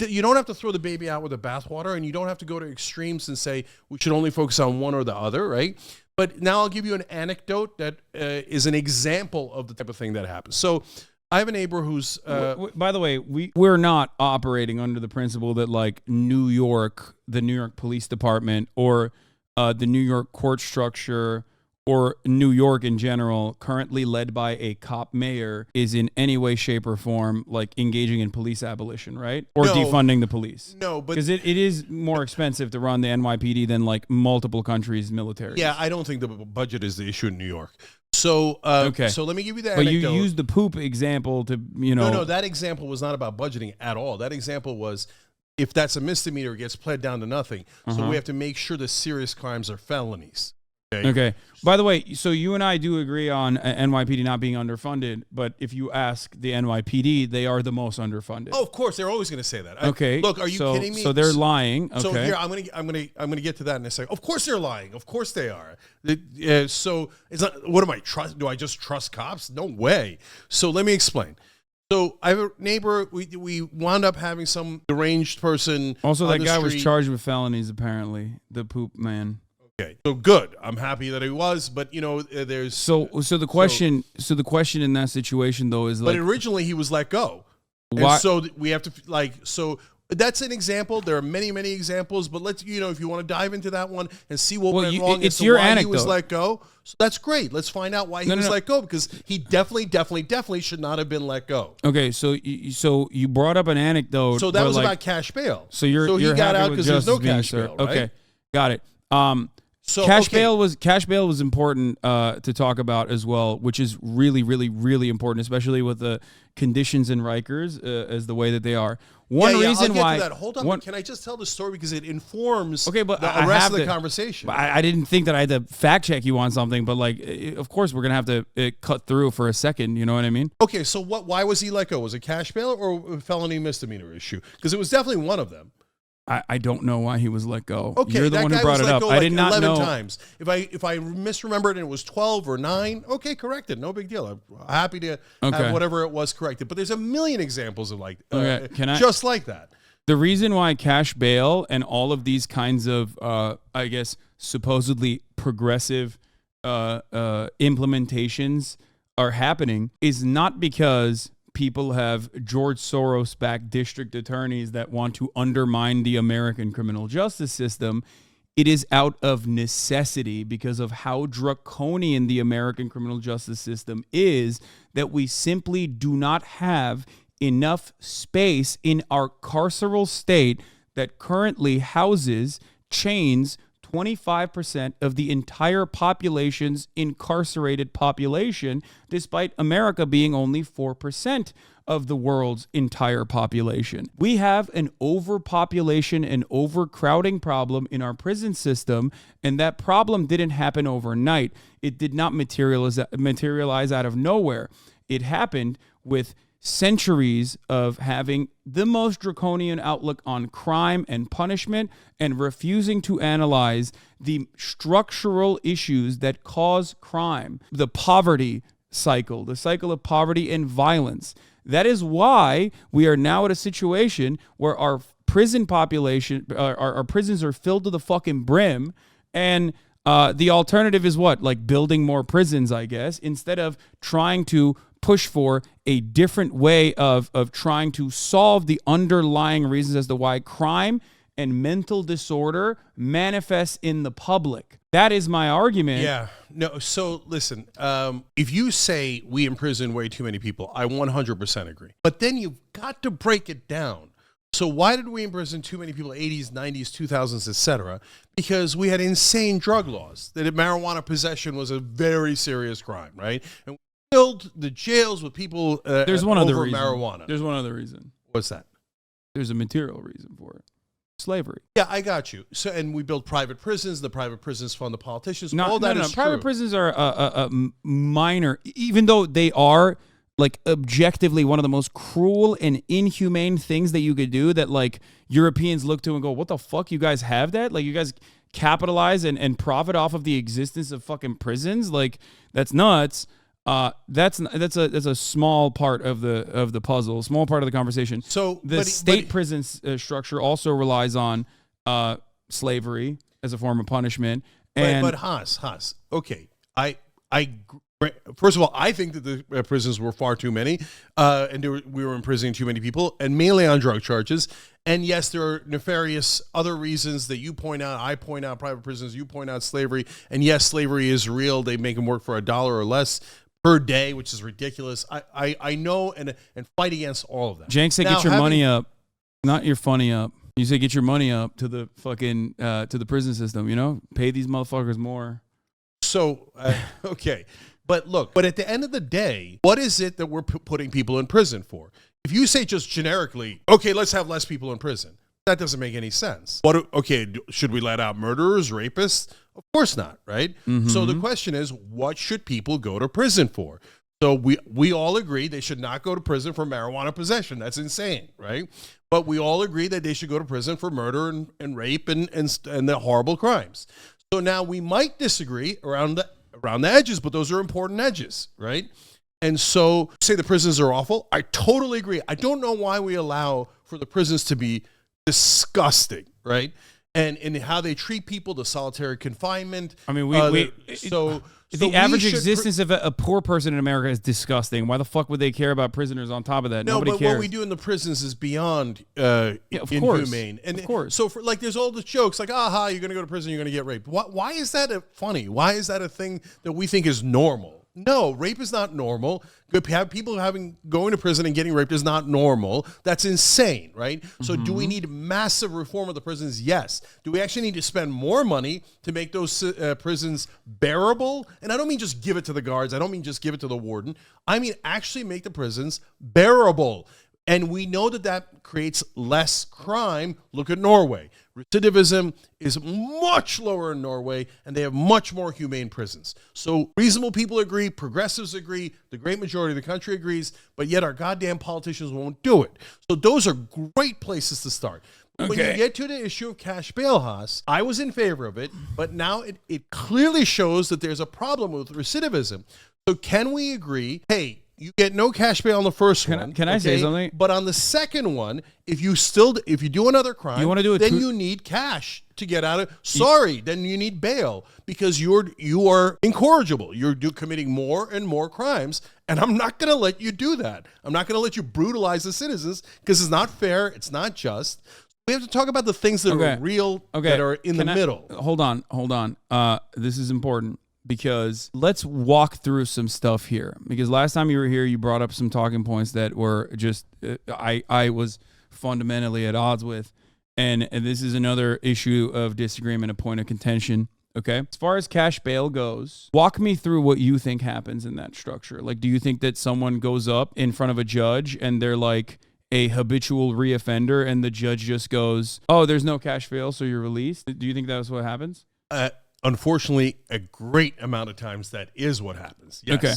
You don't have to throw the baby out with the bathwater, and you don't have to go to extremes and say we should only focus on one or the other, right? But now I'll give you an anecdote that is an example of the type of thing that happens. So I have a neighbor who's... by the way, we're not operating under the principle that, like, the New York Police Department or... the New York court structure or New York in general, currently led by a cop mayor, is in any way, shape, or form like engaging in police abolition, right? Or defunding the police. No, but... Because it is more expensive to run the NYPD than like multiple countries' military. Yeah, I don't think the budget is the issue in New York. So, so let me give you the anecdote. But you used the poop example to, No, that example was not about budgeting at all. That example was... if that's a misdemeanor, it gets pled down to nothing. So we have to make sure the serious crimes are felonies. Okay. By the way, so you and I do agree on NYPD not being underfunded, but if you ask the NYPD, they are the most underfunded. Oh, of course, they're always going to say that. Okay. Look, are you kidding me? So they're lying. Okay. So here, I'm gonna get to that in a second. Of course, they're lying. Of course, they are. So it's not. What am I trust? Do I just trust cops? No way. So let me explain. So I have a neighbor. We wound up having some deranged person. Also, that guy was charged with felonies. Apparently, the poop man. Okay, so good. I'm happy that he was, but there's so the question in that situation though is like, but originally he was let go. Why? And so we have to that's an example. There are many examples, but let's if you want to dive into that one and see what went wrong. It's your why anecdote. He was let go. So that's great. Let's find out why he was let go because he definitely should not have been let go. Okay, so you brought up an anecdote. So that was about cash bail. So he got out because there's no cash bail. Right? Okay, got it. So cash bail was important to talk about as well, which is really important, especially with the conditions in Rikers as the way that they are. One reason why. To that. Hold on, can I just tell the story because it informs but the rest of the conversation? I didn't think that I had to fact check you on something, but of course we're gonna have to cut through for a second. You know what I mean? Okay, so why was he let go? Was it cash bail or a felony misdemeanor issue? Because it was definitely one of them. I don't know why he was let go. Okay, you're the one who brought it up. I did not 11 know. times. If I misremembered and it was 12 or 9, okay, correct it. No big deal. I'm happy to have whatever it was corrected. But there's a million examples of just like that. The reason why cash bail and all of these kinds of, I guess, supposedly progressive implementations are happening is not because people have George Soros-backed district attorneys that want to undermine the American criminal justice system. It is out of necessity because of how draconian the American criminal justice system is, that we simply do not have enough space in our carceral state that currently houses, chains 25% of the entire population's incarcerated population, despite America being only 4% of the world's entire population. We have an overpopulation and overcrowding problem in our prison system, and that problem didn't happen overnight. It did not materialize out of nowhere. It happened with centuries of having the most draconian outlook on crime and punishment and refusing to analyze the structural issues that cause crime, the poverty cycle, the cycle of poverty and violence. That is why we are now at a situation where our prison population, our prisons are filled to the fucking brim, and the alternative is what? Like building more prisons, I guess, instead of trying to push for a different way of trying to solve the underlying reasons as to why crime and mental disorder manifests in the public. That is my argument. Yeah. No, so listen, if you say we imprison way too many people, I 100% agree. But then you've got to break it down. So why did we imprison too many people, 80s, 90s, 2000s, etc.? Because we had insane drug laws, that marijuana possession was a very serious crime, right? And filled the jails with people There's one other over reason. marijuana. There's one other reason. What's that? There's a material reason for it. Slavery. Yeah, I got you. So, and we built private prisons. The private prisons fund the politicians. All that is Private true. prisons are a minor, even though they are like objectively one of the most cruel and inhumane things that you could do, that like Europeans look to and go, what the fuck, you guys have that? Like you guys capitalize and profit off of the existence of fucking prisons? Like that's nuts. That's a small part of the puzzle, small part of the conversation. So the state prison structure also relies on slavery as a form of punishment. And but Haas, okay, I first of all, I think that the prisons were far too many, and we were imprisoning too many people, and mainly on drug charges. And yes, there are nefarious other reasons that you point out, I point out, private prisons, you point out slavery. And yes, slavery is real. They make them work for $1 or less per day, which is ridiculous. I know and fight against all of that. Jank said, get your money up, not your funny up. You say get your money up to the fucking to the prison system. You know, pay these motherfuckers more. So okay, but look, but at the end of the day, what is it that we're putting people in prison for? If you say just generically, okay, let's have less people in prison, that doesn't make any sense. Okay, should we let out murderers, rapists? Of course not, right? Mm-hmm. So the question is, what should people go to prison for? So we all agree they should not go to prison for marijuana possession. That's insane, right? But we all agree that they should go to prison for murder and rape and the horrible crimes. So now we might disagree around the edges, but those are important edges, right? And so say the prisons are awful. I totally agree. I don't know why we allow for the prisons to be disgusting, right? And in how they treat people, the solitary confinement. I mean, the average existence of a poor person in America is disgusting. Why the fuck would they care about prisoners on top of that? Nobody cares. What we do in the prisons is beyond inhumane. And of course. So for there's all the jokes like, aha, you're going to go to prison, you're going to get raped. Why is that funny? Why is that a thing that we think is normal? No, rape is not normal. People going to prison and getting raped is not normal. That's insane, right? Mm-hmm. So do we need massive reform of the prisons? Yes. Do we actually need to spend more money to make those prisons bearable? And I don't mean just give it to the guards. I don't mean just give it to the warden. I mean actually make the prisons bearable. And we know that creates less crime. Look at Norway. Recidivism is much lower in Norway, and they have much more humane prisons. So reasonable people agree, progressives agree, the great majority of the country agrees, but yet our goddamn politicians won't do it. So those are great places to start. Okay. When you get to the issue of cash bail, Haas, I was in favor of it, but now it clearly shows that there's a problem with recidivism. So can we agree, hey, you get no cash bail on the first one. Can I say something? But on the second one, if you do another crime, you want to do it, then you need cash to get out of. Sorry, then you need bail because you are incorrigible. You're committing more and more crimes, and I'm not going to let you do that. I'm not going to let you brutalize the citizens because it's not fair. It's not just. We have to talk about the things that are real, that are in the middle. Hold on. This is important because let's walk through some stuff here. Because last time you were here, you brought up some talking points that were just I was fundamentally at odds with. And this is another issue of disagreement, a point of contention. Okay. As far as cash bail goes, walk me through what you think happens in that structure. Like, do you think that someone goes up in front of a judge and they're like a habitual reoffender and the judge just goes, oh, there's no cash bail, so you're released? Do you think that's what happens? Unfortunately, a great amount of times that is what happens. Yes. Okay.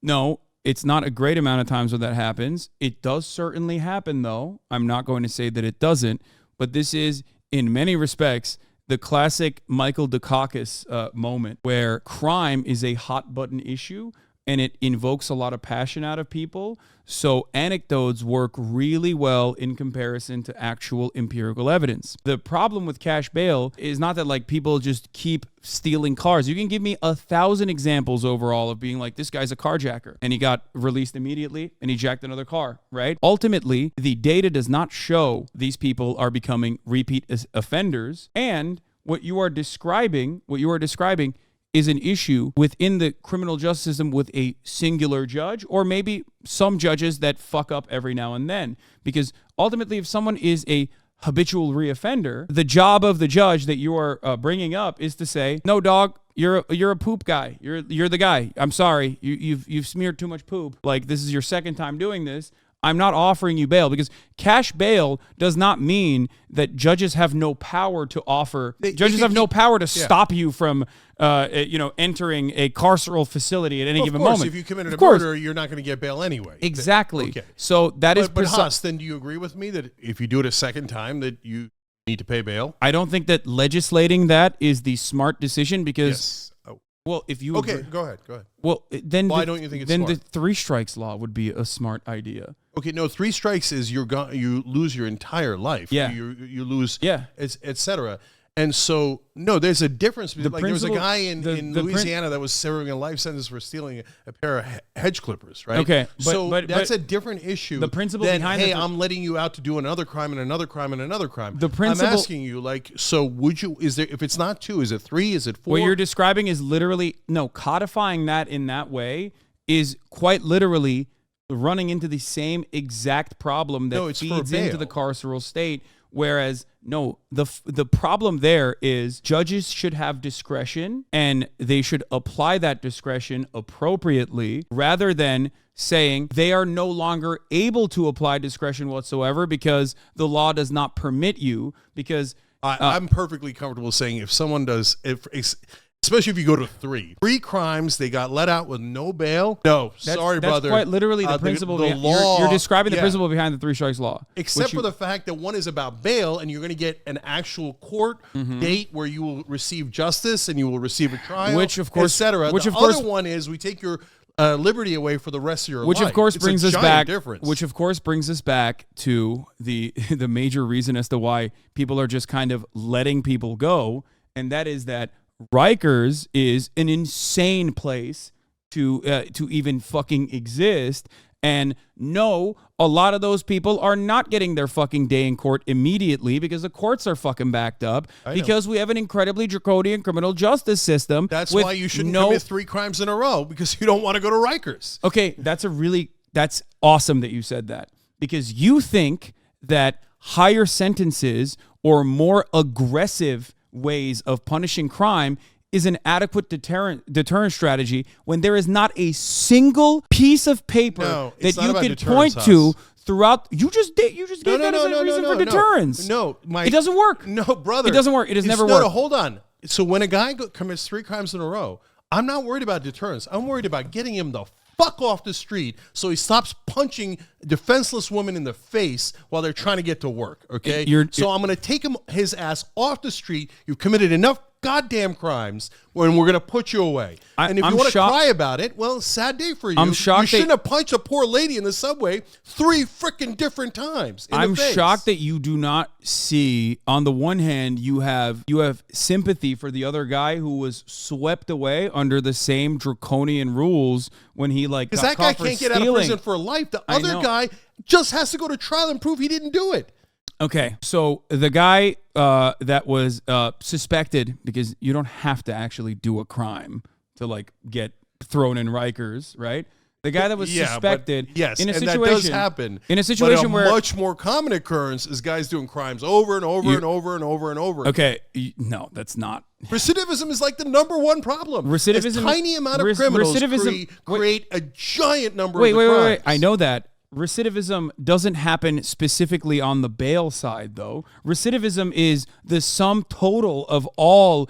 No, it's not a great amount of times when that happens. It does certainly happen, though. I'm not going to say that it doesn't, but this is, in many respects, the classic Michael Dukakis moment where crime is a hot button issue and it invokes a lot of passion out of people. So anecdotes work really well in comparison to actual empirical evidence. The problem with cash bail is not that like people just keep stealing cars. You can give me 1,000 examples overall of being like, this guy's a carjacker and he got released immediately and he jacked another car, right? Ultimately, the data does not show these people are becoming repeat offenders. And what you are describing is an issue within the criminal justice system with a singular judge, or maybe some judges that fuck up every now and then. Because ultimately, if someone is a habitual reoffender, the job of the judge that you are bringing up is to say, no, dog, you're a poop guy. You're the guy. I'm sorry. You've smeared too much poop. Like, this is your second time doing this. I'm not offering you bail, because cash bail does not mean that judges have no power to offer. Judges have no power to stop you from, entering a carceral facility at any given moment. If you committed a murder, you're not going to get bail anyway. Exactly. Okay. So that is. But Haas, then do you agree with me that if you do it a second time, that you need to pay bail? I don't think that legislating that is the smart decision, because. Yes. Well, if you okay, go ahead. Well, then why don't you think it's smart? Then the 3 strikes law would be a smart idea. Okay, no, 3 strikes is you lose your entire life. Yeah, you lose. Yeah, etc. And so, no, there's a difference. Like there was a guy in Louisiana that was serving a life sentence for stealing a pair of hedge clippers, right? Okay, but that's a different issue. The principle than, behind hey, I'm letting you out to do another crime and another crime and another crime. The principle, I'm asking you, like, so would you? Is there? If it's not 2, is it 3? Is it 4? What you're describing is literally codifying that in that way is quite literally running into the same exact problem that feeds into the carceral state. Whereas, no, the problem there is judges should have discretion and they should apply that discretion appropriately, rather than saying they are no longer able to apply discretion whatsoever because the law does not permit you. Because I'm perfectly comfortable saying if someone does, especially if you go to 3 crimes, they got let out with no bail. No, sorry, brother. That's quite literally the principle. The law, you're describing the principle behind the 3 strikes law. Except for the fact that one is about bail, and you're going to get an actual court date where you will receive justice and you will receive a trial, which of course, etc. The other one is we take your liberty away for the rest of your life. Which of course brings us back. Difference. Which of course brings us back to the major reason as to why people are just kind of letting people go, and that is that Rikers is an insane place to even fucking exist. And no, a lot of those people are not getting their fucking day in court immediately because the courts are fucking backed up because we have an incredibly draconian criminal justice system. That's why you shouldn't commit 3 crimes in a row, because you don't want to go to Rikers. Okay, that's awesome that you said that, because you think that higher sentences or more aggressive ways of punishing crime is an adequate deterrent strategy when there is not a single piece of paper that you could point to throughout. You just gave that as a reason for deterrence. No, it doesn't work. No, brother, it doesn't work. It has never worked. No, hold on. So when a guy commits 3 crimes in a row, I'm not worried about deterrence. I'm worried about getting him the fuck off the street so he stops punching defenseless women in the face while they're trying to get to work, okay? So I'm going to take his ass off the street. You've committed enough goddamn crimes when we're going to put you away. And if you want to cry about it, well, sad day for you. I'm shocked. You shouldn't have punched a poor lady in the subway 3 freaking different times. I'm shocked that you do not see, on the one hand, you have sympathy for the other guy who was swept away under the same draconian rules when he got because that guy can't get out of prison for life. The other guy just has to go to trial and prove he didn't do it. Okay, so the guy that was suspected, because you don't have to actually do a crime to get thrown in Rikers, right? The guy that was suspected, yes, in a and situation, that does happen. In a situation where much more common occurrence is guys doing crimes over and over and over and over and over. Okay, no, that's not. Recidivism is like the number one problem. Recidivism, a tiny amount of criminals create a giant number of crimes. Wait. I know that. Recidivism doesn't happen specifically on the bail side, though. Recidivism is the sum total of all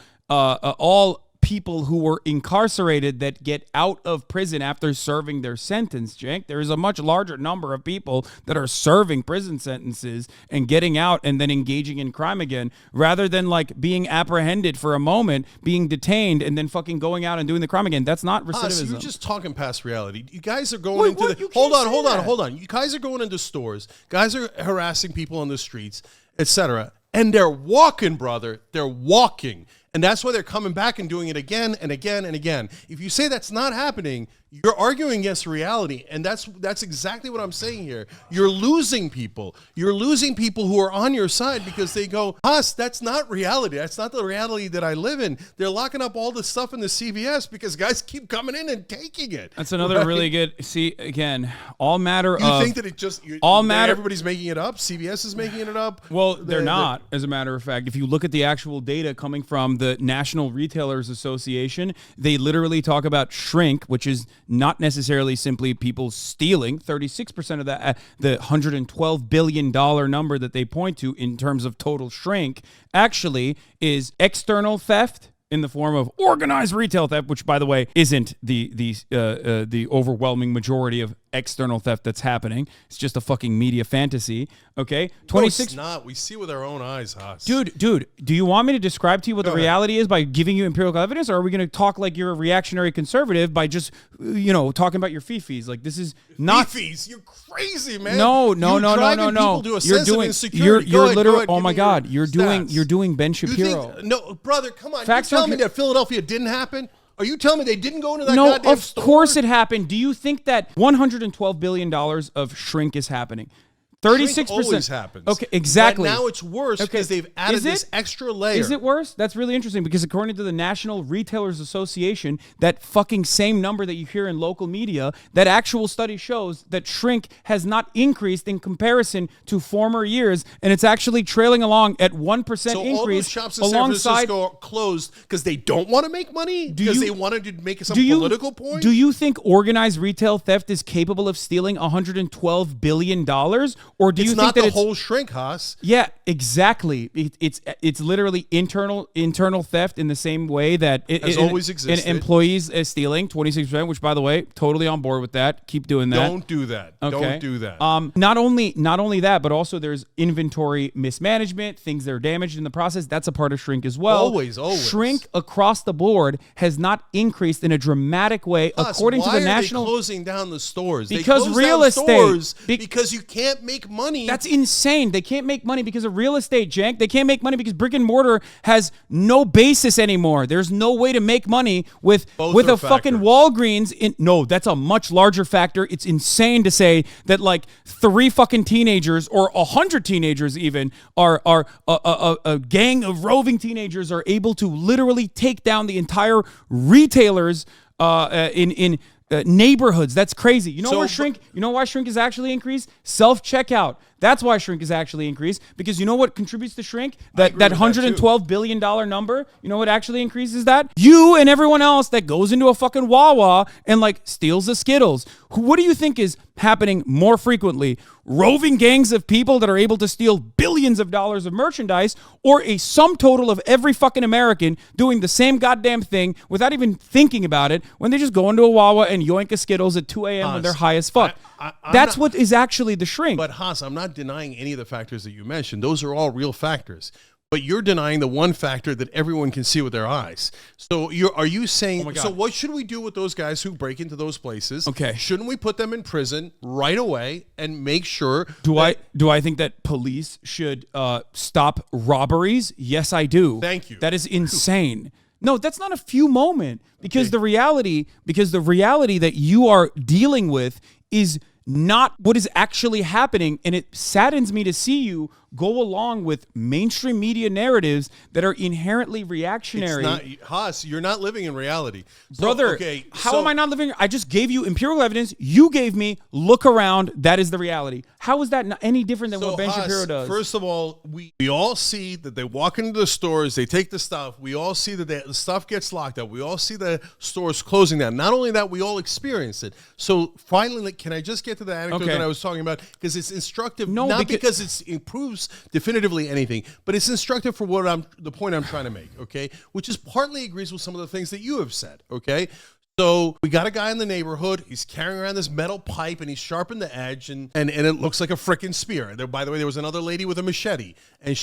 people who were incarcerated that get out of prison after serving their sentence, Cenk. There is a much larger number of people that are serving prison sentences and getting out and then engaging in crime again, rather than being apprehended for a moment, being detained, and then fucking going out and doing the crime again. That's not recidivism. So you're just talking past reality. You guys are going hold on. You guys are going into stores. Guys are harassing people on the streets, etc. And they're walking, brother. They're walking. And that's why they're coming back and doing it again and again and again. If you say that's not happening, you're arguing against reality. And that's exactly what I'm saying here. You're losing people. You're losing people who are on your side because they go, Haas, that's not reality. That's not the reality that I live in. They're locking up all the stuff in the CVS because guys keep coming in and taking it. That's another really good, see, again, all matter of... You think that it just... Everybody's making it up? CVS is making it up? Well, they're not, as a matter of fact. If you look at the actual data coming from the National Retailers Association, they literally talk about shrink, which is not necessarily simply people stealing. 36% of that, the $112 billion number that they point to in terms of total shrink, actually is external theft in the form of organized retail theft, which, by the way, isn't the overwhelming majority of external theft that's happening. It's just a fucking media fantasy. Okay, 26. No, it's not. We see with our own eyes, Haas. Dude, do you want me to describe to you what the reality is by giving you empirical evidence, or are we going to talk like you're a reactionary conservative by just talking about your fifis? This is not fifis. You're crazy, man. No. You're doing. You're literally. Oh my God, you're doing Ben Shapiro. No, brother, come on. Facts. You tell me that Philadelphia didn't happen? Are you telling me they didn't go into that goddamn store? No, of course it happened. Do you think that $112 billion of shrink is happening? 36% always happens. Okay, exactly. But now it's worse because they've added this extra layer. Is it worse? That's really interesting because according to the National Retailers Association, that fucking same number that you hear in local media, that actual study shows that shrink has not increased in comparison to former years, and it's actually trailing along at 1% increase. So all those shops in San Francisco are closed because they don't want to make money? Because they wanted to make some political point? Do you think organized retail theft is capable of stealing $112 billion? Or do you think that it's not the whole shrink, Haas? Yeah, exactly. It's literally internal theft in the same way that it has always existed. And employees stealing 26%, which, by the way, totally on board with that. Keep doing that. Don't do that. Okay. Don't do that. Not only that, but also there's inventory mismanagement, things that are damaged in the process. That's a part of shrink as well. Always. Shrink across the board has not increased in a dramatic way, Haas, according to the national. Why are they closing down the stores? Because they real estate. Because you can't make money. That's insane. They can't make money because of real estate, Cenk. They can't make money because brick and mortar has no basis anymore. There's no way to make money with a fucking Walgreens. No, that's a much larger factor. It's insane to say that 3 fucking teenagers or 100 teenagers even are a gang of roving teenagers are able to literally take down the entire retailers in neighborhoods. That's crazy. You know why shrink is actually increased? Self-checkout. That's why shrink is actually increased, because you know what contributes to shrink? That $112 billion number. You know what actually increases that? You and everyone else that goes into a fucking Wawa and steals the Skittles. What do you think is happening more frequently? Roving gangs of people that are able to steal billions of dollars of merchandise, or a sum total of every fucking American doing the same goddamn thing without even thinking about it when they just go into a Wawa and yoink a Skittles at 2 a.m. when they're high as fuck? That's what is actually the shrink. But Haas, I'm not denying any of the factors that you mentioned. Those are all real factors. but you're denying the one factor that everyone can see with their eyes. So are you saying, my God. so what should we do with those guys who break into those places? Okay. Shouldn't we put them in prison right away and make sure? Do I think that police should stop robberies? Yes, I do. Thank you. That is insane. No, that's not a few moment, because the reality that you are dealing with is not what is actually happening, and it saddens me to see you go along with mainstream media narratives that are inherently reactionary. It's not, Haas, you're not living in reality. So, Brother, okay, how am I not living? I just gave you empirical evidence. You gave me, look around, that is the reality. How is that not any different than what Ben Haas, Shapiro does? First of all, we all see that they walk into the stores, they take the stuff. We all see that the stuff gets locked up. We all see the stores closing down. Not only that, we all experience it. So finally, can I just get to the anecdote that I was talking about? Because it's instructive, not because it improves definitively anything, but it's instructive for the point I'm trying to make, okay? Which is partly agrees with some of the things that you have said, okay? So we got a guy in the neighborhood. He's carrying around this metal pipe, and he's sharpened the edge, and it looks like a frickin' spear. There, by the way, there was another lady with a machete, and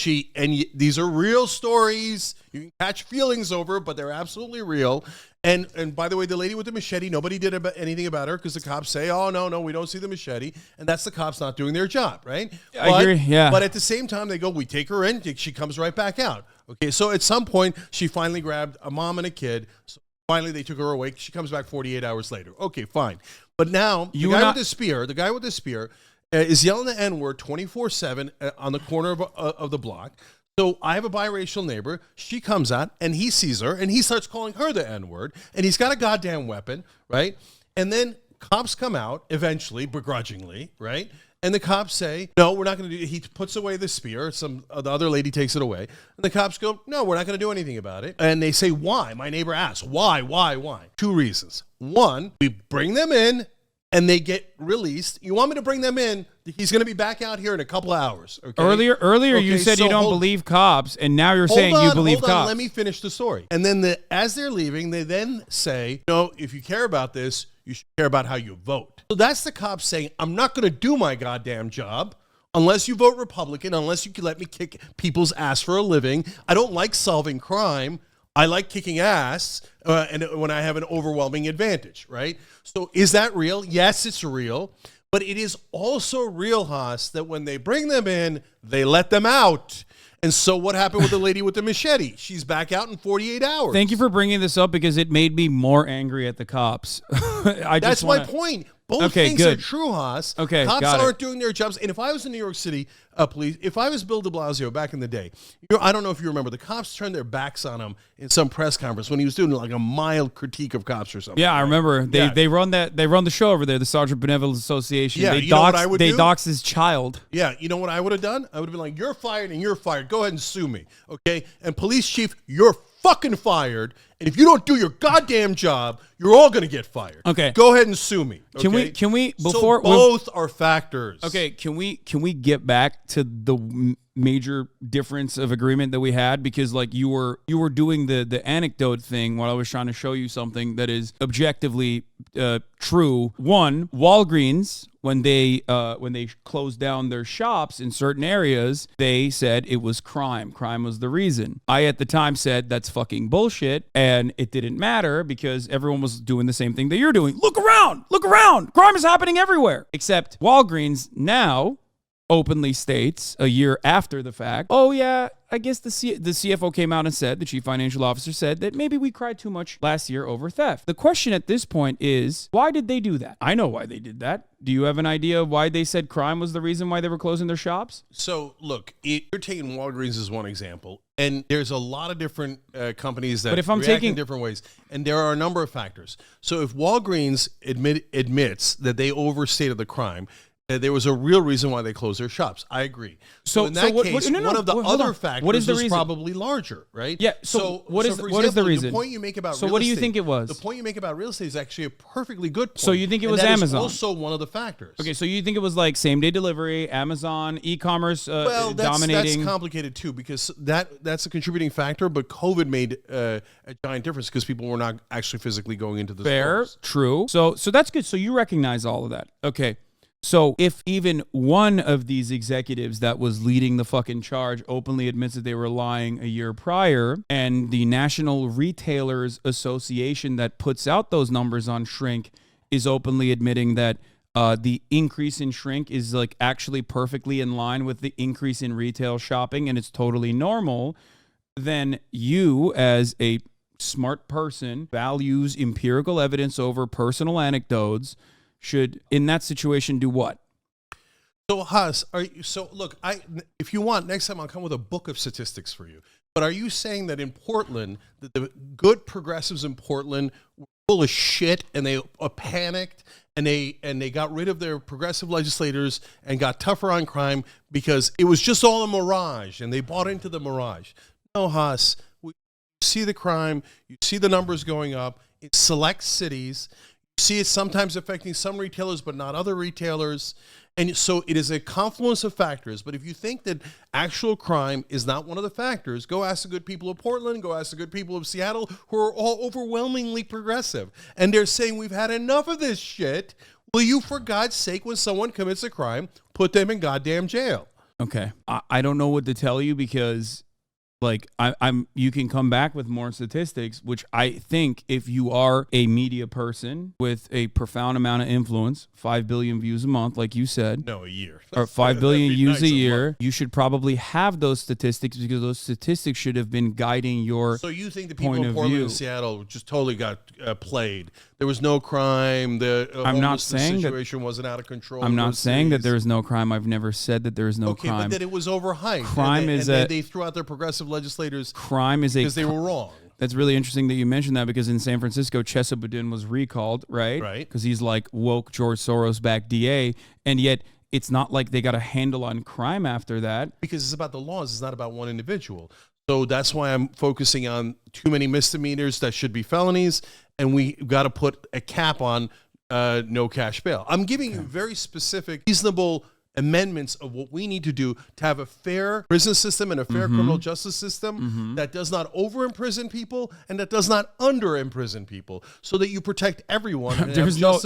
these are real stories. You can catch feelings over, but they're absolutely real. And by the way, the lady with the machete, nobody did anything about her because the cops say, "Oh no, we don't see the machete," and that's the cops not doing their job, right? I agree. Yeah. But at the same time, they go, "We take her in. She comes right back out." Okay, so at some point, she finally grabbed a mom and a kid. So finally, they took her away. She comes back 48 hours later. Okay, fine. But now, the guy with the spear is yelling the N-word 24/7 on the corner of the block. So I have a biracial neighbor. She comes out, and he sees her, and he starts calling her the N-word, and he's got a goddamn weapon, right? And then cops come out, eventually, begrudgingly, right? And the cops say, "No, we're not going to do it." He puts away the spear. The other lady takes it away. And the cops go, "No, we're not going to do anything about it." And they say, "Why?" My neighbor asks, "Why? Two reasons. One, we bring them in, and they get released. You want me to bring them in? He's going to be back out here in a couple of hours. Okay? Earlier, you said you don't believe cops, and now you're saying you believe cops. Let me finish the story. And then as they're leaving, they then say, "No, if you care about this, you should care about how you vote." So that's the cops saying, "I'm not going to do my goddamn job unless you vote Republican, unless you can let me kick people's ass for a living. I don't like solving crime. I like kicking ass, and when I have an overwhelming advantage," right? So is that real? Yes, it's real. But it is also real, Haas, that when they bring them in, they let them out. And so what happened with the lady with the machete? She's back out in 48 hours. Thank you for bringing this up, because it made me more angry at the cops. That's my point. Both things are true, Haas. Okay, cops aren't doing their jobs. And if I was in New York City police, if I was Bill de Blasio back in the day, I don't know if you remember, the cops turned their backs on him in some press conference when he was doing like a mild critique of cops or something. Yeah, I remember. They run the show over there, the Sergeant Benevolent Association. Yeah, you know what I would do? They dox his child. Yeah, you know what I would have done? I would have been like, "You're fired and you're fired. Go ahead and sue me." Okay? And police chief, you're fucking fired. And if you don't do your goddamn job, you're all going to get fired. Okay. Go ahead and sue me. Okay? Can we before so both are factors. Okay, can we get back to the major difference of agreement that we had, because like you were doing the anecdote thing while I was trying to show you something that is objectively true. One, Walgreens, when they closed down their shops in certain areas, they said it was crime. Crime was the reason. I at the time said that's fucking bullshit, and it didn't matter because everyone was doing the same thing that you're doing. Look around. Crime is happening everywhere. Except Walgreens now openly states a year after the fact, "Oh yeah, I guess the CFO came out and said, the chief financial officer said, that maybe we cried too much last year over theft." The question at this point is, why did they do that? I know why they did that. Do you have an idea of why they said crime was the reason why they were closing their shops? So look, you're taking Walgreens as one example, and there's a lot of different companies that react in different ways, and there are a number of factors. So if Walgreens admits that they overstated the crime, there was a real reason why they closed their shops. I agree. So in that case, one of the other factors was probably larger, right? Yeah. So what is the reason? The point you make about so what do you think it was? The point you make about real estate is actually a perfectly good point. So you think it was Amazon? Is also one of the factors. Okay. So you think it was like same day delivery, Amazon, e-commerce dominating? That's complicated too, because that's a contributing factor. But COVID made a giant difference because people were not actually physically going into the stores. True. So that's good. So you recognize all of that. Okay. So if even one of these executives that was leading the fucking charge openly admits that they were lying a year prior, and the National Retailers Association that puts out those numbers on shrink is openly admitting that the increase in shrink is like actually perfectly in line with the increase in retail shopping and it's totally normal, then you as a smart person values empirical evidence over personal anecdotes should in that situation do what? So Haas, look, if you want next time I'll come with a book of statistics for you. But are you saying that in Portland that the good progressives in Portland were full of shit and they panicked and they got rid of their progressive legislators and got tougher on crime because it was just all a mirage and they bought into the mirage? No, Haas, you see the crime, you see the numbers going up in select cities. You see it sometimes affecting some retailers but not other retailers. And so it is a confluence of factors. But if you think that actual crime is not one of the factors, go ask the good people of Portland, go ask the good people of Seattle, who are all overwhelmingly progressive. And they're saying, we've had enough of this shit. Will you, for God's sake, when someone commits a crime, put them in goddamn jail? Okay. I don't know what to tell you because like you can come back with more statistics, which I think if you are a media person with a profound amount of influence, 5 billion views a month, like you said. No, a year. Or 5 billion views a year, you should probably have those statistics because those statistics should have been guiding your So you think the people in Portland and Seattle just totally got played? There was no crime. The I'm not saying situation wasn't out of control. I'm not saying that there is no crime. I've never said that there is no crime. Okay, but that it was overhyped. Crime they threw out their progressive legislators. Crime is because they were wrong. That's really interesting that you mentioned that because in San Francisco, Chesapeake was recalled, right? Right. Because he's like woke George Soros backed DA, and yet it's not like they got a handle on crime after that. Because it's about the laws. It's not about one individual. So that's why I'm focusing on too many misdemeanors that should be felonies, and we got to put a cap on no cash bail. I'm giving you very specific, reasonable amendments of what we need to do to have a fair prison system and a fair criminal justice system that does not over-imprison people and that does not under-imprison people, so that you protect everyone. And there's no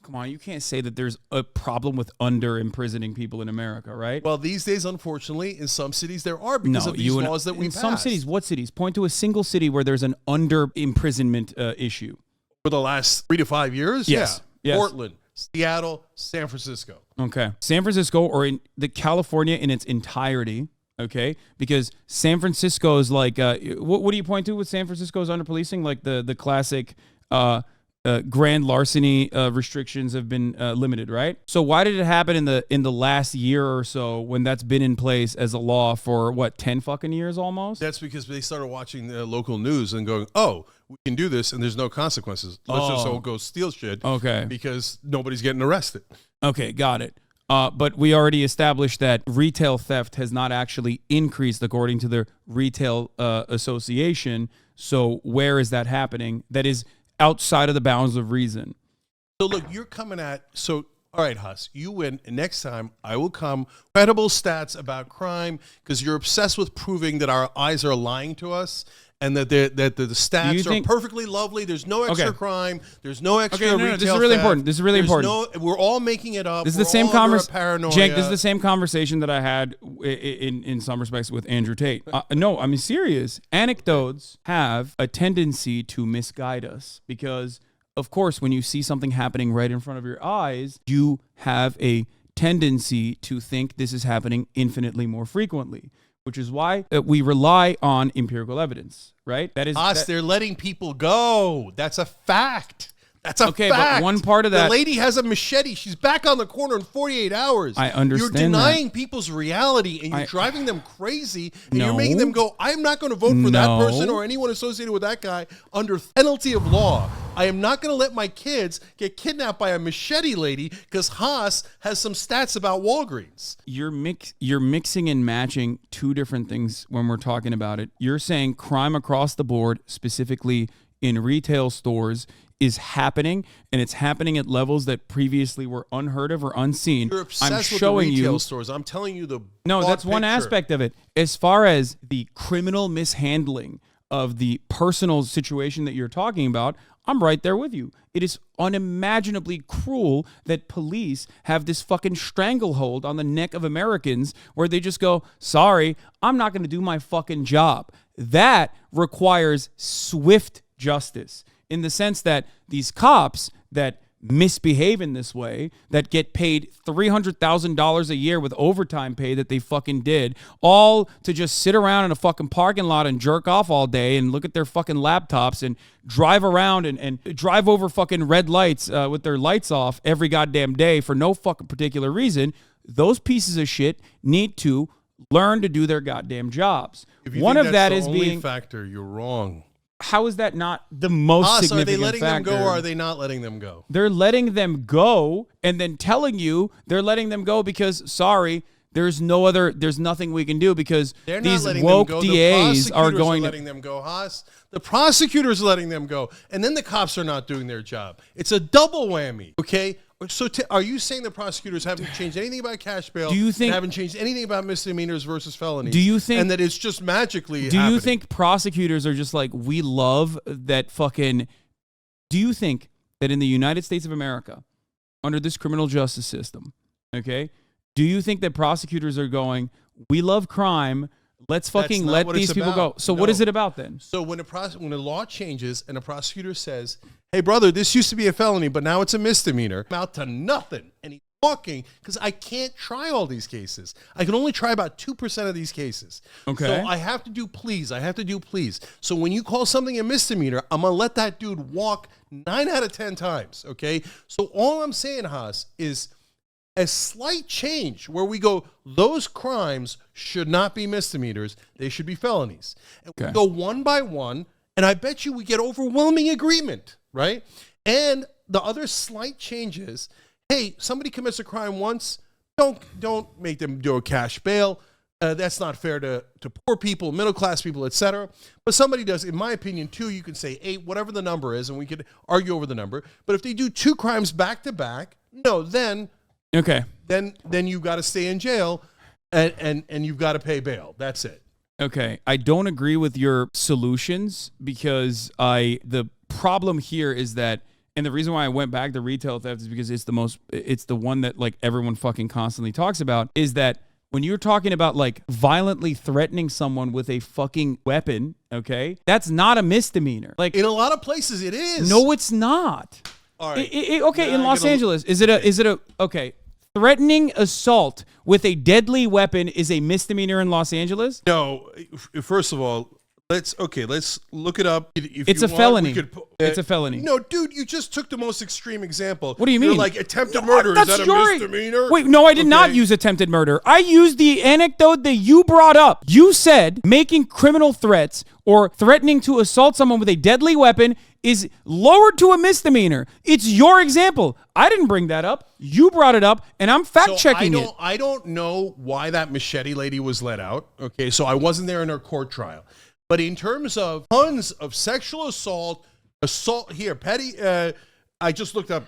come on, you can't say that there's a problem with under-imprisoning people in America, right? Well, these days, unfortunately, in some cities there are because of these laws that we passed. In some cities, what cities? Point to a single city where there's an under-imprisonment issue. For the last 3 to 5 years? Yes. Yeah. Yes. Portland, Seattle, San Francisco. Okay. San Francisco or in the California in its entirety, okay? Because San Francisco is like, what do you point to with San Francisco's under policing? Like the classic grand larceny restrictions have been limited, right? So why did it happen in the last year or so when that's been in place as a law for, 10 fucking years almost? That's because they started watching the local news and going, oh, we can do this and there's no consequences. Let's just all go steal shit. Okay. Because nobody's getting arrested. Okay, got it. But we already established that retail theft has not actually increased according to the Retail Association. So where is that happening? That is outside of the bounds of reason. So look, you're coming at, all right, Hus, you win. And next time I will come credible stats about crime because you're obsessed with proving that our eyes are lying to us and that the stats are perfectly lovely. There's no extra crime. There's no extra retail this is really theft. important. This is really important. We're all making it up. This is the same conversation. Cenk, this is the same conversation that I had in some respects with Andrew Tate. No, I'm serious. Anecdotes have a tendency to misguide us because, of course, when you see something happening right in front of your eyes, you have a tendency to think this is happening infinitely more frequently, which is why we rely on empirical evidence, right? They're letting people go. That's a fact. That's a fact. But one part of that... The lady has a machete. She's back on the corner in 48 hours. I understand You're denying people's reality, and you're driving them crazy, and you're making them go, I'm not going to vote for that person or anyone associated with that guy under penalty of law. I am not going to let my kids get kidnapped by a machete lady because Haas has some stats about Walgreens. You're mixing and matching two different things when we're talking about it. You're saying crime across the board, specifically in retail stores, is happening, and it's happening at levels that previously were unheard of or unseen. You're obsessed with the retail stores. I'm telling you that's one aspect of it. As far as the criminal mishandling of the personal situation that you're talking about, I'm right there with you. It is unimaginably cruel that police have this fucking stranglehold on the neck of Americans where they just go, sorry, I'm not going to do my fucking job. That requires swift justice in the sense that these cops that misbehave in this way, that get paid $300,000 a year with overtime pay that they fucking did, all to just sit around in a fucking parking lot and jerk off all day and look at their fucking laptops and drive around and drive over fucking red lights with their lights off every goddamn day for no fucking particular reason. Those pieces of shit need to learn to do their goddamn jobs. One of that is being factor. You're wrong. How is that not the most significant factor? Are they letting them go or are they not letting them go? They're letting them go and then telling you they're letting them go because, sorry, there's nothing we can do because these woke DAs are going to... letting them go, Haas. The prosecutors are letting them go. And then the cops are not doing their job. It's a double whammy, okay? So are you saying the prosecutors haven't changed anything about cash bail? Do you think haven't changed anything about misdemeanors versus felonies? Do you think, and that it's just magically Do happening? You think prosecutors are just like, we love that fucking... Do you think that in the United States of America, under this criminal justice system, okay, do you think that prosecutors are going, we love crime, let's fucking let these people go? So what is it about then? So when a law changes and a prosecutor says, hey, brother, this used to be a felony, but now it's a misdemeanor, out to nothing. And he's walking because I can't try all these cases. I can only try about 2% of these cases. Okay. So I have to do pleas. So when you call something a misdemeanor, I'm going to let that dude walk 9 out of 10 times. Okay. So all I'm saying, Haas, is a slight change where we go, those crimes should not be misdemeanors. They should be felonies. And we go one by one. And I bet you we get overwhelming agreement, right? And the other slight changes, hey, somebody commits a crime once, don't make them do a cash bail. That's not fair to poor people, middle class people, etc. But somebody does, in my opinion, 2, you can say 8, whatever the number is, and we could argue over the number. But if they do 2 crimes back to back, no, then you've got to stay in jail and you've got to pay bail. That's it. Okay, I don't agree with your solutions because the problem here is that, and the reason why I went back to retail theft is because it's the one that like everyone fucking constantly talks about, is that when you're talking about like violently threatening someone with a fucking weapon, okay, that's not a misdemeanor. Like in a lot of places it is. No, it's not. All right. Okay, in Los Angeles, is it okay. Threatening assault with a deadly weapon is a misdemeanor in Los Angeles? No. First of all, let's look it up. It's a felony. It's a felony. No, dude, you just took the most extreme example. What do you mean? You're like attempted murder. Is that a misdemeanor? Wait, no, I did not use attempted murder. I used the anecdote that you brought up. You said making criminal threats or threatening to assault someone with a deadly weapon is lowered to a misdemeanor. It's your example. I didn't bring that up. You brought it up, and I'm fact-checking it. I don't know why that machete lady was let out. Okay, so I wasn't there in her court trial. But in terms of tons of sexual assault here, petty, I just looked up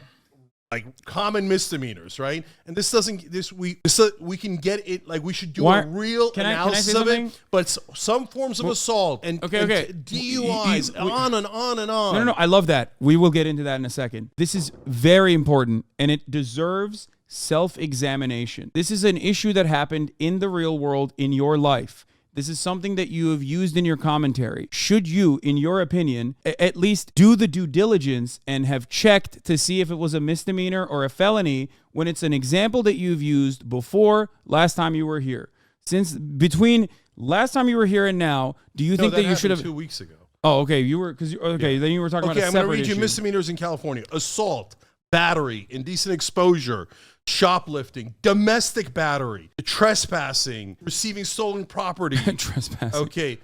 like common misdemeanors, right? And we can get it, like we should do a real analysis of it, but some forms of assault and DUIs, on and on and on. No, I love that. We will get into that in a second. This is very important, and it deserves self-examination. This is an issue that happened in the real world in your life. This is something that you have used in your commentary. Should you, in your opinion, at least do the due diligence and have checked to see if it was a misdemeanor or a felony when it's an example that you've used before last time you were here? Since between last time you were here and now, do you think that you should have 2 weeks ago? Oh, okay. You were then you were talking about a separate issue. Okay, I'm going to read you misdemeanors in California: assault, battery, indecent exposure, shoplifting, domestic battery, trespassing, receiving stolen property. Trespassing. Okay.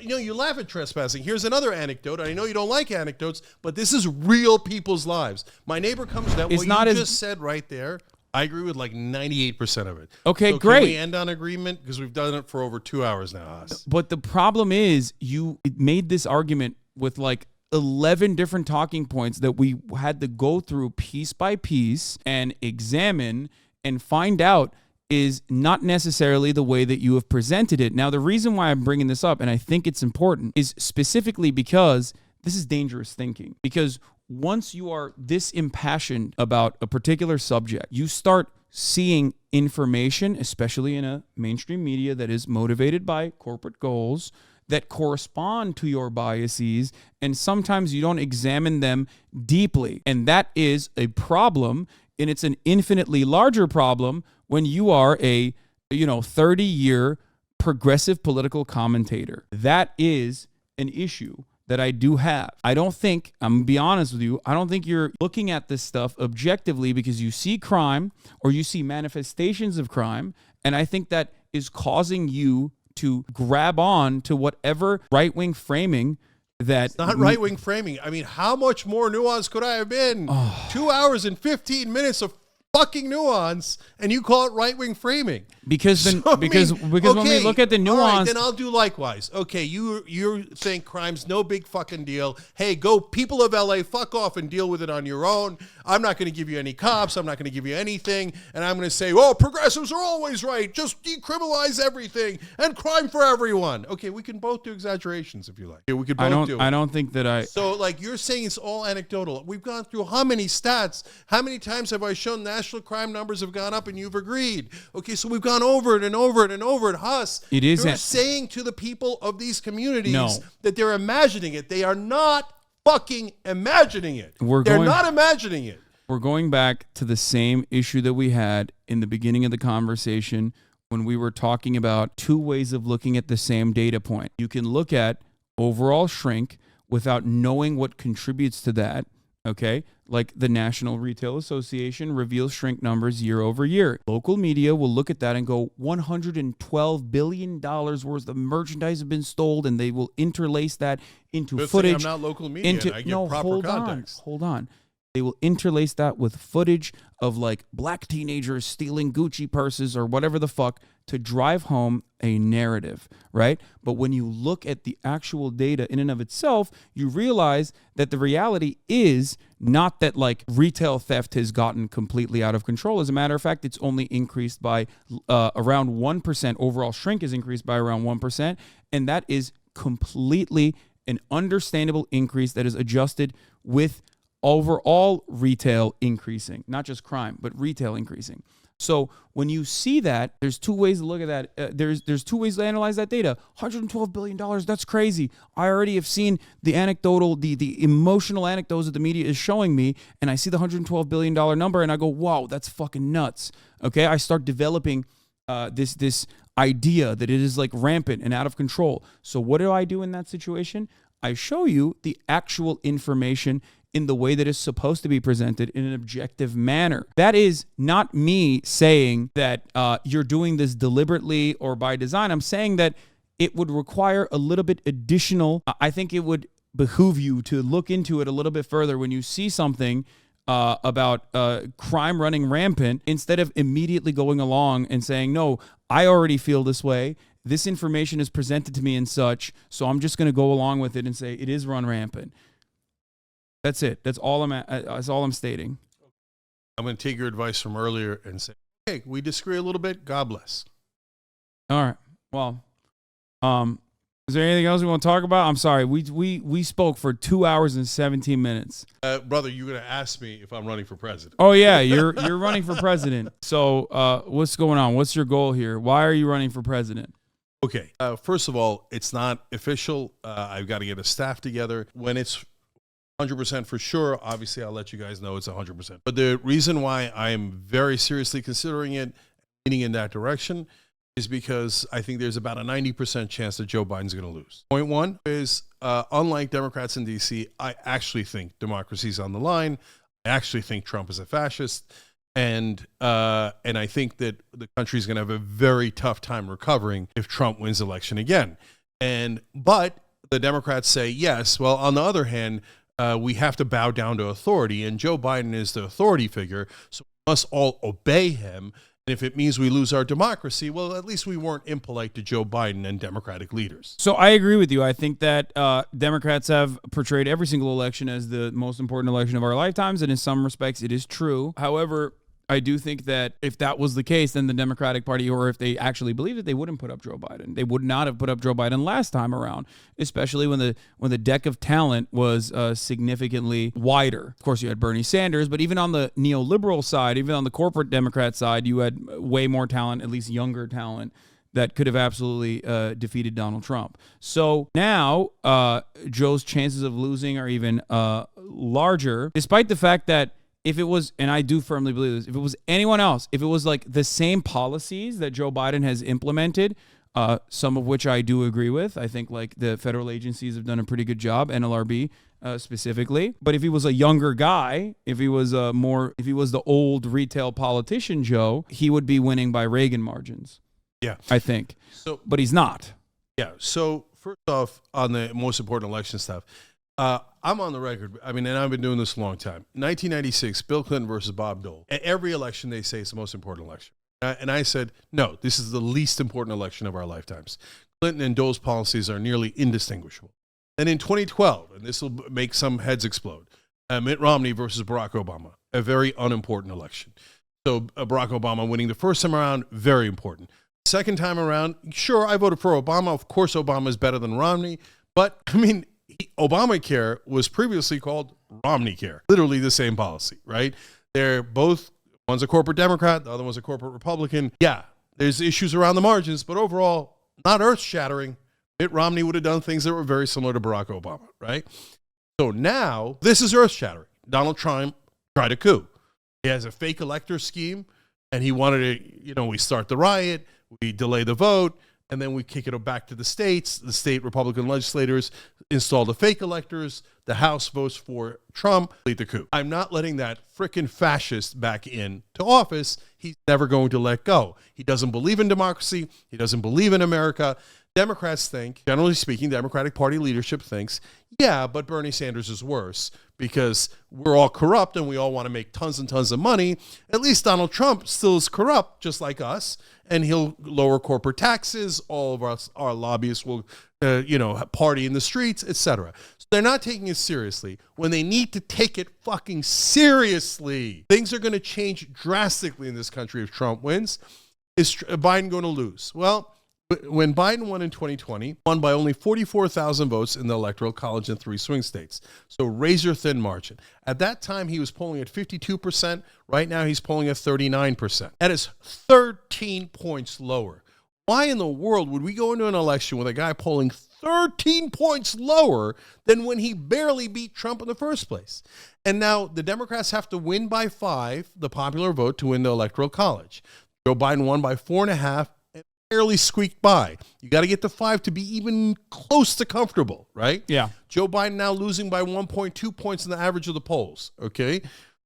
You laugh at trespassing. Here's another anecdote. I know you don't like anecdotes, but this is real people's lives. My neighbor comes down. What you just said right there, I agree with like 98% of it. Okay, so great. Can we end on agreement? Because we've done it for over 2 hours now. But the problem is you made this argument with like 11 different talking points that we had to go through piece by piece and examine and find out is not necessarily the way that you have presented it. Now, the reason why I'm bringing this up, and I think it's important, is specifically because this is dangerous thinking. Because once you are this impassioned about a particular subject, you start seeing information, especially in a mainstream media that is motivated by corporate goals, that correspond to your biases, and sometimes you don't examine them deeply. And that is a problem, and it's an infinitely larger problem when you are a 30-year progressive political commentator. That is an issue that I do have. I'm gonna be honest with you, I don't think you're looking at this stuff objectively because you see crime or you see manifestations of crime, and I think that is causing you to grab on to whatever right-wing framing that... It's not right-wing framing. I mean, how much more nuance could I have been? 2 hours and 15 minutes of fucking nuance, and you call it right-wing framing. Because when we look at the nuance... All right, then I'll do likewise. Okay, you think crime's no big fucking deal. Hey, go, people of LA, fuck off and deal with it on your own. I'm not going to give you any cops. I'm not going to give you anything. And I'm going to say, oh, progressives are always right. Just decriminalize everything and crime for everyone. Okay, we can both do exaggerations if you like. Yeah, we could both do it. I don't think that I... So, you're saying it's all anecdotal. We've gone through how many stats? How many times have I shown national crime numbers have gone up and you've agreed? Okay, so we've gone over it and over it and over it. Huss, you're saying to the people of these communities that they're imagining it. They are not fucking imagining it. They're not imagining it. We're going back to the same issue that we had in the beginning of the conversation when we were talking about two ways of looking at the same data point. You can look at overall shrink without knowing what contributes to that, okay? Like the National Retail Association reveals shrink numbers year over year. Local media will look at that and go, $112 billion worth of merchandise have been stolen, and they will interlace that into footage. I'm not local media. I get proper context. Hold on. They will interlace that with footage of black teenagers stealing Gucci purses or whatever the fuck to drive home a narrative, right? But when you look at the actual data in and of itself, you realize that the reality is not that retail theft has gotten completely out of control. As a matter of fact, it's only increased by around 1%. Overall shrink is increased by around 1%. And that is completely an understandable increase that is adjusted with overall retail increasing, not just crime, but retail increasing. So when you see that, there's two ways to look at that. There's two ways to analyze that data. $112 billion, that's crazy. I already have seen the anecdotal, the emotional anecdotes that the media is showing me, and I see the $112 billion number, and I go, wow, that's fucking nuts. Okay, I start developing this idea that it is rampant and out of control. So what do I do in that situation? I show you the actual information in the way that is supposed to be presented in an objective manner. That is not me saying that you're doing this deliberately or by design. I'm saying that it would require a little bit additional. I think it would behoove you to look into it a little bit further when you see something about crime running rampant, instead of immediately going along and saying, no, I already feel this way. This information is presented to me and such, so I'm just going to go along with it and say it is run rampant. That's it. That's all I'm stating. I'm going to take your advice from earlier and say, hey, we disagree a little bit. God bless. All right. Well, is there anything else we want to talk about? I'm sorry. We spoke for 2 hours and 17 minutes. Brother, you're going to ask me if I'm running for president. Oh yeah, you're running for president. So what's going on? What's your goal here? Why are you running for president? Okay. First of all, it's not official. I've got to get a staff together. When it's 100% for sure, obviously I'll let you guys know it's 100%. But the reason why I'm very seriously considering it, leaning in that direction, is because I think there's about a 90% chance that Joe Biden's going to lose. Point one is, unlike Democrats in D.C., I actually think democracy's on the line. I actually think Trump is a fascist. And I think that the country's going to have a very tough time recovering if Trump wins the election again. But the Democrats say, yes, well, on the other hand, we have to bow down to authority, and Joe Biden is the authority figure, so we must all obey him. And if it means we lose our democracy, well, at least we weren't impolite to Joe Biden and Democratic leaders. So I agree with you. I think that Democrats have portrayed every single election as the most important election of our lifetimes, and in some respects, it is true. However, I do think that if that was the case, then the Democratic Party, or if they actually believed it, they wouldn't put up Joe Biden. They would not have put up Joe Biden last time around, especially when the deck of talent was significantly wider. Of course, you had Bernie Sanders, but even on the neoliberal side, even on the corporate Democrat side, you had way more talent, at least younger talent, that could have absolutely defeated Donald Trump. So now Joe's chances of losing are even larger, despite the fact that if it was, and I do firmly believe this, if it was anyone else, if it was like the same policies that Joe Biden has implemented, some of which I do agree with. I think like the federal agencies have done a pretty good job, NLRB specifically. But if he was a younger guy, if he was the old retail politician Joe, he would be winning by Reagan margins. Yeah, I think. So, but he's not. Yeah. So first off, on the most important election stuff, I'm on the record. I mean, and I've been doing this a long time. 1996, Bill Clinton versus Bob Dole. At every election, they say it's the most important election. And I said, no, this is the least important election of our lifetimes. Clinton and Dole's policies are nearly indistinguishable. And in 2012, and this will make some heads explode, Mitt Romney versus Barack Obama, a very unimportant election. So Barack Obama winning the first time around, very important. Second time around, sure, I voted for Obama. Of course, Obama is better than Romney. But, I mean, Obamacare was previously called Romney Care. Literally the same policy, right? They're both, one's a corporate Democrat, the other one's a corporate Republican. Yeah, there's issues around the margins, but overall, not earth-shattering. Mitt Romney would have done things that were very similar to Barack Obama, right? So now, this is earth-shattering. Donald Trump tried a coup. He has a fake elector scheme, and he wanted to, we start the riot, we delay the vote, and then we kick it back to the states. The state Republican legislators install the fake electors. The House votes for Trump, lead the coup. I'm not letting that frickin' fascist back into office. He's never going to let go. He doesn't believe in democracy. He doesn't believe in America. Democrats think, generally speaking, Democratic Party leadership thinks, yeah, but Bernie Sanders is worse because we're all corrupt and we all want to make tons and tons of money. At least Donald Trump still is corrupt, just like us, and he'll lower corporate taxes. All of us, our lobbyists will, party in the streets, etc. So they're not taking it seriously when they need to take it fucking seriously. Things are going to change drastically in this country if Trump wins. Is Biden going to lose? Well, when Biden won in 2020, won by only 44,000 votes in the Electoral College in 3 swing states. So razor-thin margin. At that time, he was polling at 52%. Right now, he's polling at 39%. That is 13 points lower. Why in the world would we go into an election with a guy polling 13 points lower than when he barely beat Trump in the first place? And now the Democrats have to win by 5, the popular vote, to win the Electoral College. Joe Biden won by 4.5. Barely squeaked by. You got to get to 5 to be even close to comfortable, right? Yeah. Joe Biden now losing by 1.2 points in the average of the polls, okay?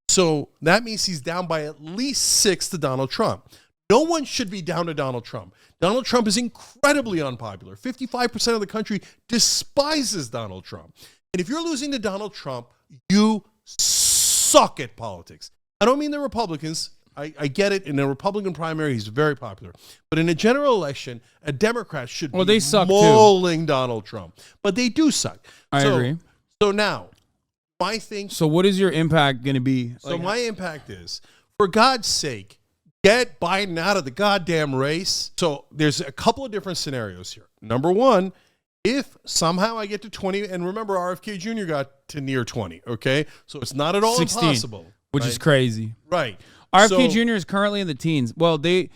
So that means he's down by at least 6 to Donald Trump. No one should be down to Donald Trump. Donald Trump is incredibly unpopular. 55% of the country despises Donald Trump. And if you're losing to Donald Trump, you suck at politics. I don't mean the Republicans. I get it. In a Republican primary, he's very popular. But in a general election, a Democrat should be mauling Donald Trump. But they do suck. I agree. So now, my thing... So what is your impact going to be? So my impact is, for God's sake, get Biden out of the goddamn race. So there's a couple of different scenarios here. Number one, if somehow I get to 20, and remember, RFK Jr. got to near 20, okay? So it's not at all 16, impossible. Which is crazy. Right. RFK Jr. is currently in the teens. Well, the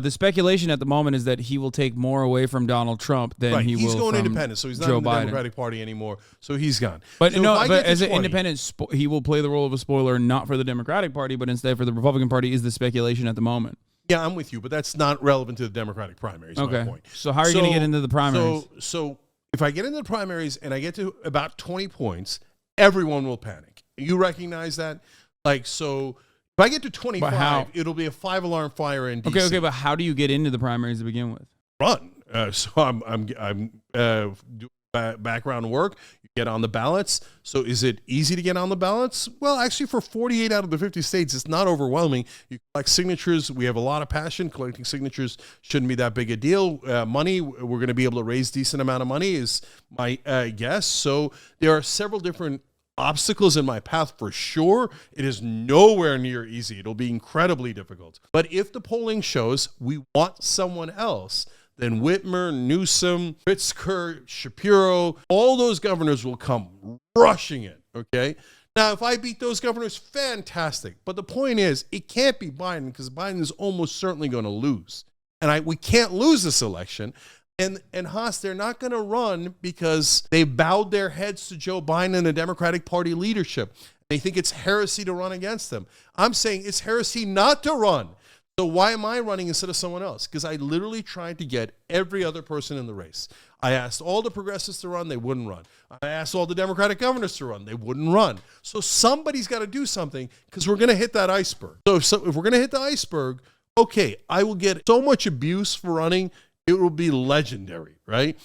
speculation at the moment is that he will take more away from Donald Trump than he will He's going from independent, so he's not Joe in the Biden. Democratic Party anymore, so he's gone. But so but as an independent, he will play the role of a spoiler, not for the Democratic Party, but instead for the Republican Party is the speculation at the moment. Yeah, I'm with you, but that's not relevant to the Democratic primaries, okay. my point. So how are you going to get into the primaries? So if I get into the primaries and I get to about 20 points, everyone will panic. You recognize that? If I get to 25, it'll be a 5-alarm fire in DC. Okay, but how do you get into the primaries to begin with? Run. So I'm doing background work. You get on the ballots. So is it easy to get on the ballots? Well, actually, for 48 out of the 50 states, it's not overwhelming. You collect signatures. We have a lot of passion. Collecting signatures shouldn't be that big a deal. Money, we're going to be able to raise decent amount of money is my guess. So there are several different obstacles in my path for sure. It is nowhere near easy. It'll be incredibly difficult. But if the polling shows we want someone else, then Whitmer, Newsom, Pritzker, Shapiro, all those governors will come rushing in, okay? Now, if I beat those governors, fantastic. But the point is, it can't be Biden because Biden is almost certainly going to lose. And we can't lose this election. And Haas, they're not going to run because they bowed their heads to Joe Biden and the Democratic Party leadership. They think it's heresy to run against them. I'm saying it's heresy not to run. So why am I running instead of someone else? Because I literally tried to get every other person in the race. I asked all the progressives to run, they wouldn't run. I asked all the Democratic governors to run, they wouldn't run. So somebody's got to do something because we're going to hit that iceberg. So if we're going to hit the iceberg, okay, I will get so much abuse for running, it will be legendary, right?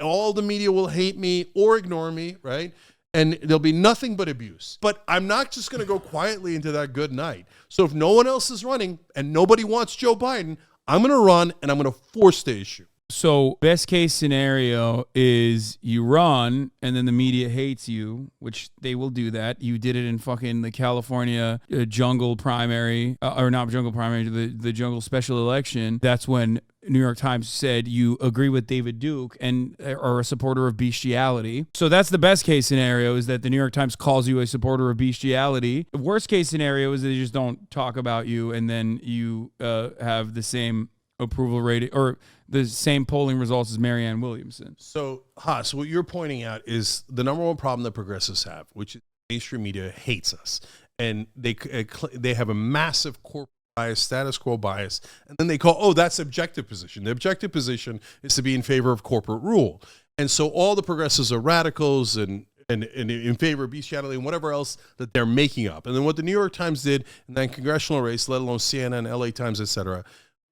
All the media will hate me or ignore me, right? And there'll be nothing but abuse. But I'm not just going to go quietly into that good night. So if no one else is running and nobody wants Joe Biden, I'm going to run and I'm going to force the issue. So best case scenario is you run and then the media hates you, which they will do that. You did it in fucking the California jungle primary, or not jungle primary, the jungle special election. That's when New York Times said you agree with David Duke and are a supporter of bestiality. So that's the best case scenario, is that the New York Times calls you a supporter of bestiality. The worst case scenario is they just don't talk about you and then you have the same approval rating or the same polling results as Marianne Williamson. So, Haas, what you're pointing out is the number one problem that progressives have, which is mainstream media hates us. And they have a massive corporate bias, status quo bias, and then they call, oh, that's objective position. The objective position is to be in favor of corporate rule. And so all the progressives are radicals and in favor of bestiality and whatever else that they're making up. And then what the New York Times did in that congressional race, let alone CNN, LA Times, etc.,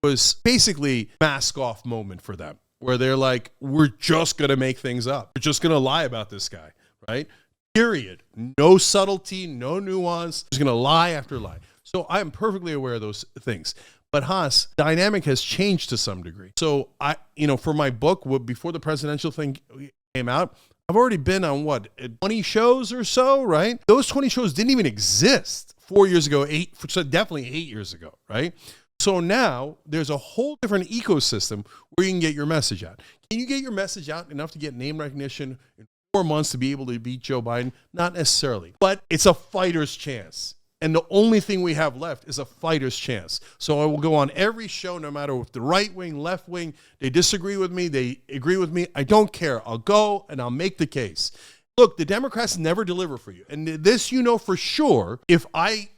was basically mask off moment for them, where they're like, we're just going to make things up. We're just going to lie about this guy, right? Period. No subtlety, no nuance. Just going to lie after lie. So I'm perfectly aware of those things. But Haas, dynamic has changed to some degree. So for my book, before the presidential thing came out, I've already been on 20 shows or so, right? Those 20 shows didn't even exist 4 years ago, definitely 8 years ago, right? So now there's a whole different ecosystem where you can get your message out. Can you get your message out enough to get name recognition in 4 months to be able to beat Joe Biden? Not necessarily, but it's a fighter's chance. And the only thing we have left is a fighter's chance. So I will go on every show, no matter if the right wing, left wing, they disagree with me, they agree with me. I don't care. I'll go and I'll make the case. Look, the Democrats never deliver for you. And this, for sure, if I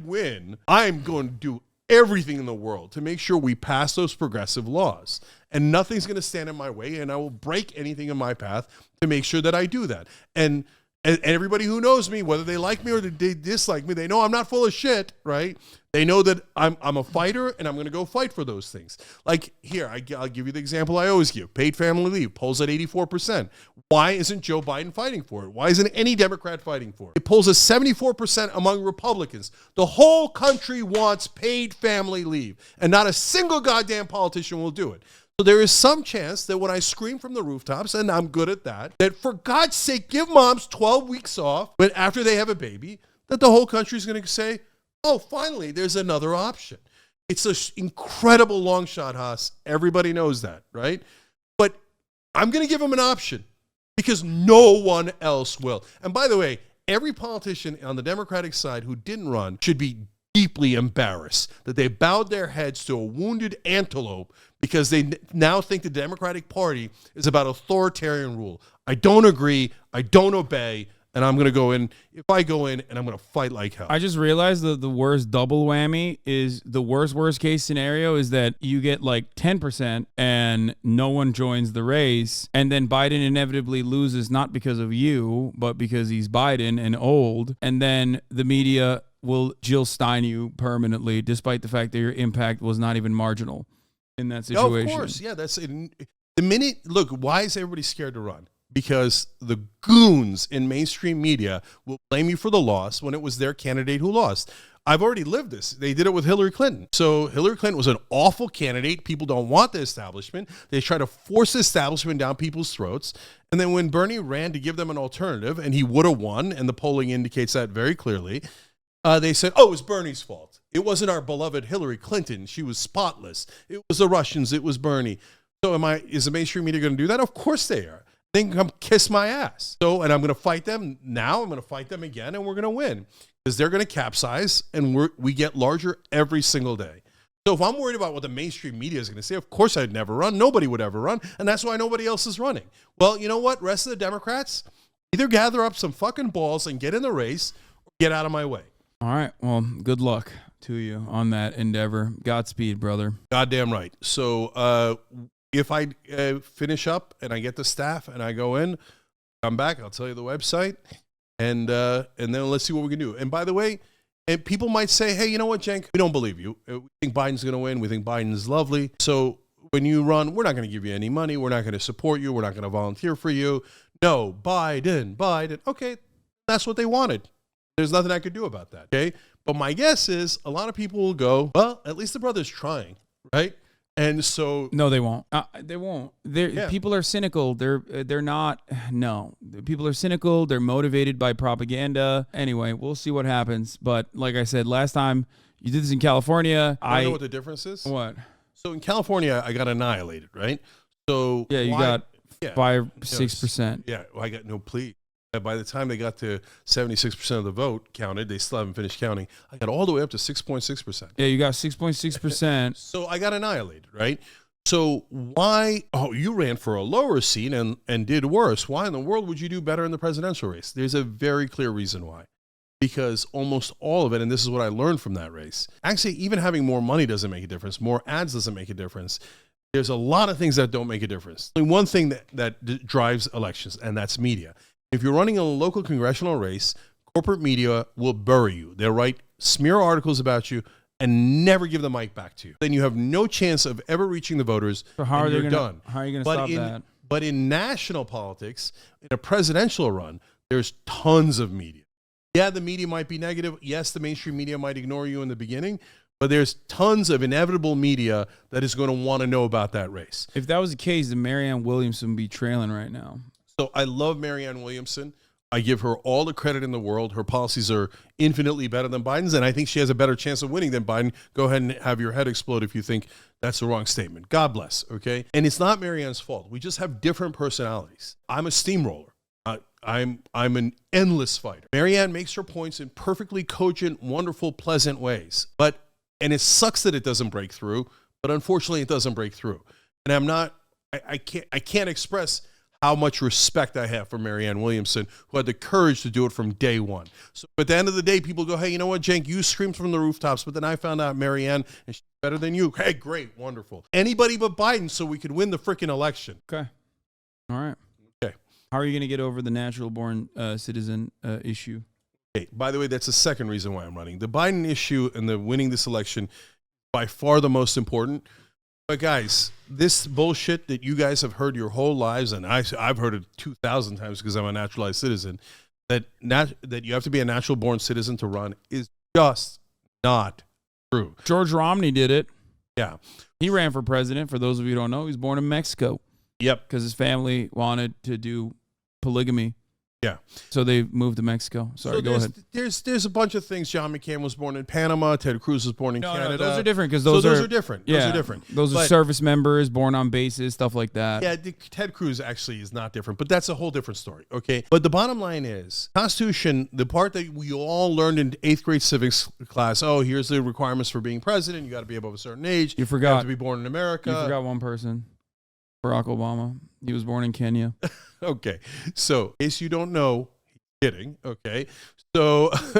win, I'm going to do everything in the world to make sure we pass those progressive laws. And nothing's going to stand in my way, and I will break anything in my path to make sure that I do that. And everybody who knows me, whether they like me or they dislike me, they know I'm not full of shit, right? They know that I'm a fighter, and I'm going to go fight for those things. Like here, I'll give you the example I always give. Paid family leave, polls at 84%. Why isn't Joe Biden fighting for it? Why isn't any Democrat fighting for it? It polls at 74% among Republicans. The whole country wants paid family leave, and not a single goddamn politician will do it. So there is some chance that when I scream from the rooftops, and I'm good at that for God's sake, give moms 12 weeks off, but after they have a baby, that the whole country is going to say, oh, finally, there's another option. It's an incredible long shot, Haas. Everybody knows that, right? But I'm going to give them an option because no one else will. And by the way, every politician on the Democratic side who didn't run should be deeply embarrassed that they bowed their heads to a wounded antelope because they now think the Democratic Party is about authoritarian rule. I don't agree. I don't obey. And I'm going to go in. If I go in, and I'm going to fight like hell. I just realized that the worst double whammy is the worst case scenario is that you get like 10% and no one joins the race. And then Biden inevitably loses, not because of you, but because he's Biden and old. And then the media will Jill Stein you permanently, despite the fact that your impact was not even marginal in that situation. No, of course. Yeah, that's it. The minute, look, why is everybody scared to run? Because the goons in mainstream media will blame you for the loss when it was their candidate who lost. I've already lived this. They did it with Hillary Clinton. So Hillary Clinton was an awful candidate. People don't want the establishment. They try to force the establishment down people's throats. And then when Bernie ran to give them an alternative, and he would have won, and the polling indicates that very clearly, they said, oh, it was Bernie's fault. It wasn't our beloved Hillary Clinton. She was spotless. It was the Russians. It was Bernie. So is the mainstream media going to do that? Of course they are. They can come kiss my ass. So, and I'm going to fight them now. I'm going to fight them again, and we're going to win. Because they're going to capsize, and we get larger every single day. So if I'm worried about what the mainstream media is going to say, of course I'd never run. Nobody would ever run, and that's why nobody else is running. Well, you know what? Rest of the Democrats, either gather up some fucking balls and get in the race, or get out of my way. All right. Well, good luck to you on that endeavor. Godspeed, brother. Goddamn right. So if I finish up and I get the staff and I go in, come back, I'll tell you the website. And then let's see what we can do. And by the way, and people might say, hey, you know what, Cenk? We don't believe you. We think Biden's going to win. We think Biden's lovely. So when you run, we're not going to give you any money. We're not going to support you. We're not going to volunteer for you. No, Biden. Okay, that's what they wanted. There's nothing I could do about that, okay? But my guess is a lot of people will go, well, at least the brother's trying, right? And so no, they won't. They won't. People are cynical. They're not. No, people are cynical. They're motivated by propaganda. Anyway, we'll see what happens. But like I said last time, you did this in California. I know what the difference is. What? So in California, I got annihilated, right? So yeah, you got 5-6%. Yeah, well, I got no plea. By the time they got to 76% of the vote counted, they still haven't finished counting. I got all the way up to 6.6%. Yeah, you got 6.6%. So I got annihilated, right? So why? Oh, you ran for a lower seat and did worse. Why in the world would you do better in the presidential race? There's a very clear reason why. Because almost all of it, and this is what I learned from that race, actually, even having more money doesn't make a difference. More ads doesn't make a difference. There's a lot of things that don't make a difference. Only one thing that drives elections, and that's media. If you're running a local congressional race, corporate media will bury you. They'll write smear articles about you and never give the mic back to you. Then you have no chance of ever reaching the voters. So how are you're done. How are you going to stop that? But in national politics, in a presidential run, there's tons of media. Yeah, the media might be negative. Yes, the mainstream media might ignore you in the beginning, but there's tons of inevitable media that is going to want to know about that race. If that was the case, then Marianne Williamson would be trailing right now. So I love Marianne Williamson. I give her all the credit in the world. Her policies are infinitely better than Biden's, and I think she has a better chance of winning than Biden. Go ahead and have your head explode if you think that's the wrong statement. God bless, okay? And it's not Marianne's fault. We just have different personalities. I'm a steamroller. I'm an endless fighter. Marianne makes her points in perfectly cogent, wonderful, pleasant ways. And it sucks that it doesn't break through, but unfortunately it doesn't break through. And I can't express how much respect I have for Marianne Williamson, who had the courage to do it from day one. So at the end of the day, people go, hey, you know what, Cenk, you screamed from the rooftops, but then I found out Marianne, and she's better than you. Hey, great, wonderful. Anybody but Biden so we could win the freaking election. Okay. All right. Okay. How are you going to get over the natural-born citizen issue? Okay. By the way, that's the second reason why I'm running. The Biden issue and the winning this election, by far the most important. But guys, this bullshit that you guys have heard your whole lives, and I've heard it 2,000 times because I'm a naturalized citizen, that you have to be a natural-born citizen to run is just not true. George Romney did it. Yeah. He ran for president. For those of you who don't know, he was born in Mexico. Yep. Because his family wanted to do polygamy. Yeah. So they moved to Mexico. Sorry, go ahead. There's a bunch of things. John McCain was born in Panama. Ted Cruz was born in Canada. No, those are different because those are different. Yeah, those are different. Those are service members born on bases, stuff like that. Yeah, Ted Cruz actually is not different, but that's a whole different story, okay? But the bottom line is, Constitution, the part that we all learned in 8th grade civics class, oh, here's the requirements for being president. You got to be above a certain age. You forgot. You have to be born in America. You forgot one person. Barack Obama. He was born in Kenya. Okay. So, in case you don't know, kidding, okay?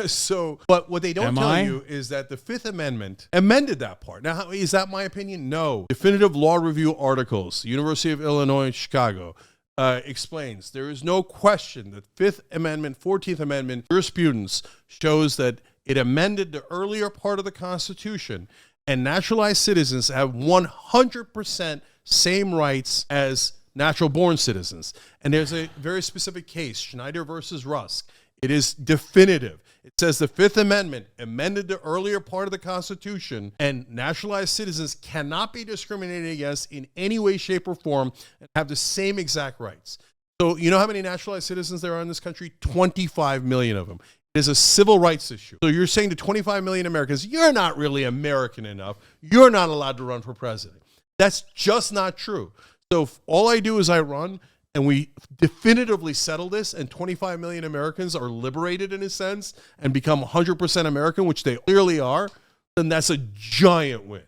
So, but what they don't tell you is that the Fifth Amendment amended that part. Now, is that my opinion? No. Definitive Law Review articles, University of Illinois, Chicago, explains there is no question that Fifth Amendment, 14th Amendment jurisprudence shows that it amended the earlier part of the Constitution, and naturalized citizens have 100% same rights as natural-born citizens. And there's a very specific case, Schneider versus Rusk. It is definitive. It says the Fifth Amendment amended the earlier part of the Constitution, and naturalized citizens cannot be discriminated against in any way, shape, or form and have the same exact rights. So you know how many naturalized citizens there are in this country? 25 million of them. It is a civil rights issue. So you're saying to 25 million Americans, you're not really American enough. You're not allowed to run for president. That's just not true. So if all I do is I run and we definitively settle this and 25 million Americans are liberated in a sense and become 100% American, which they clearly are, then that's a giant win.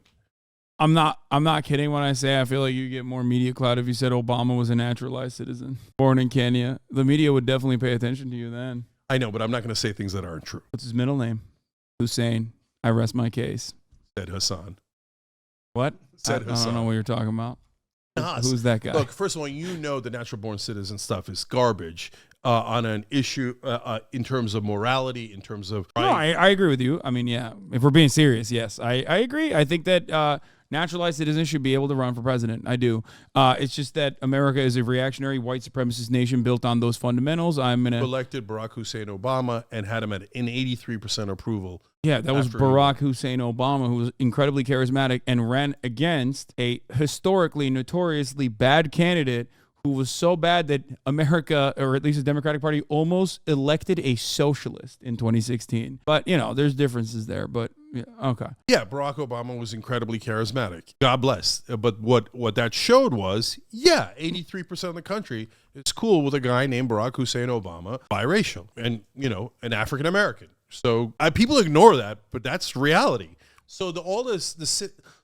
I'm not kidding when I say I feel like you get more media clout if you said Obama was a naturalized citizen born in Kenya. The media would definitely pay attention to you then. I know, but I'm not going to say things that aren't true. What's his middle name? Hussein. I rest my case. Said Hassan. What? Said I Hassan. don't know what you're talking about. Nas. Who's that guy? Look, first of all, you know the natural born citizen stuff is garbage on an issue in terms of morality, in terms of... No, I agree with you. I mean, yeah, if we're being serious, yes, I agree. I think that naturalized citizens should be able to run for president. I do. It's just that America is a reactionary white supremacist nation built on those fundamentals. Elected Barack Hussein Obama and had him at an 83% approval. Yeah, that was Barack Hussein Obama, who was incredibly charismatic and ran against a historically, notoriously bad candidate who was so bad that America, or at least the Democratic Party, almost elected a socialist in 2016. But, you know, there's differences there. But, yeah, okay. Yeah, Barack Obama was incredibly charismatic. God bless. But what that showed was, 83% of the country is cool with a guy named Barack Hussein Obama, biracial, and, you know, an African-American. So people ignore that, but that's reality. So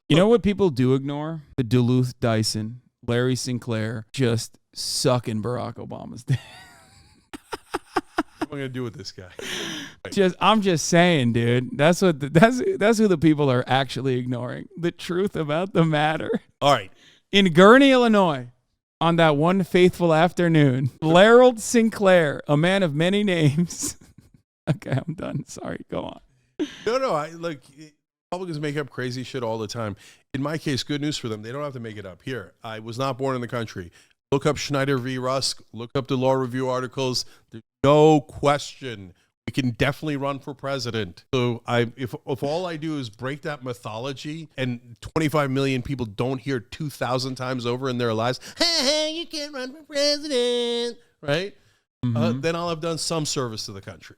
you know what people do ignore? The Duluth Dyson, Larry Sinclair, just sucking Barack Obama's dick. What am I going to do with this guy? I'm just saying, dude. That's who the people are actually ignoring. The truth about the matter. All right. In Gurney, Illinois, on that one fateful afternoon, Larold Sinclair, a man of many names. Okay, I'm done. Sorry, go on. No. Republicans make up crazy shit all the time. In my case, good news for them. They don't have to make it up. Here, I was not born in the country. Look up Schneider v. Rusk. Look up the law review articles. There's no question we can definitely run for president. So if all I do is break that mythology and 25 million people don't hear 2,000 times over in their lives, hey, you can't run for president, right? Mm-hmm. Then I'll have done some service to the country.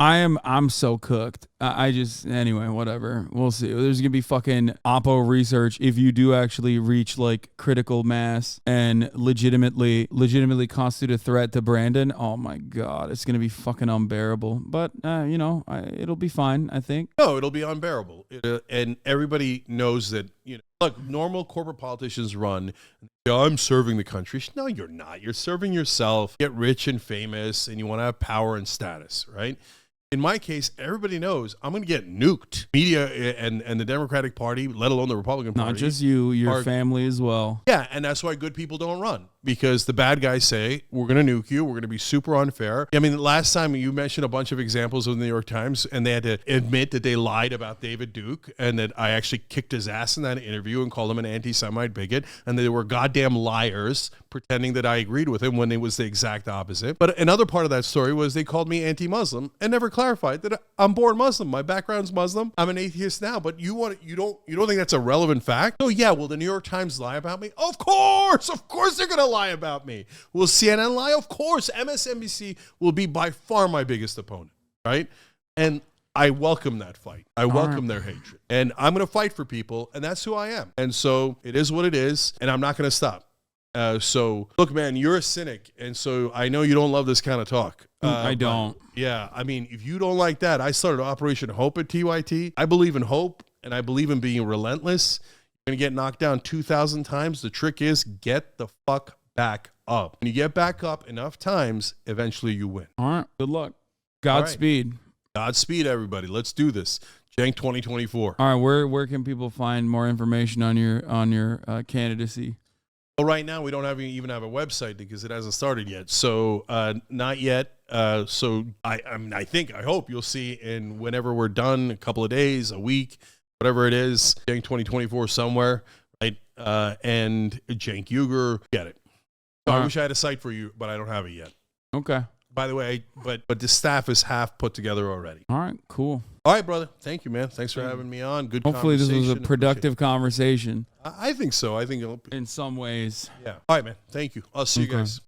I'm so cooked. Anyway, whatever. We'll see. There's going to be fucking Oppo research if you do actually reach like critical mass and legitimately constitute a threat to Brandon. Oh my God. It's going to be fucking unbearable. But, it'll be fine, I think. No, it'll be unbearable. And everybody knows that, look, normal corporate politicians run, I'm serving the country. No, you're not. You're serving yourself. Get rich and famous, and you want to have power and status, right? In my case, everybody knows I'm going to get nuked. Media and the Democratic Party, let alone the Republican Party. Not just you, your family as well. Yeah, and that's why good people don't run. Because the bad guys say, we're going to nuke you. We're going to be super unfair. I mean, last time you mentioned a bunch of examples of the New York Times, and they had to admit that they lied about David Duke, and that I actually kicked his ass in that interview and called him an anti-Semite bigot, and they were goddamn liars pretending that I agreed with him when it was the exact opposite. But another part of that story was they called me anti-Muslim and never clarified that I'm born Muslim. My background's Muslim. I'm an atheist now, but you don't think that's a relevant fact? Oh yeah, will the New York Times lie about me? Of course they're going to lie about me. Will CNN lie? Of course. MSNBC will be by far my biggest opponent, right? And I welcome that fight. I welcome their hatred. And I'm going to fight for people, and that's who I am. And so it is what it is, and I'm not going to stop. So, look, man, you're a cynic, and so I know you don't love this kind of talk. I don't. Yeah, I mean, if you don't like that, I started Operation Hope at TYT. I believe in hope, and I believe in being relentless. You're going to get knocked down 2,000 times. The trick is get the fuck back up. When you get back up enough times, eventually you win. All right. Good luck. Godspeed. Right. Godspeed, everybody. Let's do this. Cenk 2024. All right. Where can people find more information on your candidacy? Well, right now we don't even have a website because it hasn't started yet. So not yet. So I hope you'll see in whenever we're done, a couple of days, a week, whatever it is, Cenk 2024 somewhere, right? And Cenk Uygur, get it. So I wish I had a site for you, but I don't have it yet. Okay. By the way, but the staff is half put together already. All right, cool. All right, brother. Thank you, man. Thanks for having me on. Good Hopefully this was a conversation. productive conversation I think so. I think it'll. in some ways. Yeah. All right, man. Thank you. I'll see you guys.